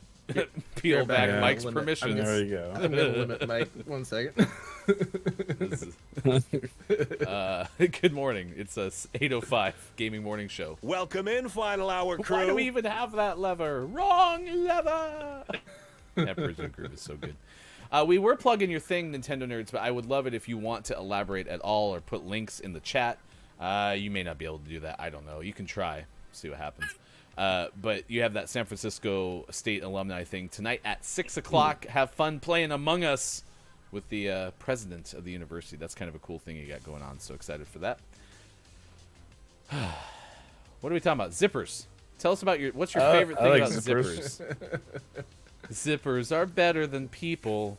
peel back Yeah. Mike's Limit. permissions. There we go. I'm gonna limit Mike 1 second. This is- good morning. It's a 8:05 gaming morning show. Welcome in, Final Hour crew. Why do we even have that lever? Wrong lever. That Prison Groove is so good. We were plugging your thing, Nintendo nerds, but I would love it if you want to elaborate at all or put links in the chat. You may not be able to do that. I don't know. You can try. See what happens. But you have that San Francisco State alumni thing tonight at 6 o'clock. Have fun playing Among Us with the president of the university. That's kind of a cool thing you got going on. So excited for that. What are we talking about? Zippers. Tell us about what's your favorite thing like about zippers. zippers? Zippers are better than people.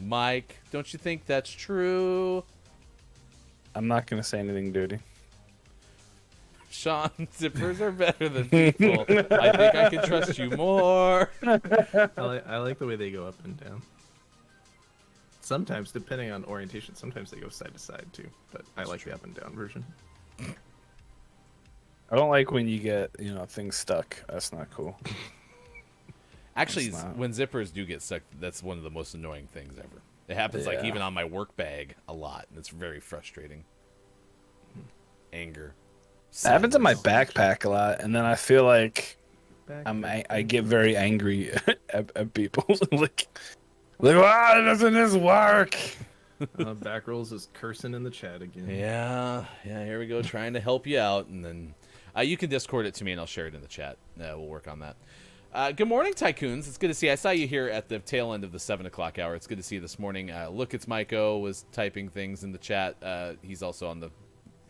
Mike, don't you think that's true? I'm not gonna say anything dirty. Sean, zippers are better than people. I think I can trust you more. I like the way they go up and down. Sometimes, depending on orientation, sometimes they go side to side too. But I like the up and down version. I don't like when you get things stuck. That's not cool. Actually, It's not. when zippers do get stuck, that's one of the most annoying things ever. It happens like Yeah. even on my work bag a lot, and it's very frustrating. Anger. It happens in my sadness. backpack a lot, and then I feel like Back I get very angry at people. like why doesn't this work? Back rolls is cursing in the chat again. Yeah, here we go, trying to help you out, and then you can Discord it to me, and I'll share it in the chat. We'll work on that. Good morning, Tycoons. It's good to see. I saw you here at the tail end of the 7 o'clock hour. It's good to see you this morning. Look, it's Mike O was typing things in the chat. He's also on the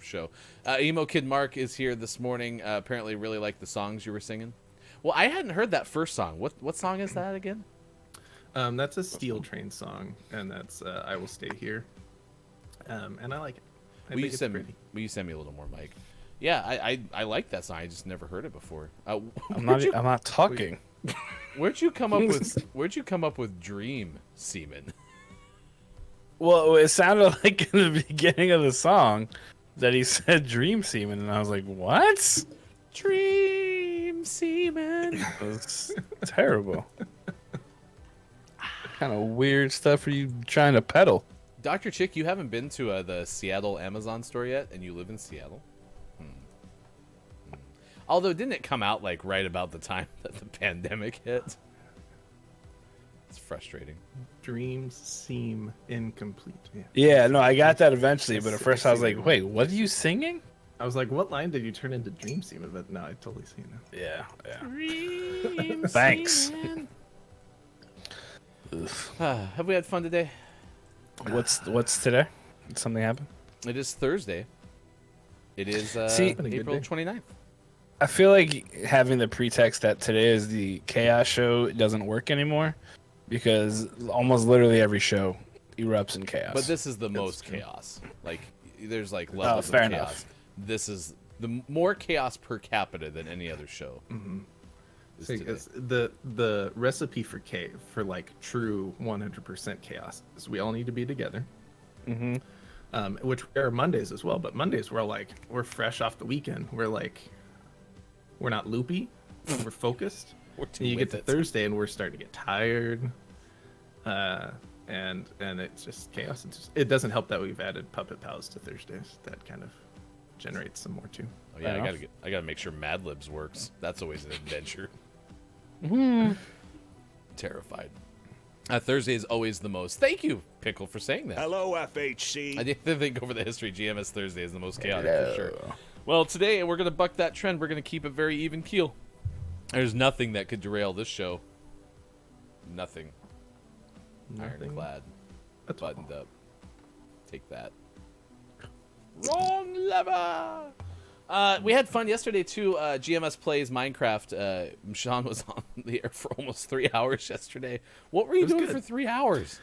show. Emo Kid Mark is here this morning. Apparently really liked the songs you were singing. Well, I hadn't heard that first song. What song is that again? That's a Steel Train song, and that's "I Will Stay Here," and I like it. I Will you think it's send me? pretty. Will you send me a little more, Mike? Yeah, I like that song. I just never heard it before. I'm not talking. Where'd you come up with Dream Seaman? Well, it sounded like in the beginning of the song that he said "Dream Seaman," and I was like, "What?" Dream Seaman. It was terrible. Kind of weird stuff are you trying to peddle? Dr. Chick, you haven't been to the Seattle Amazon store yet, and you live in Seattle? Although, didn't it come out like right about the time that the pandemic hit? It's frustrating. Dreams seem incomplete. Yeah. Yeah, no, I got that eventually, but at first I was like, "Wait, what are you singing?" I was like, "What line did you turn into Dream Seaman?" But no, I totally see it now. Yeah. Dream Thanks. Seaman. Have we had fun today? What's today? Did something happen? It is Thursday. It is See- April 29th. I feel like having the pretext that today is the Chaos show doesn't work anymore because almost literally every show erupts in chaos. But this is the most chaos. Like, there's like levels of fair chaos. enough. This is the more chaos per capita than any other show. is See, today. it's the recipe for like true 100% chaos is we all need to be together. Mhm. which are Mondays as well. But Mondays we're fresh off the weekend. We're not loopy. We're focused. We're too And you get with to it. Thursday and we're starting to get tired. And it's just chaos. It doesn't help that we've added Puppet Pals to Thursdays. That kind of generates some more too. Oh, yeah, I gotta make sure Mad Libs works. That's always an adventure. Terrified. Thursday is always the most. Thank you, Pickle, for saying that. Hello, FHC. I did think over the history, GMS Thursday is the most chaotic for sure. Well, today we're gonna buck that trend. We're gonna keep it very even keel. There's nothing that could derail this show. Nothing. Ironclad. That's Buttoned up. Take that. Wrong lever. We had fun yesterday too. GMS plays Minecraft. Sean was on the air for almost 3 hours yesterday. What were you doing good. for 3 hours?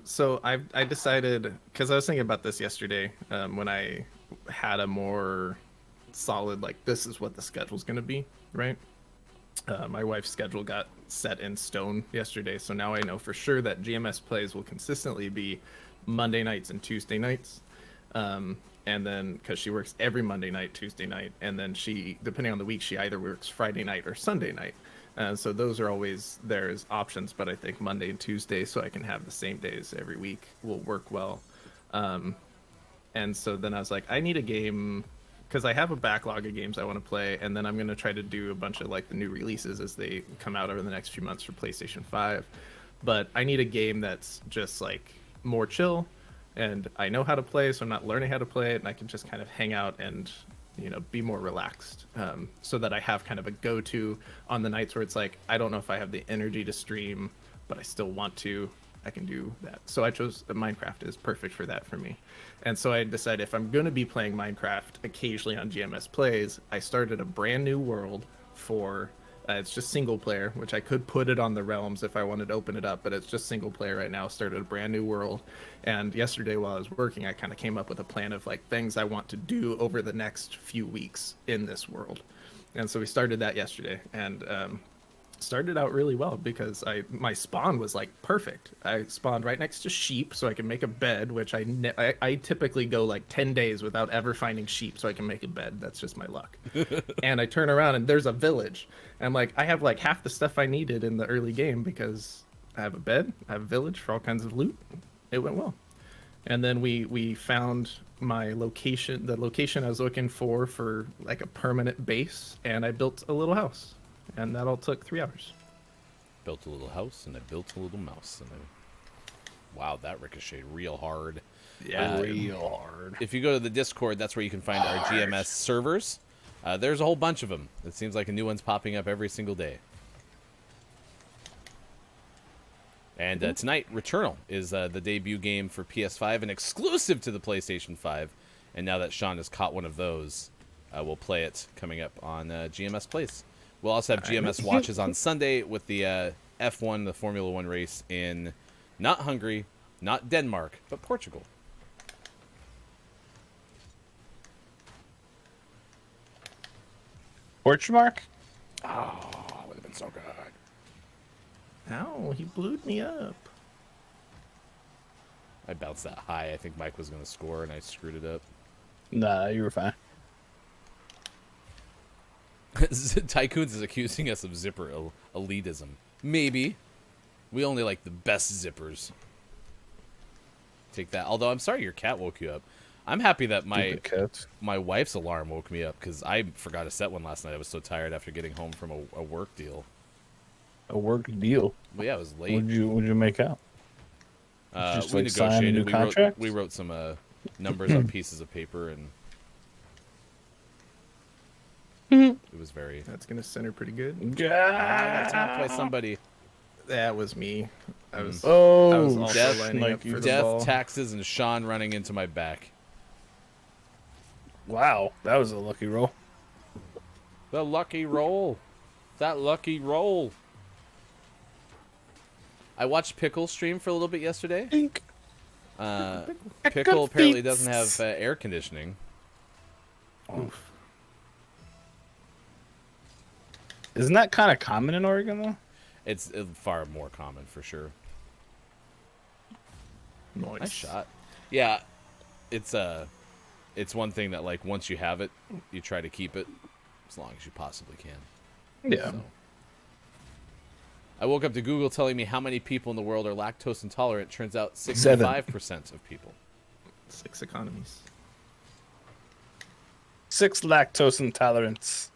So I decided, because I was thinking about this yesterday, when I had a more solid, like, this is what the schedule's going to be, right? My wife's schedule got set in stone yesterday, so now I know for sure that GMS plays will consistently be Monday nights and Tuesday nights. And then, because she works every Monday night, Tuesday night, and then she, depending on the week, she either works Friday night or Sunday night. So those are always there as options, but I think Monday and Tuesday, so I can have the same days every week, will work well. And so then I was like, I need a game, because I have a backlog of games I want to play, and then I'm going to try to do a bunch of like the new releases as they come out over the next few months for PlayStation 5. But I need a game that's just like more chill, and I know how to play, so I'm not learning how to play it, and I can just kind of hang out and, you know, be more relaxed, so that I have kind of a go-to on the nights where it's like, I don't know if I have the energy to stream, but I still want to. I can do that. So I chose Minecraft is perfect for that for me. And so I decided if I'm going to be playing Minecraft occasionally on GMS Plays, I started a brand new world for it's just single player, which I could put it on the Realms if I wanted to open it up, but it's just single player right now. Started a brand new world. And yesterday while I was working, I kind of came up with a plan of like things I want to do over the next few weeks in this world. And so we started that yesterday, and started out really well because my spawn was like perfect. I spawned right next to sheep so I can make a bed, which I typically go like 10 days without ever finding sheep so I can make a bed. That's just my luck. And I turn around and there's a village. And I'm like, I have like half the stuff I needed in the early game because I have a bed, I have a village for all kinds of loot. It went well. And then we found my location, the location I was looking for like a permanent base, and I built a little house. And that all took 3 hours. Built a little house and I built a little mouse. And I... Wow, that ricocheted real hard. Yeah, real hard. If you go to the Discord, that's where you can find our GMS servers. There's a whole bunch of them. It seems like a new one's popping up every single day. And tonight, Returnal is the debut game for PS5, and exclusive to the PlayStation 5. And now that Sean has caught one of those, we'll play it coming up on GMS Plays. We'll also have GMS watches on Sunday with the F1, the Formula One race in not Hungary, not Denmark, but Portugal. Porchmark? Oh, would have been so good. Ow, he blew me up. I bounced that high. I think Mike was going to score, and I screwed it up. Nah, you were fine. Tycoons is accusing us of zipper elitism. Maybe. We only like the best zippers. Take that. Although, I'm sorry your cat woke you up. I'm happy that my wife's alarm woke me up, because I forgot to set one last night. I was so tired after getting home from a work deal. A work deal? Well, yeah, it was late. What'd you make out? We negotiated. We wrote some numbers on pieces of paper, and it was very... That's going to center pretty good. I got tapped by somebody. That was me. I was Oh, also lining up for the ball. Death, taxes, and Sean running into my back. wow, that was a lucky roll. The lucky roll. That lucky roll. I watched Pickle stream for a little bit yesterday. Pickle apparently doesn't have air conditioning. Oof. Isn't that kind of common in Oregon, though? It's far more common, for sure. Nice. Nice shot. Yeah. it's one thing that like once you have it, you try to keep it as long as you possibly can. Yeah. So. I woke up to Google telling me how many people in the world are lactose intolerant. Turns out 65% of people. 6 economies. 6 lactose intolerance.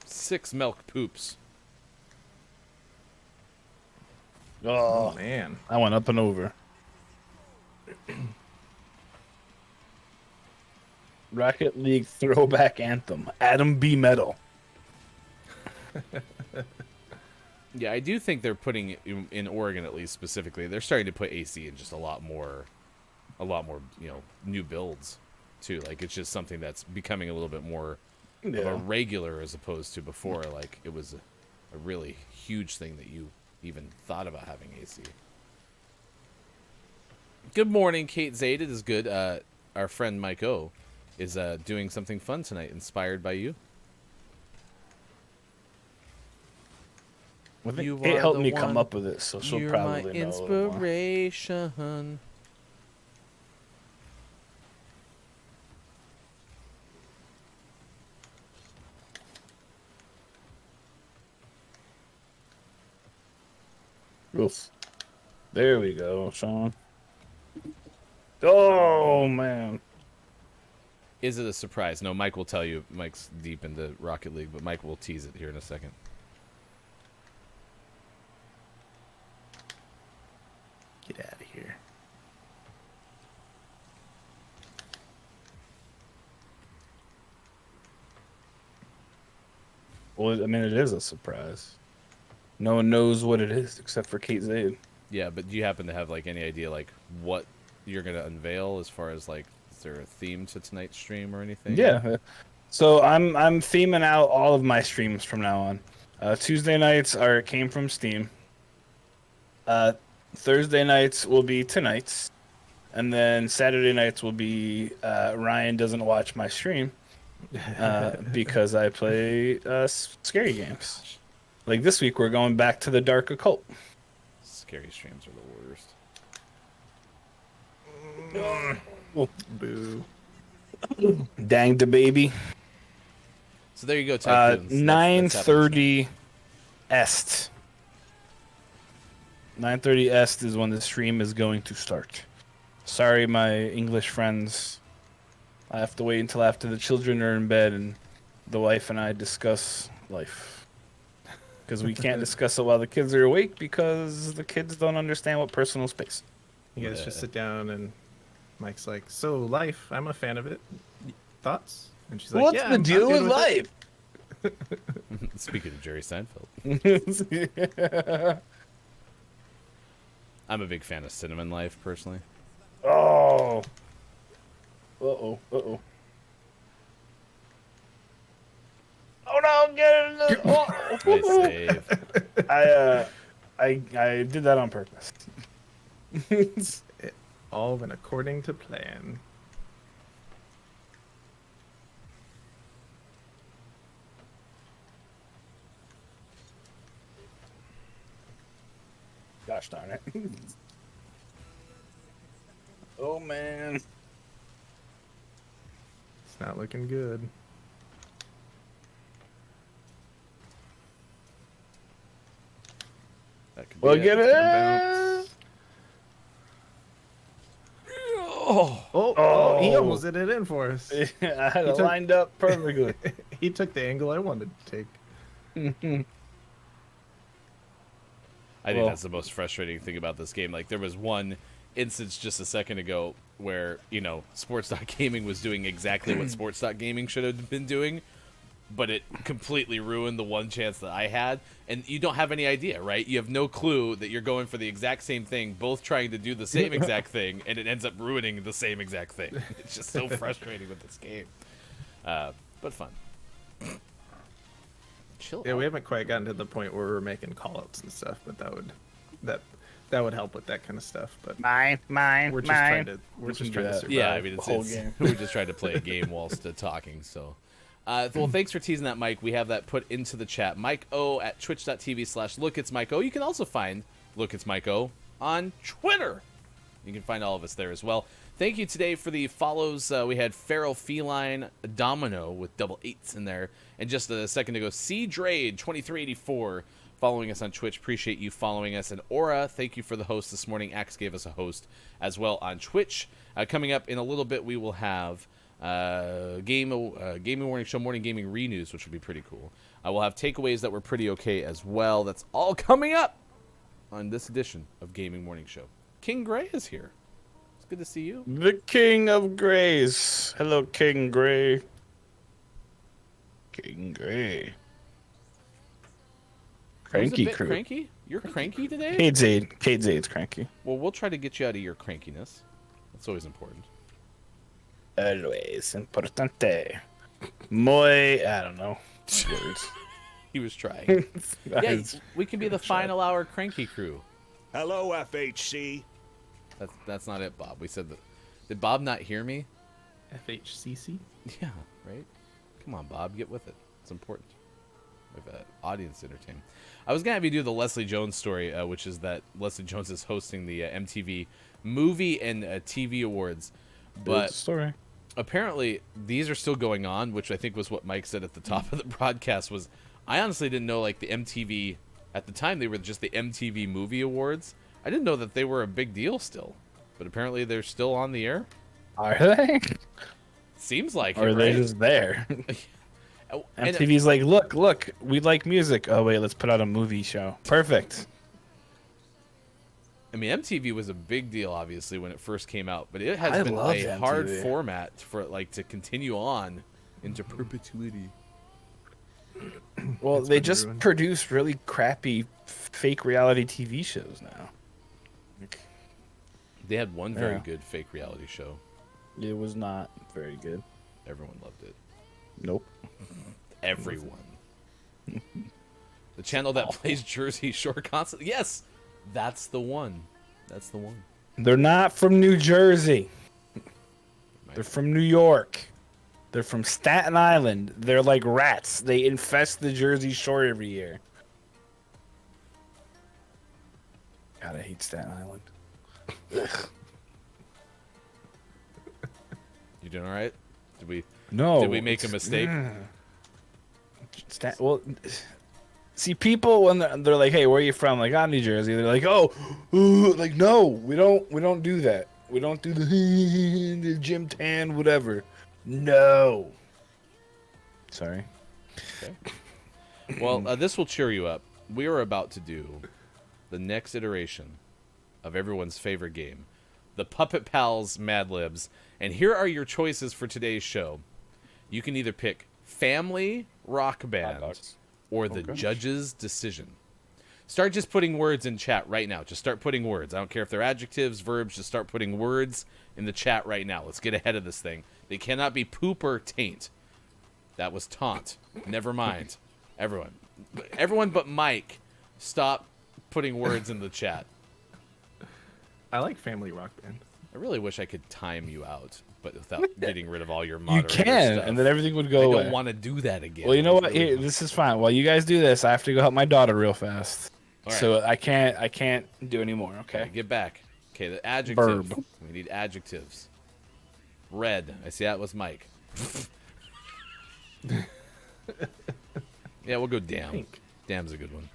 6 milk poops. Oh, Man. I went up and over. Rocket League throwback anthem. Adam B. Metal. Yeah, I do think they're putting in Oregon, at least specifically, they're starting to put AC in just a lot more, new builds too. Like it's just something that's becoming a little bit more of a regular as opposed to before. Like it was a really huge thing that you even thought about having AC. Good morning, Kate Zaid. It is good. Our friend Mike O is doing something fun tonight, inspired by you. I think You Kate are helped the me come one. up with it, so she'll You're probably my know a little more. inspiration. Oof. There we go, Sean. Oh, man. Is it a surprise? No, Mike will tell you. Mike's deep into Rocket League, but Mike will tease it here in a second. Get out of here. Well, I mean, it is a surprise. No one knows what it is except for Kate Zaid. Yeah, but do you happen to have like any idea like what you're gonna unveil as far as like is there a theme to tonight's stream or anything? Yeah. So I'm theming out all of my streams from now on. Tuesday nights came from Steam. Thursday nights will be tonight's, and then Saturday nights will be Ryan doesn't watch my stream because I play scary games. Like this week, we're going back to the Dark Occult. Scary streams are the worst. Boo. Dang the baby. So there you go, Tycoons. That's happening 9:30 est. 9:30 est is when the stream is going to start. Sorry, my English friends. I have to wait until after the children are in bed and the wife and I discuss life. Because we can't discuss it while the kids are awake because the kids don't understand what personal space. You guys just sit down and Mike's like, so life, I'm a fan of it. Thoughts? And she's like, What's yeah, the I'm deal good with life? Speaking of Jerry Seinfeld, I'm a big fan of Cinnamon Life personally. Oh. Uh-oh. Uh-oh. Oh no, get it! Nice save. I did that on purpose. It all went according to plan. Gosh darn it. Oh man. It's not looking good. That could be Well, it. get It's it. gonna bounce. Oh, he almost did it in for us. I had it took- lined up perfectly. He took the angle I wanted to take. I think Well- that's the most frustrating thing about this game. Like, there was one instance just a second ago where, Sports.Gaming was doing exactly what Sports.Gaming should have been doing, but it completely ruined the one chance that I had. And you don't have any idea, right? You have no clue that you're going for the exact same thing, both trying to do the same exact thing, and it ends up ruining the same exact thing. It's just so frustrating with this game. But fun. Chill Yeah, out. we haven't quite gotten to the point where we're making callouts and stuff, but that would help with that kind of stuff. But Mine. we're just trying to survive. Yeah, I mean, the whole it's game. we just tried to play a game whilst talking. So, well, thanks for teasing that, Mike. We have that put into the chat. Mike O at twitch.tv/lookitsmikeO. You can also find Look It's Mike O on Twitter. You can find all of us there as well. Thank you today for the follows. We had Feral Feline Domino with double 8s in there. And just a second ago, C Drade 2384 following us on Twitch. Appreciate you following us. And Aura, thank you for the host this morning. Axe gave us a host as well on Twitch. Coming up in a little bit, we will have Gaming Morning Show, Morning Gaming Renews, which will be pretty cool. We'll have takeaways that were pretty okay as well. That's all coming up on this edition of Gaming Morning Show. King Gray is here. It's good to see you. The King of Grays. Hello, King Gray. King Gray. Who's a Cranky bit crew. cranky? You're cranky today? Kate Zade. Kate Zade's cranky. Well, we'll try to get you out of your crankiness. That's always important. Always importante. Muy, I don't know. Words. He was trying. Yeah, Guys, we can be the final hour cranky crew. Hello, FHC. That's not it, Bob. We said that. Did Bob not hear me? FHCC. Yeah, right? Come on, Bob, get with it. It's important. We have an audience to entertain. I was going to have you do the Leslie Jones story, which is that Leslie Jones is hosting the MTV Movie and TV Awards. But story. apparently, these are still going on, which I think was what Mike said at the top of the broadcast. Was I honestly didn't know, like, the MTV... At the time, they were just the MTV Movie Awards. I didn't know that they were a big deal still. But apparently, they're still on the air. Are they? Seems like Or it, are they right? just there? Oh, and MTV's like, look, we like music. Oh, wait, let's put out a movie show. Perfect. I mean, MTV was a big deal, obviously, when it first came out, but it has I been love a hard MTV. format for it, like, to continue on into perpetuity. Well, they been just ruined. produce really crappy fake reality TV shows now. They had one very Yeah. good fake reality show. It was not very good. Everyone loved it. Nope. Everyone. The channel that plays Jersey Shore constantly. Yes, that's the one. That's the one. They're not from New Jersey. They're from New York. They're from Staten Island. They're like rats. They infest the Jersey Shore every year. God, I hate Staten Island. You doing all right? No. Did we make a it's- mistake? Well, see, people when they're like, "Hey, where are you from?" Like, "I'm New Jersey." They're like, "Oh, ooh," like, no, we don't do that. We don't do the Jim Tan, whatever. No. Sorry. Well, this will cheer you up. We are about to do the next iteration of everyone's favorite game, the Puppet Pals Mad Libs. And here are your choices for today's show. You can either pick Family Rock Band dogs. or The Judge's Decision. Start just putting words in chat right now. Just start putting words. I don't care if they're adjectives, verbs. Just start putting words in the chat right now. Let's get ahead of this thing. They cannot be poop or taint. That was taunt. Never mind. Everyone but Mike, stop putting words in the chat. I like Family Rock Band. I really wish I could time you out, but without getting rid of all your You moderator can, stuff. and then everything would go I away. don't want to do that again. Well, you know I what? really Here, don't. this is fine. While you guys do this, I have to go help my daughter real fast. All right. So I can't do anymore. Okay. Okay, get back. Okay, the adjective. Verb. We need adjectives. Red. I see that was Mike. Yeah, we'll go damn. Pink. Damn's a good one.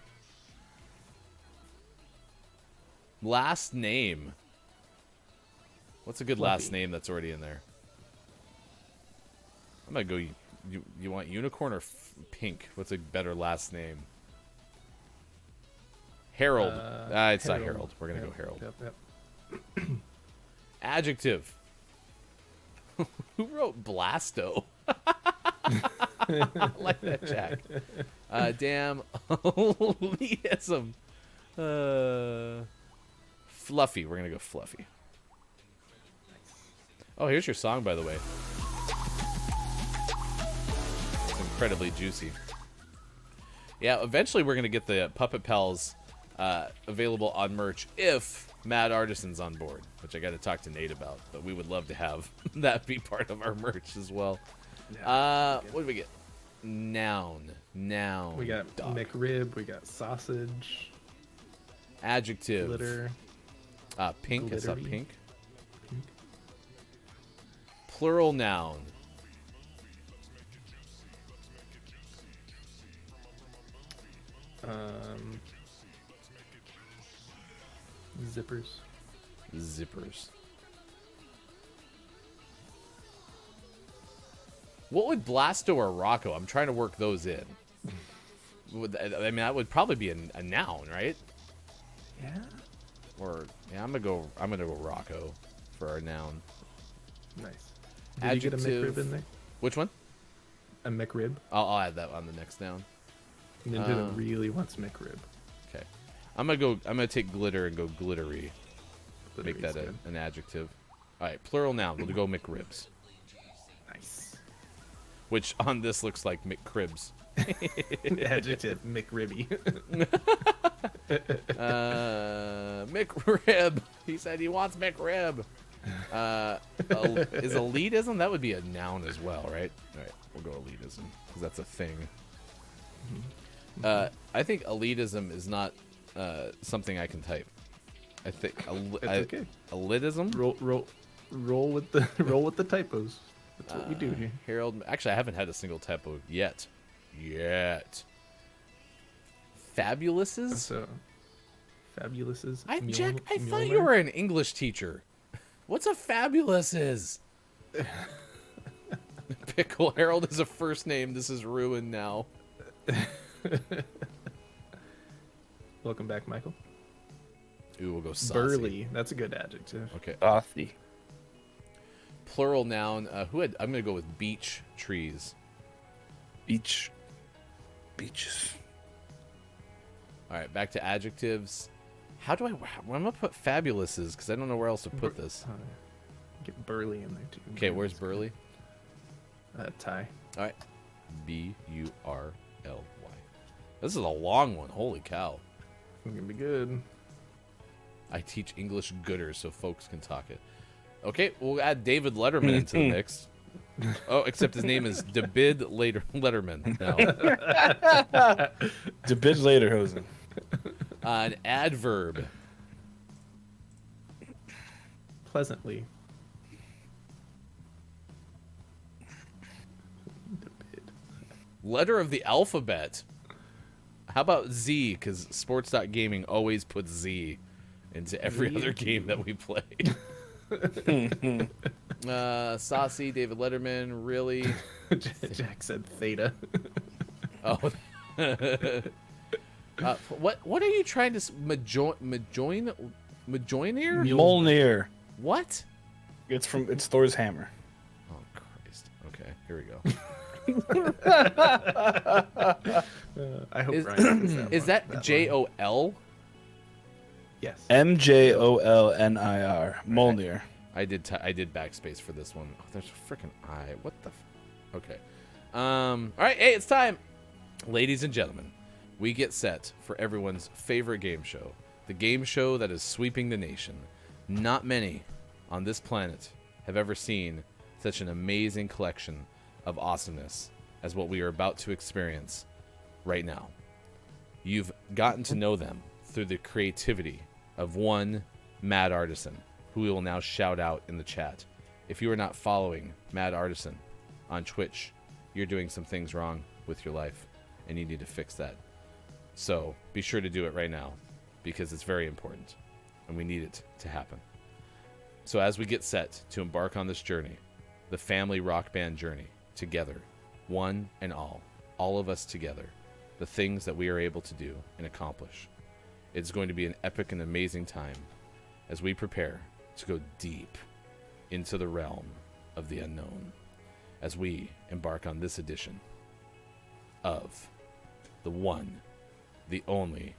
Last name. What's a good last name that's already in there? I'm gonna go. You want unicorn or pink? What's a better last name? Harold. It's not Harold. We're gonna go Harold. Yep. Adjective. Who wrote Blasto? I like that, Jack. Damn. Eliasm. Fluffy. We're going to go fluffy. Oh, here's your song, by the way. It's incredibly juicy. Yeah, eventually we're going to get the Puppet Pals available on merch if Mad Artisan's on board, which I got to talk to Nate about, but we would love to have that be part of our merch as well. What did we get? Noun. We got Dog. McRib. We got sausage. Adjective. Glitter. Pink. I saw glittery. pink. Plural noun. Zippers. Zippers. What would Blasto or Rocco? I'm trying to work those in. I mean, that would probably be a noun, right? Yeah. Or yeah, I'm gonna go Rocco for our noun. Nice. Did you get a Adjective. McRib in there? Which one? A McRib? I'll add that on the next noun. Ninja really wants McRib. Okay. I'm gonna take glitter and go glittery. Make that Glittery's an adjective. All right, plural noun. We'll go McRibs, Nice. which on this looks like McCribs. Adjective, McRibby. McRib. He said he wants McRib. Is elitism? That would be a noun as well, right? All right, we'll go elitism because that's a thing. I think elitism is not something I can type. I think okay. elitism. Roll with the typos. That's what we do here. Harold. Actually, I haven't had a single typo yet. Fabulouses. So, fabulouses. Jack, I thought you were an English teacher. What's a fabulous is? Pickle Harold is a first name. This is ruined now. Welcome back, Michael. Ooh, we'll go saucy. Burly. That's a good adjective. Okay. Saucy. Plural noun. I'm gonna go with beech trees. Beaches. All right, back to adjectives. How do I'm gonna put fabulouses because I don't know where else to put this. Get burly in there too. Okay, where's burly? Ty. All right, Burly. This is a long one. Holy cow! It's gonna be good. I teach English gooder so folks can talk it. Okay, we'll add David Letterman into the mix. Oh, except his name is David Letterman now. It's a bit later, Hosen. An adverb. Pleasantly. Letter of the alphabet. How about Z? Because Sports.Gaming always puts Z into every other game that we play. Saucy, David Letterman, really? Jack said theta. Oh. What are you trying to Mjolnir? Mjolnir. What? It's Thor's hammer. Oh Christ. Okay, here we go. I hope Ryan gets that Is one, that one. JOL? Yes. Mjolnir. Mjolnir. I did backspace for this one. Oh, there's a freaking I. What the? Okay. All right. Hey, it's time, ladies and gentlemen. We get set for everyone's favorite game show, the game show that is sweeping the nation. Not many on this planet have ever seen such an amazing collection of awesomeness as what we are about to experience right now. You've gotten to know them through the creativity of one Mad Artisan, who we will now shout out in the chat. If you are not following Mad Artisan on Twitch, you're doing some things wrong with your life, and you need to fix that. So be sure to do it right now, because it's very important, and we need it to happen. So as we get set to embark on this journey, the family rock band journey, together, one and all of us together, the things that we are able to do and accomplish. It's going to be an epic and amazing time as we prepare to go deep into the realm of the unknown as we embark on this edition of the one, the only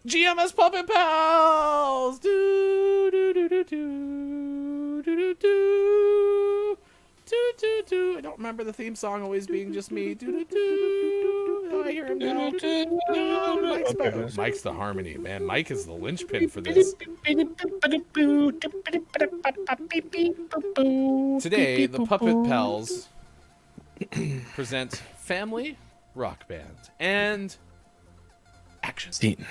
GMS Puppet Pals! Do do do do do do do do do do do. I don't remember the theme song always being just me. Do do do. Oh, I hear him now. Mike's better. Mike's the harmony, man. Mike is the linchpin for this. Today, the Puppet Pals present Family Rock Band and action. Dean.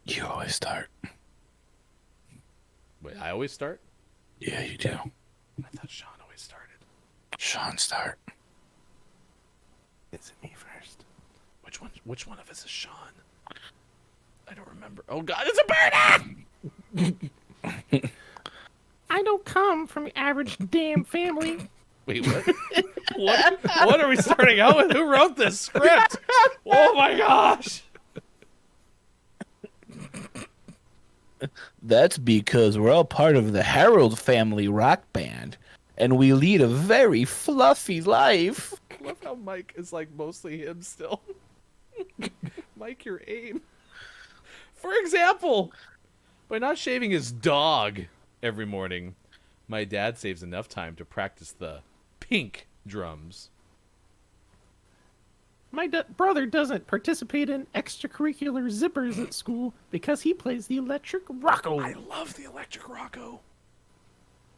You always start. Wait, I always start? Yeah, you do. I thought Sean always started. Sean, start. Is it me first? Which one of us is Sean? I don't remember. Oh God, it's a bird! I don't come from your average damn family. Wait, what? What are we starting out with? Who wrote this script? Oh my gosh! That's because we're all part of the Harold family rock band, and we lead a very fluffy life. I love how Mike is like mostly him still. Mike, your aim. For example, by not shaving his dog every morning, my dad saves enough time to practice the pink drums. My brother doesn't participate in extracurricular zippers at school because he plays the electric rocco. I love the electric rocco.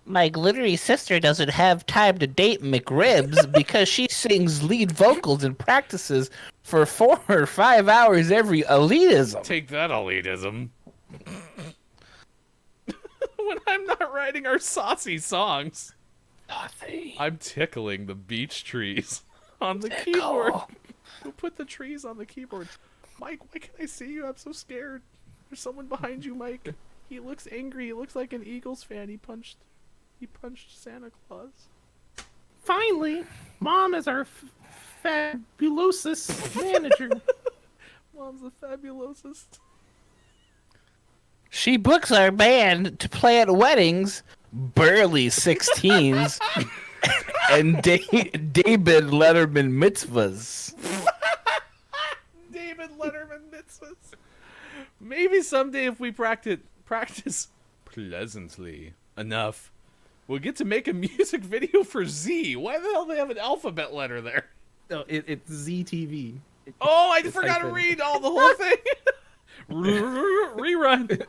My glittery sister doesn't have time to date McRibs because she sings lead vocals and practices for 4 or 5 hours every elitism. Take that, elitism. When I'm not writing our saucy songs, I'm tickling the beech trees on the keyboard. Who put the trees on the keyboard? Mike, why can't I see you? I'm so scared. There's someone behind you, Mike. He looks angry. He looks like an Eagles fan. He punched Santa Claus. Finally, Mom is our fabulosest manager. Mom's the fabulosest. She books our band to play at weddings, burly 16s, and David Letterman mitzvahs. David Letterman mitzvahs. Maybe someday if we practice pleasantly enough, we'll get to make a music video for Z. Why the hell do they have an alphabet letter there? No, it's ZTV. Oh, I forgot to read all the whole thing. Rerun.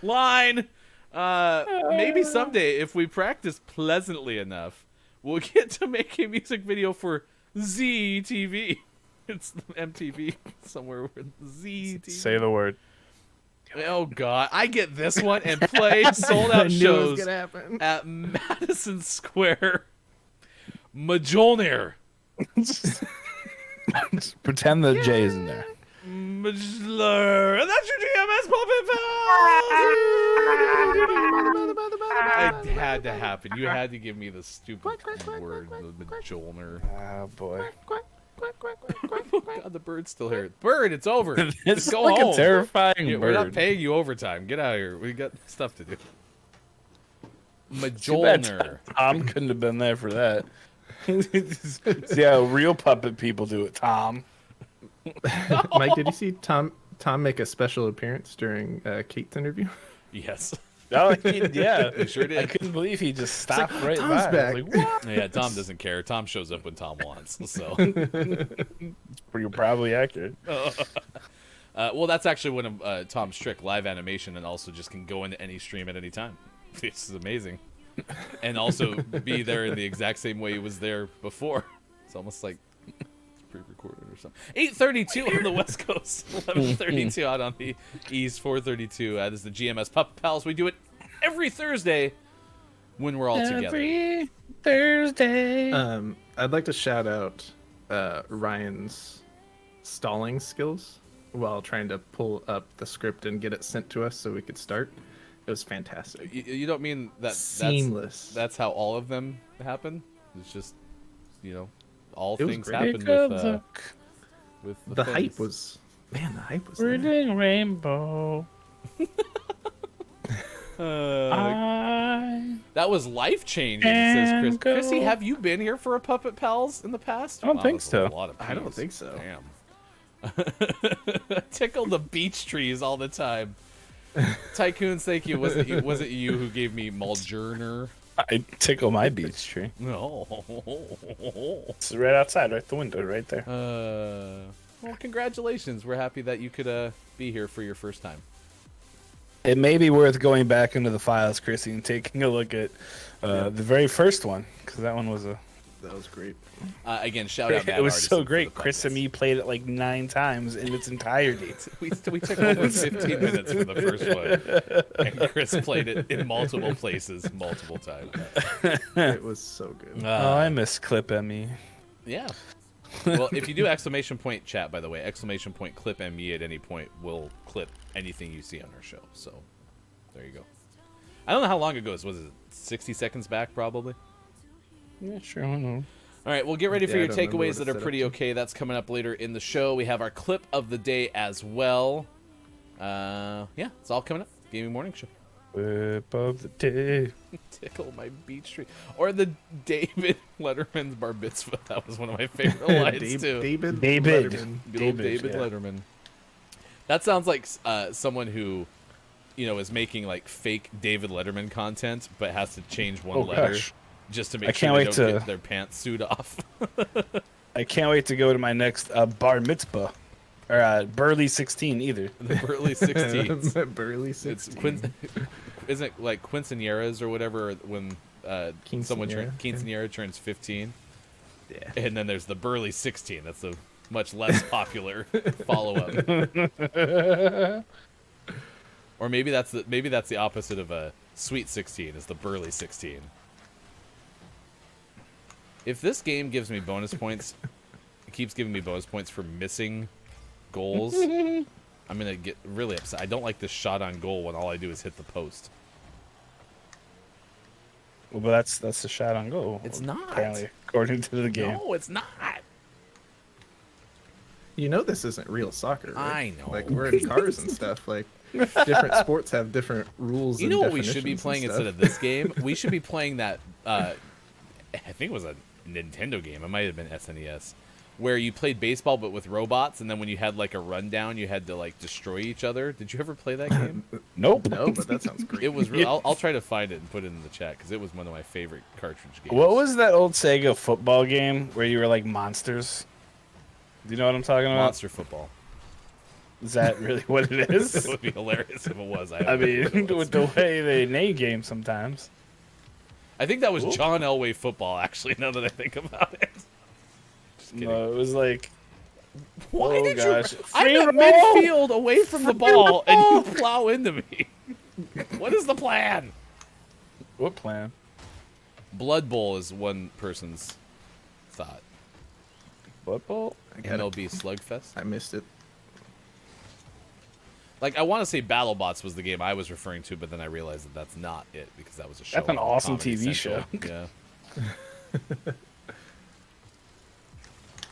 Line. Maybe someday, if we practice pleasantly enough, we'll get to make a music video for ZTV. It's MTV somewhere with ZTV. Say the word. Oh God, I get this one and play sold out shows at Madison Square. Mjolnir. Just pretend the J is in there. Mjolnir. And that's your GMS Puppet Pals! It had to happen. You had to give me the stupid word, the Mjolnir. Oh boy. God, the bird's still here. Bird, it's over. This Just is go like home. a terrifying Yeah, we're not bird. paying you overtime. Get out of here. We got stuff to do. Too bad Mjolnir. Tom couldn't have been there for that. See how real puppet people do it, Tom. Mike, did you see Tom make a special appearance during Kate's interview? Yes. Oh, yeah. He sure I did. couldn't believe he just stopped like, right Tom's by. back. I was like, what? Yeah, Tom doesn't care. Tom shows up when Tom wants. So, You're probably accurate. well, that's actually one of Tom's trick, live animation, and also just can go into any stream at any time. This is amazing, and also be there in the exact same way he was there before. It's almost like it's pre-recorded or something. 8:32 on the West Coast, 11:32 out on the East, 4:32. This is the GMS Puppet Pals. We do it every Thursday when we're all together. Every Thursday. I'd like to shout out Ryan's stalling skills while trying to pull up the script and get it sent to us so we could start. It was fantastic. You don't mean that Seamless. That's how all of them happen? It's just, all It was things great. happen with The hype things. was, man, the hype was We're there. doing rainbow. That was life changing, says Chris. And go. Chrissy, have you been here for a Puppet Pals in the past? I don't think that's a so. lot of I don't peas. think so. Damn. Tickle the beech trees all the time. Tycoons, thank you. Was it you who gave me Mjolnir? I tickle my beach tree. No. It's right outside, right the window, right there. Well, congratulations. We're happy that you could be here for your first time. It may be worth going back into the files, Chrissy, and taking a look at the very first one, because that one was a That was great. Again, shout out Mad It was Artisan so for great. the Chris and podcast. me played it like 9 times in its entirety. We took over 15 minutes for the first one, and Chris played it in multiple places, multiple times. It was so good. Oh, I miss Clip Emmy. Yeah. Well, if you do exclamation point chat, by the way, exclamation point clip ME at any point will clip anything you see on our show. So there you go. I don't know how long ago it was. Was it 60 seconds back, probably? Yeah, sure. I don't know. All right, well, get ready for Yeah, I your don't remember takeaways what that it's are set pretty up to. okay. That's coming up later in the show. We have our clip of the day as well. Yeah, it's all coming up. Gaming Morning Show. Whip of the day. Tickle my beach tree. Or the David Letterman's bar mitzvah. That was one of my favorite lines, too. David. David. Letterman. Good old David, David yeah. Letterman. That sounds like someone who, is making like fake David Letterman content, but has to change one Oh, letter gosh. just to I make sure can't they wait don't to- get their pantsuit off. I can't wait to go to my next bar mitzvah. Or Burley 16 either. The Burley 16s. Burley It's 16. isn't it like quinceañeras or whatever when someone Quinceañera, quinceañera turns 15, Yeah. and then there's the Burley 16. That's a much less popular follow up. Or maybe that's the opposite of a Sweet 16 is the Burley 16. If this game gives me bonus points, it keeps giving me bonus points for missing goals. I'm gonna get really upset. I don't like this shot on goal when all I do is hit the post. Well, but that's a shot on goal. It's not. Apparently, according to the game. No, it's not. You know this isn't real soccer, right? I know. Like, we're in cars and stuff. Like, different sports have different rules. You and know what we should be definitions and playing stuff. instead of this game? We should be playing that. I think it was a Nintendo game. It might have been SNES, where you played baseball but with robots, and then when you had like a rundown, you had to like destroy each other. Did you ever play that game? Nope. No, but that sounds great. It was. I'll try to find it and put it in the chat because it was one of my favorite cartridge games. What was that old Sega football game where you were like monsters? Do you know what I'm talking about? Monster Football? Is that really what it is? It would be hilarious if it was. I mean, with the way they name games sometimes. I think that was John Elway Football. Actually, now that I think about it. Just kidding. No, it was like. Why Oh, did gosh. you? I'm Free at roll! midfield, away from the ball, and you plow into me. What is the plan? What plan? Blood Bowl is one person's thought. Football? I got it. MLB Slugfest. I missed it. Like I want to say BattleBots was the game I was referring to, but then I realized that that's not it because that was a show. That's an on awesome Comedy TV Central. show. Yeah.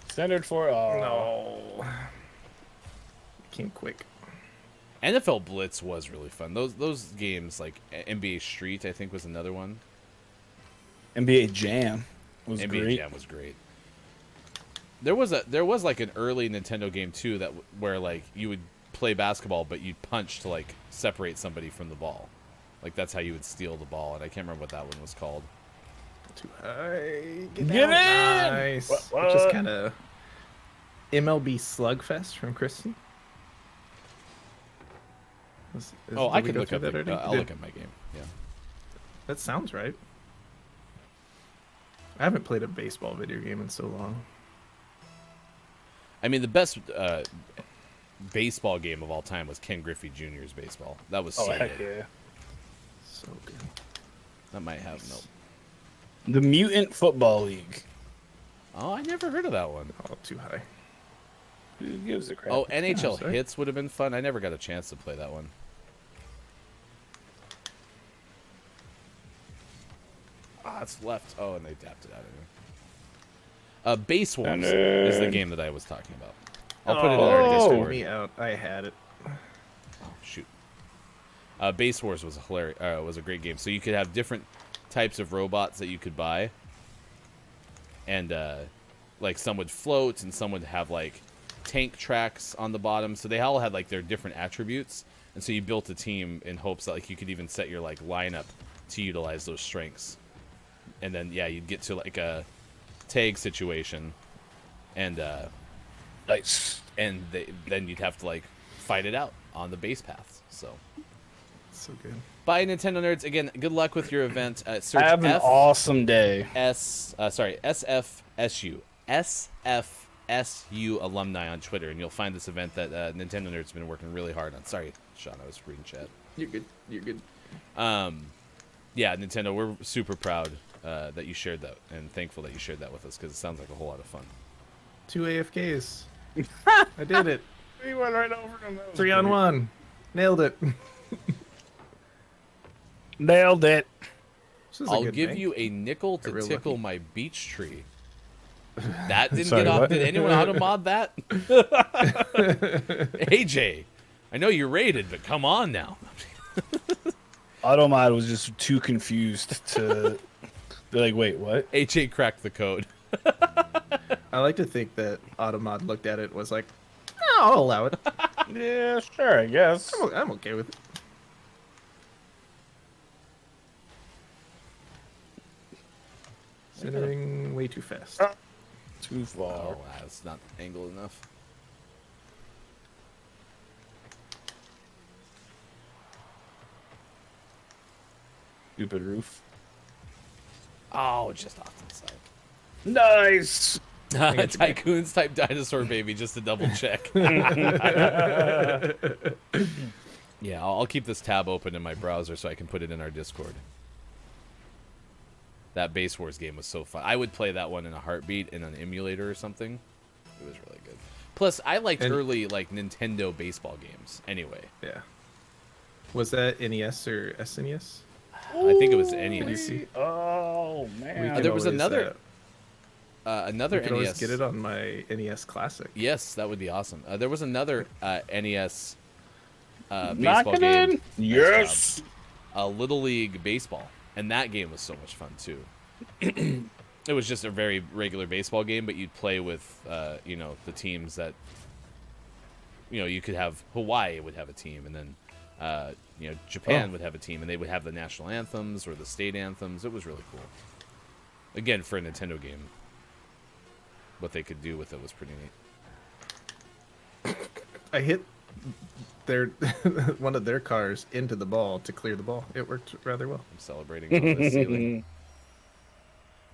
Standard for. Oh. No. Came quick. NFL Blitz was really fun. Those games like NBA Street, I think was another one. NBA Jam was NBA great. Jam was great. There was like an early Nintendo game too where like you would play basketball but you'd punch to like separate somebody from the ball. Like that's how you would steal the ball, and I can't remember what that one was called. Too high. Get down. in! Nice. What? Which is kind of MLB Slugfest from Christy. Oh, I did we could go look through up. that already? I'll look at my game. Yeah. That sounds right. I haven't played a baseball video game in so long. I mean, the best baseball game of all time was Ken Griffey Jr.'s baseball. That was so Oh, heck good. yeah. So good. That might have no. The Mutant Football League. Oh, I never heard of that one. Oh, too high. Who gives a crap? Oh, NHL sorry. Hits would have been fun. I never got a chance to play that one. Ah, it's left. Oh, and they tapped it out of it. Base Wars is the game that I was talking about. I'll put it in our Oh, Discord. me out. I had it. Oh, shoot. Base Wars was a great game. So you could have different types of robots that you could buy, and like some would float, and some would have like tank tracks on the bottom. So they all had like their different attributes, and so you built a team in hopes that like you could even set your like lineup to utilize those strengths, and then yeah, you'd get to like a tag situation, and Nice. then you'd have to like fight it out on the base paths. So. So good. Bye, Nintendo nerds. Again, good luck with your event. Search Have an awesome day. SFSU alumni on Twitter, and you'll find this event that Nintendo nerds have been working really hard on. Sorry, Sean, I was reading chat. You're good. You're good. Yeah, Nintendo, we're super proud that you shared that, and thankful that you shared that with us because it sounds like a whole lot of fun. 2 AFKs. I did it. We went right over them. 3 on 1. Nailed it. Nailed it. This is a I'll good give bank. you a nickel to Real tickle lucky. my beach tree. That didn't Sorry, get off. what? Did anyone auto mod that? AJ, I know you're rated, but come on now. Automod was just too confused to be like, wait, what? AJ cracked the code. I like to think that Automod looked at it and was like, "No, I'll allow it. Yeah, sure, I guess. I'm okay with it." Centering way too fast. Too far. Oh, wow, it's not angled enough. Stupid roof. Oh, just off to the side. Nice. Tycoons type dinosaur baby just to double check. Yeah, I'll keep this tab open in my browser so I can put it in our Discord. That Base Wars game was so fun. I would play that one in a heartbeat in an emulator or something. It was really good. Plus, I liked And- early like Nintendo baseball games. Anyway, Yeah. Was that NES or SNES? I think it was NES. see? Oh, man. There was another I could always NES. get it on my NES Classic. Yes, that would be awesome. There was another NES Knock baseball it game. in. Yes. Little League Baseball, and that game was so much fun too. It was just a very regular baseball game, but you'd play with, the teams that, you could have. Hawaii would have a team, and then, Japan would have a team, and they would have the national anthems or the state anthems. It was really cool. Again, for a Nintendo game, what they could do with it was pretty neat. I hit their one of their cars into the ball to clear the ball. It worked rather well. I'm celebrating on the ceiling.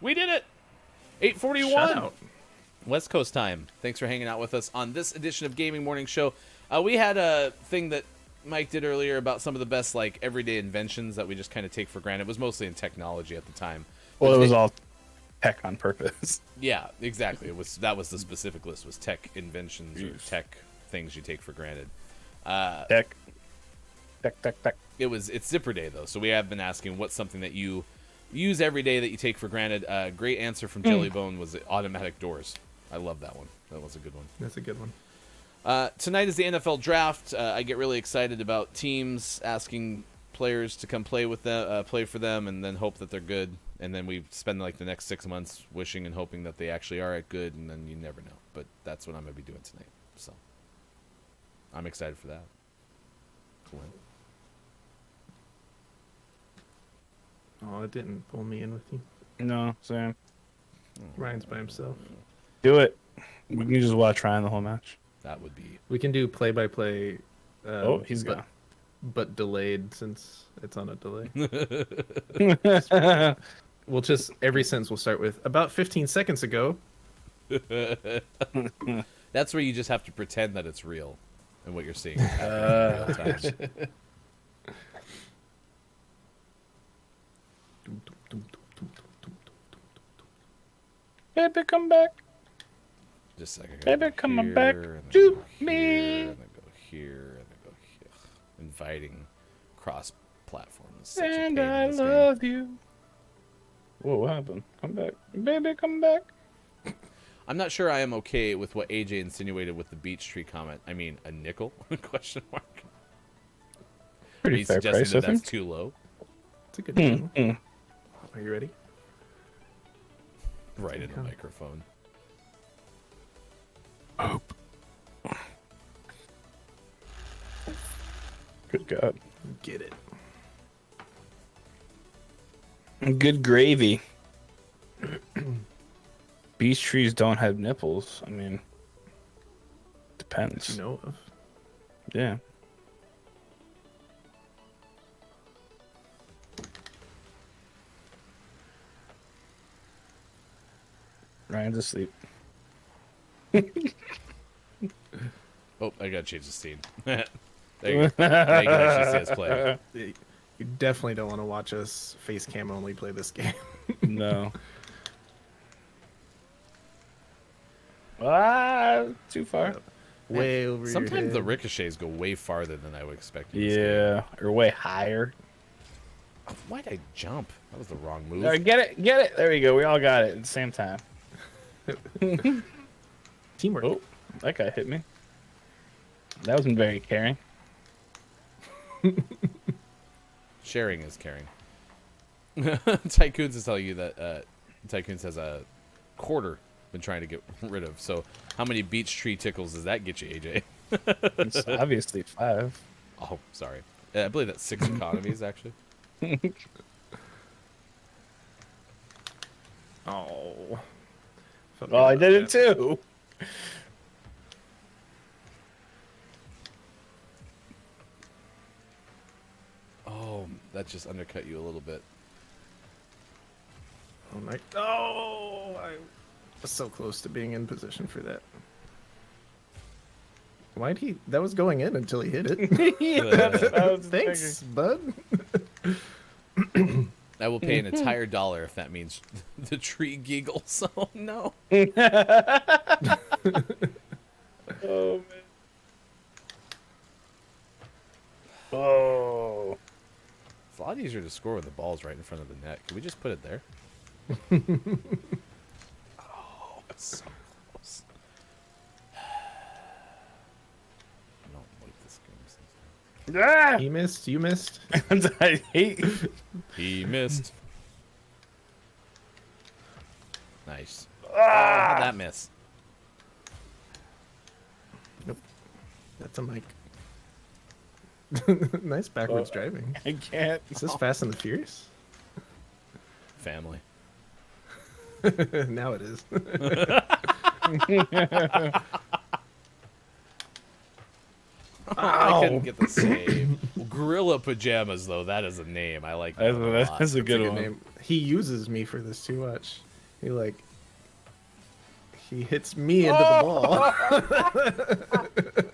We did it! 8:41. Shout out. West Coast time. Thanks for hanging out with us on this edition of Gaming Morning Show. We had a thing that Mike did earlier about some of the best like everyday inventions that we just kind of take for granted. It was mostly in technology at the time. Well, it was all tech on purpose. Yeah, exactly. That was the specific list, was tech inventions or Jeez. tech things you take for granted. Tech. It's Zipper Day though, so we have been asking what's something that you use every day that you take for granted. Great answer from Jellybone was automatic doors. I love that one. That was a good one. That's a good one. Tonight is the NFL draft. I get really excited about teams asking players to come play with them, play for them, and then hope that they're good. And then we spend like the next 6 months wishing and hoping that they actually are good, and then you never know. But that's what I'm gonna be doing tonight. So I'm excited for that. Cool. Oh, it didn't pull me in with you. No, Sam. Ryan's by himself. Do it. We can just watch Ryan the whole match. That would be. We can do play-by-play. He's but, gone. But delayed since it's on a delay. We'll just every sentence we'll start with about 15 seconds ago. That's where you just have to pretend that it's real, and what you're seeing is happening in real time. Baby, come back. Just a second. Baby, come on back to me. And then go here, and then go here. Inviting cross-platform is such a pain And in I this game. love you. Whoa, what happened? Come back. Baby, come back. I'm not sure I am okay with what AJ insinuated with the beech tree comment. I mean, a nickel? Question mark. Are Pretty you fair suggesting price, I that that's think. too low? It's a good deal. Are you ready? Right in the Okay. microphone. Good God. Get it. Good gravy. Beech trees don't have nipples. I mean, depends. You know of. Yeah. Ryan's asleep. Oh, I gotta change the scene. There you go. Now you can actually see us play. You definitely don't want to watch us face cam only play this game. No. Too far. Way over Sometimes your head. the ricochets go way farther than I would expect. in this game. Yeah, or way higher. Oh, why'd I jump? That was the wrong move. All right, get it. There we go. We all got it at the same time. Teamwork. Oh, that guy hit me. That wasn't very caring. Sharing is caring. Tycoons is telling you that Tycoons has a quarter been trying to get rid of. So how many beach tree tickles does that get you, AJ? It's obviously 5. Oh, sorry. I believe that's 6 economies, actually. Oh. Well, I did it too. Oh, that just undercut you a little bit. Oh my! Oh, I was so close to being in position for that. Why'd he? That was going in until he hit it. Yeah, Thanks, bud. I will pay an entire $1 if that means the tree giggles. Oh, no. Oh man. Oh. It's a lot easier to score when the ball's right in front of the net. Can we just put it there? Oh, it's so close. I don't like this game. Ah! He missed. You missed. I hate. He missed. Nice. Oh, how'd that miss? That's a mic. Nice backwards driving. I can't. Is this Fast and the Furious? Family. Now it is. I couldn't get the save. Gorilla Pajamas, though, that is a name. I like that. That's, one a lot. that's a good Good one. name. He uses me for this too much. He hits me into the ball.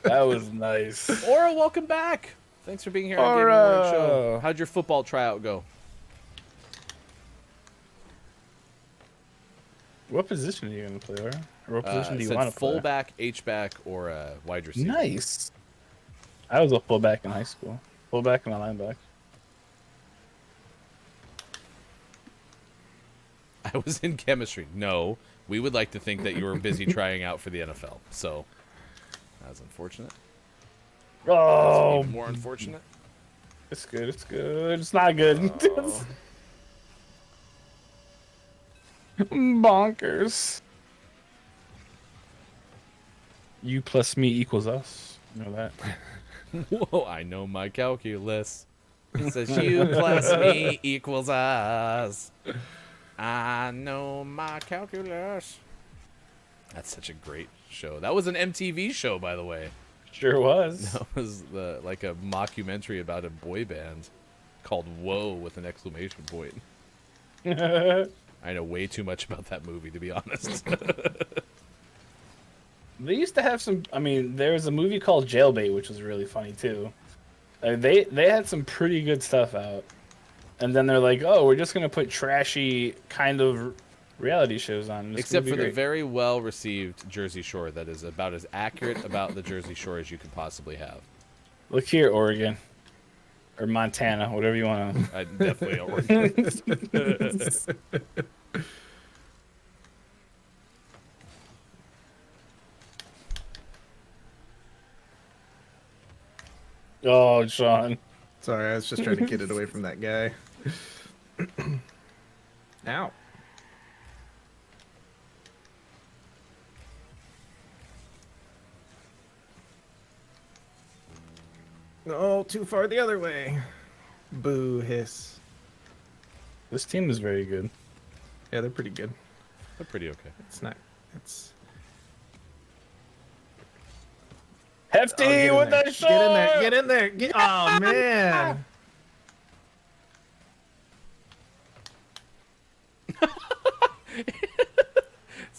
That was nice. Aura, welcome back. Thanks for being here on Game Morning Show. Aura. How'd your football tryout go? What position are you going to play, Laura? Or what position do It you said want to play? fullback, H-back, or wide receiver. Nice. I was a fullback in high school. Fullback and a linebacker. I was in chemistry. No, we would like to think that you were busy trying out for the NFL. So, that's unfortunate. Oh, Even more unfortunate. it's good. It's good. It's not good. Bonkers. You plus me equals us. You know that. Whoa, I know my calculus. It says you plus me equals us. I know my calculus. That's such a great show. That was an MTV show, by the way. Sure was. That was like a mockumentary about a boy band called Whoa with an exclamation point. I know way too much about that movie, to be honest. They used to have some. I mean, there was a movie called Jailbait, which was really funny too. They had some pretty good stuff out, and then they're like, "Oh, we're just gonna put trashy kind of reality shows on." It's Except gonna for be the great." very well received Jersey Shore, that is about as accurate about the Jersey Shore as you could possibly have. Look here, Oregon, or Montana, whatever you want to. I definitely Oregon. Oh, Sean. Sorry, I was just trying to get it away from that guy. Ow. No, too far the other way. Boo hiss. This team is very good. Yeah, they're pretty good. They're pretty okay. It's not. It's. Hefty Oh, get in with there. that shot. Get in there. Get in there. Get. Oh man.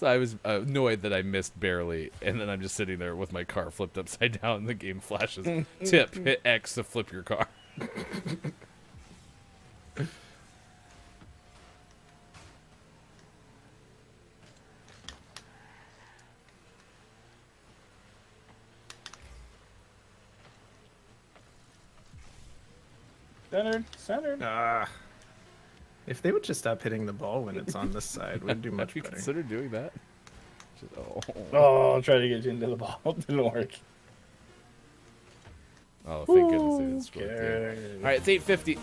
So I was annoyed that I missed barely, and then I'm just sitting there with my car flipped upside down, and the game flashes. Tip, hit X to flip your car. Centered. If they would just stop hitting the ball when it's on this side, we'd do much Have you better. considered doing that? Oh, I'll try to get you into the ball. Didn't work. Oh, thank goodness it didn't score. Okay. All right, it's 8:50.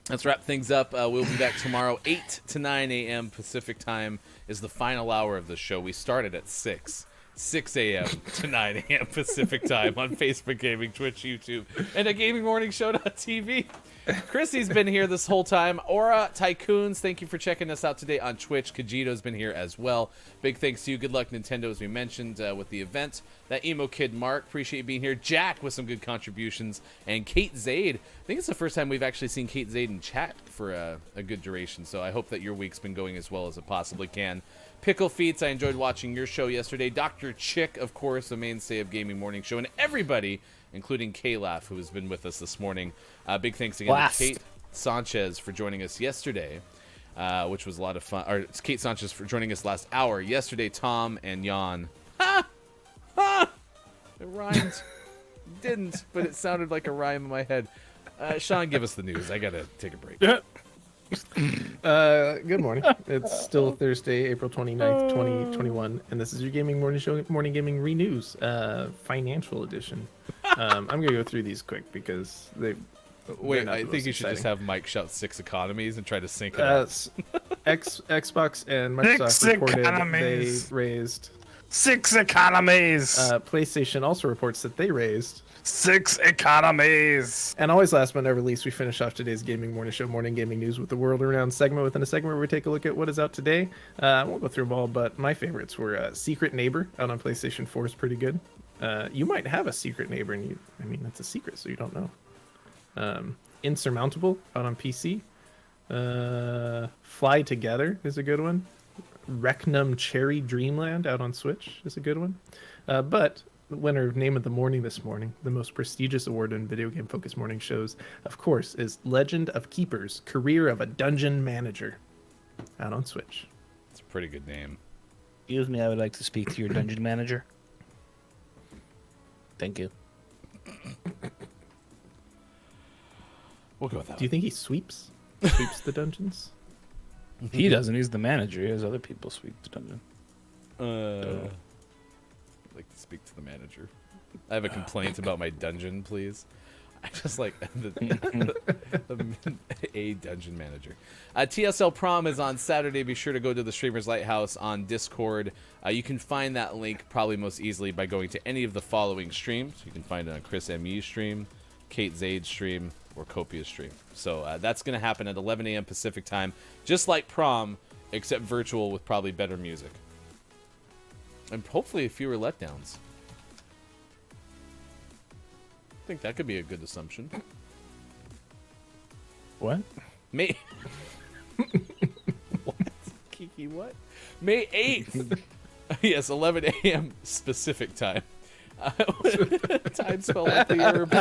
Let's wrap things up. We'll be back tomorrow, 8 to 9 a.m. Pacific time is the final hour of the show. We started at 6 a.m. to 9 a.m. Pacific time on Facebook Gaming, Twitch, YouTube, and at GamingMorningShow.tv. Chrissy's been here this whole time. Aura Tycoons, thank you for checking us out today on Twitch. Kajito's been here as well. Big thanks to you. Good luck, Nintendo, as we mentioned with the event. That emo kid Mark, appreciate you being here. Jack with some good contributions, and Kate Zaid. I think it's the first time we've actually seen Kate Zaid in chat for a good duration. So I hope that your week's been going as well as it possibly can. Pickle Feats, I enjoyed watching your show yesterday. Dr. Chick, of course, the mainstay of Gaming Morning Show, and everybody, including K-Laugh, who has been with us this morning. Big thanks again to Kate Sanchez for joining us yesterday, which was a lot of fun. Or Kate Sanchez for joining us last hour. Yesterday, Tom and Jan. Ha! Ha! It rhymed. Didn't, but it sounded like a rhyme in my head. Sean, give us the news. I gotta take a break. Good morning. It's still Thursday, April 29th, 2021, and this is your Gaming Morning Show, Morning Gaming Renews, financial edition. I'm going to go through these quick because they're Wait, not I the think most you should just exciting. have Mike shout 6 economies and try to sync it up. Xbox and Microsoft Six reported economies. they raised. 6 economies. PlayStation also reports that they raised. 6 economies. And always last but never least, we finish off today's Gaming Morning Show, Morning Gaming News, with the world-renowned segment within a segment where we take a look at what is out today. I won't go through them all, but my favorites were Secret Neighbor out on PlayStation 4 is pretty good. You might have a secret neighbor, and that's a secret, so you don't know. Insurmountable out on PC. Fly Together is a good one. Recnum Cherry Dreamland out on Switch is a good one. But the winner of Name of the Morning this morning, the most prestigious award in video game focused morning shows, of course, is Legend of Keepers, Career of a Dungeon Manager out on Switch. It's a pretty good name. Excuse me, I would like to speak to your dungeon manager. Thank you. We'll go with that. Do you think he sweeps the dungeons? He doesn't. He's the manager. He has other people sweep the dungeon. I'd like to speak to the manager. I have a complaint about my dungeon, please. I just like a dungeon manager. TSL Prom is on Saturday. Be sure to go to the Streamers Lighthouse on Discord. You can find that link probably most easily by going to any of the following streams. You can find it on Chris MU's stream, Kate Zaid's stream, or Copia's stream. So that's going to happen at 11 a.m. Pacific time, just like Prom, except virtual with probably better music. And hopefully fewer letdowns. I think that could be a good assumption. What? May what? Kiki, what? May 8th. Yes, 11 a.m. specific time. Time spelled like the herb.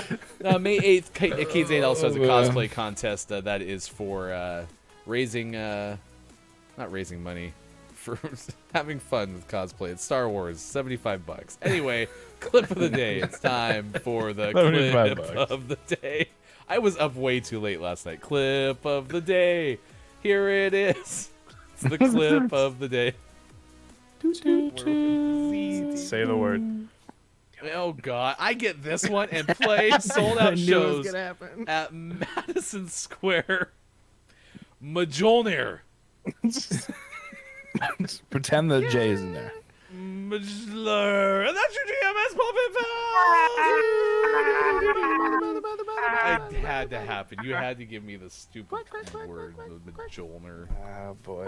May 8th, Kate Zaid also has a cosplay contest that is for raising, not raising money, for having fun with cosplay. It's Star Wars, $75. Anyway, clip of the day. It's time for the clip $75. of the day. I was up way too late last night. Clip of the day. Here it is. It's the clip of the day. Say the word. Oh God, I get this one and play sold I out knew it was shows gonna happen. at Madison Square. Mjolnir. Pretend the J is in there. Mjolnir. And that's your GMS Puppet It had to happen. You had to give me the stupid word, the Mjolnir. Oh boy.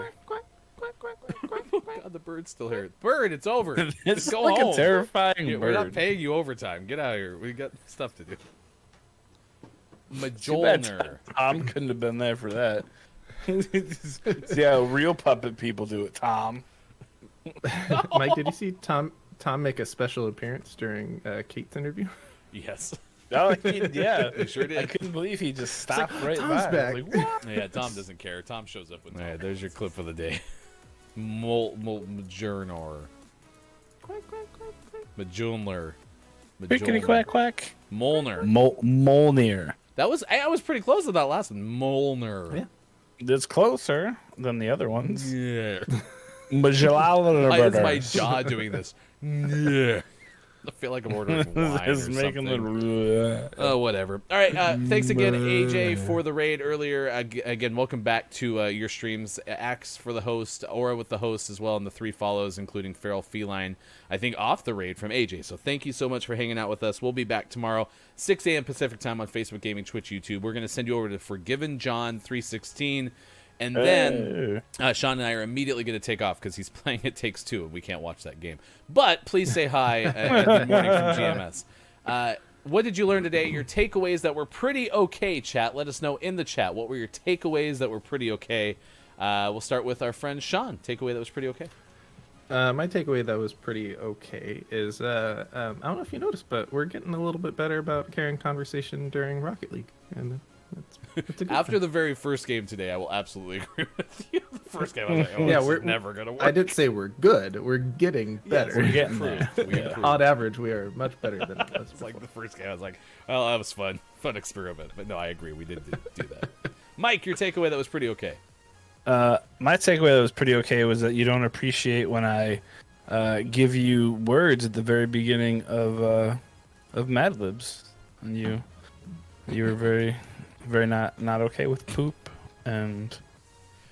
Oh God, the bird's still here. Bird, it's over. It's Go like home. a terrifying Yeah, bird. we're not paying you overtime. Get out of here. We got stuff to do. Too bad Mjolnir. Tom couldn't have been there for that. See how real puppet people do it, Tom. Mike, did you see Tom make a special appearance during Kate's interview? Yes. Oh, yeah, He sure did. I couldn't believe he just stopped like, right Tom's by. back. Like, what? Yeah, Tom doesn't care. Tom shows up with Tom. All right, there's your clip for the day. Mjolnir. Majulner. Quickity quack quack. Molnar. Molnir. That was I was pretty close to that last one. Molnar. Yeah. It's closer than the other ones. Yeah. Majalala. It's my jaw doing this. Yeah. I feel like I'm ordering wine or It's making something. the. Oh, whatever. All right. Thanks again, AJ, for the raid earlier. Again, welcome back to your streams. Axe for the host, Aura with the host as well, and the 3 follows, including Feral Feline, I think, off the raid from AJ. So thank you so much for hanging out with us. We'll be back tomorrow, 6 a.m. Pacific time on Facebook Gaming, Twitch, YouTube. We're going to send you over to Forgiven John 316. And then Sean and I are immediately going to take off because he's playing It Takes Two, and we can't watch that game. But please say hi in the morning from GMS. What did you learn today? Your takeaways that were pretty okay, chat. Let us know in the chat. What were your takeaways that were pretty okay? We'll start with our friend Sean. Takeaway that was pretty okay. My takeaway that was pretty okay is I don't know if you noticed, but we're getting a little bit better about carrying conversation during Rocket League, and it's a good After thing. the very first game today, I will absolutely agree with you. The first game, I was like, oh, Yeah, this we're is never going to work. I didn't say we're good. We're getting better. We're getting there. We improved. On average, we are much better than it was. It's like the first game. I was like, well, that was fun. Fun experiment. But no, I agree. We did do that. Mike, your takeaway that was pretty okay. My takeaway that was pretty okay was that you don't appreciate when I give you words at the very beginning of Mad Libs, and you were very not okay with poop and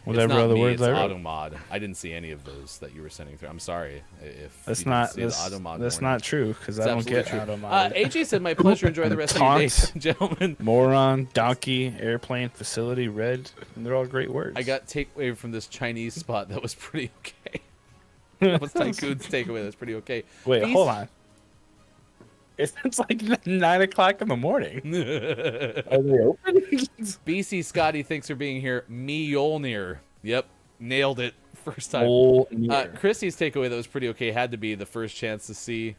whatever it's not other me, words it's I wrote. Automod. I didn't see any of those that you were sending through. I'm sorry if That's you didn't not see the Automod that's warning. not true because I It's don't get absolutely true. Automod. AJ said, my pleasure. Enjoy the rest of your day, Taunts. gentlemen. Moron, donkey, airplane, facility, red. And they're all great words. I got takeaway from this Chinese spot that was pretty okay. That was Tycoon's takeaway. That was pretty okay. Wait, Beast- hold on. It's like 9 o'clock in the morning. Are they open? BC Scotty, thanks for being here. Mjolnir. Yep, nailed it. First time. Christy's takeaway that was pretty okay had to be the first chance to see,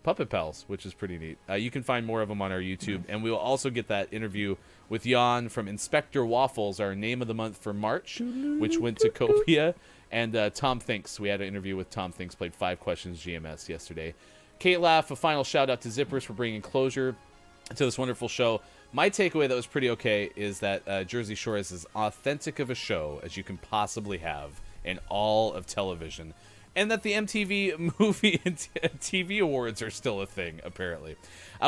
Puppet Pals, which is pretty neat. You can find more of them on our YouTube, and we will also get that interview with Jan from Inspector Waffles, our name of the month for March, which went to Copia. And Tom Thinks. We had an interview with Tom Thinks, played 5 Questions GMS yesterday. Kate Laugh, a final shout out to Zippers for bringing closure to this wonderful show. My takeaway that was pretty okay is that Jersey Shore is as authentic of a show as you can possibly have in all of television. And that the MTV Movie and TV Awards are still a thing, apparently.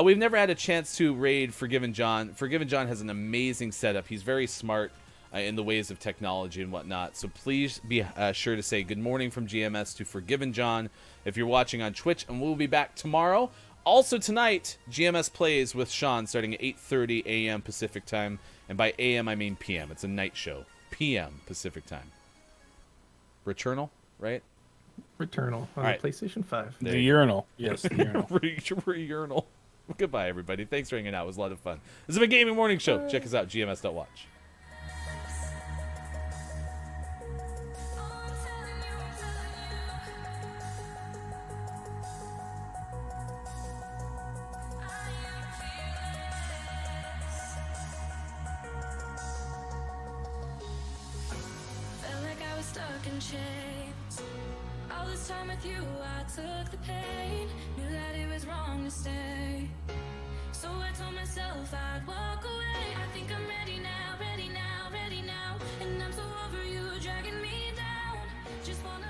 We've never had a chance to raid Forgiven John. Forgiven John has an amazing setup. He's very smart in the ways of technology and whatnot. So please be sure to say good morning from GMS to Forgiven John if you're watching on Twitch. And we'll be back tomorrow. Also tonight, GMS plays with Sean starting at 8:30 a.m. Pacific time. And by a.m. I mean p.m. It's a night show. p.m. Pacific time. Returnal, right? Returnal on All right. PlayStation 5. The urinal. Yes, the urinal. Urinal. Goodbye, everybody. Thanks for hanging out. It was a lot of fun. This is a gaming morning show. Check us out, gms.watch. Felt like I was stuck in chains. All this time with you, I took the pain. Knew that it was wrong to stay. So I told myself I'd walk away. I think I'm ready now, ready now, ready now. And I'm so over you dragging me down. Just wanna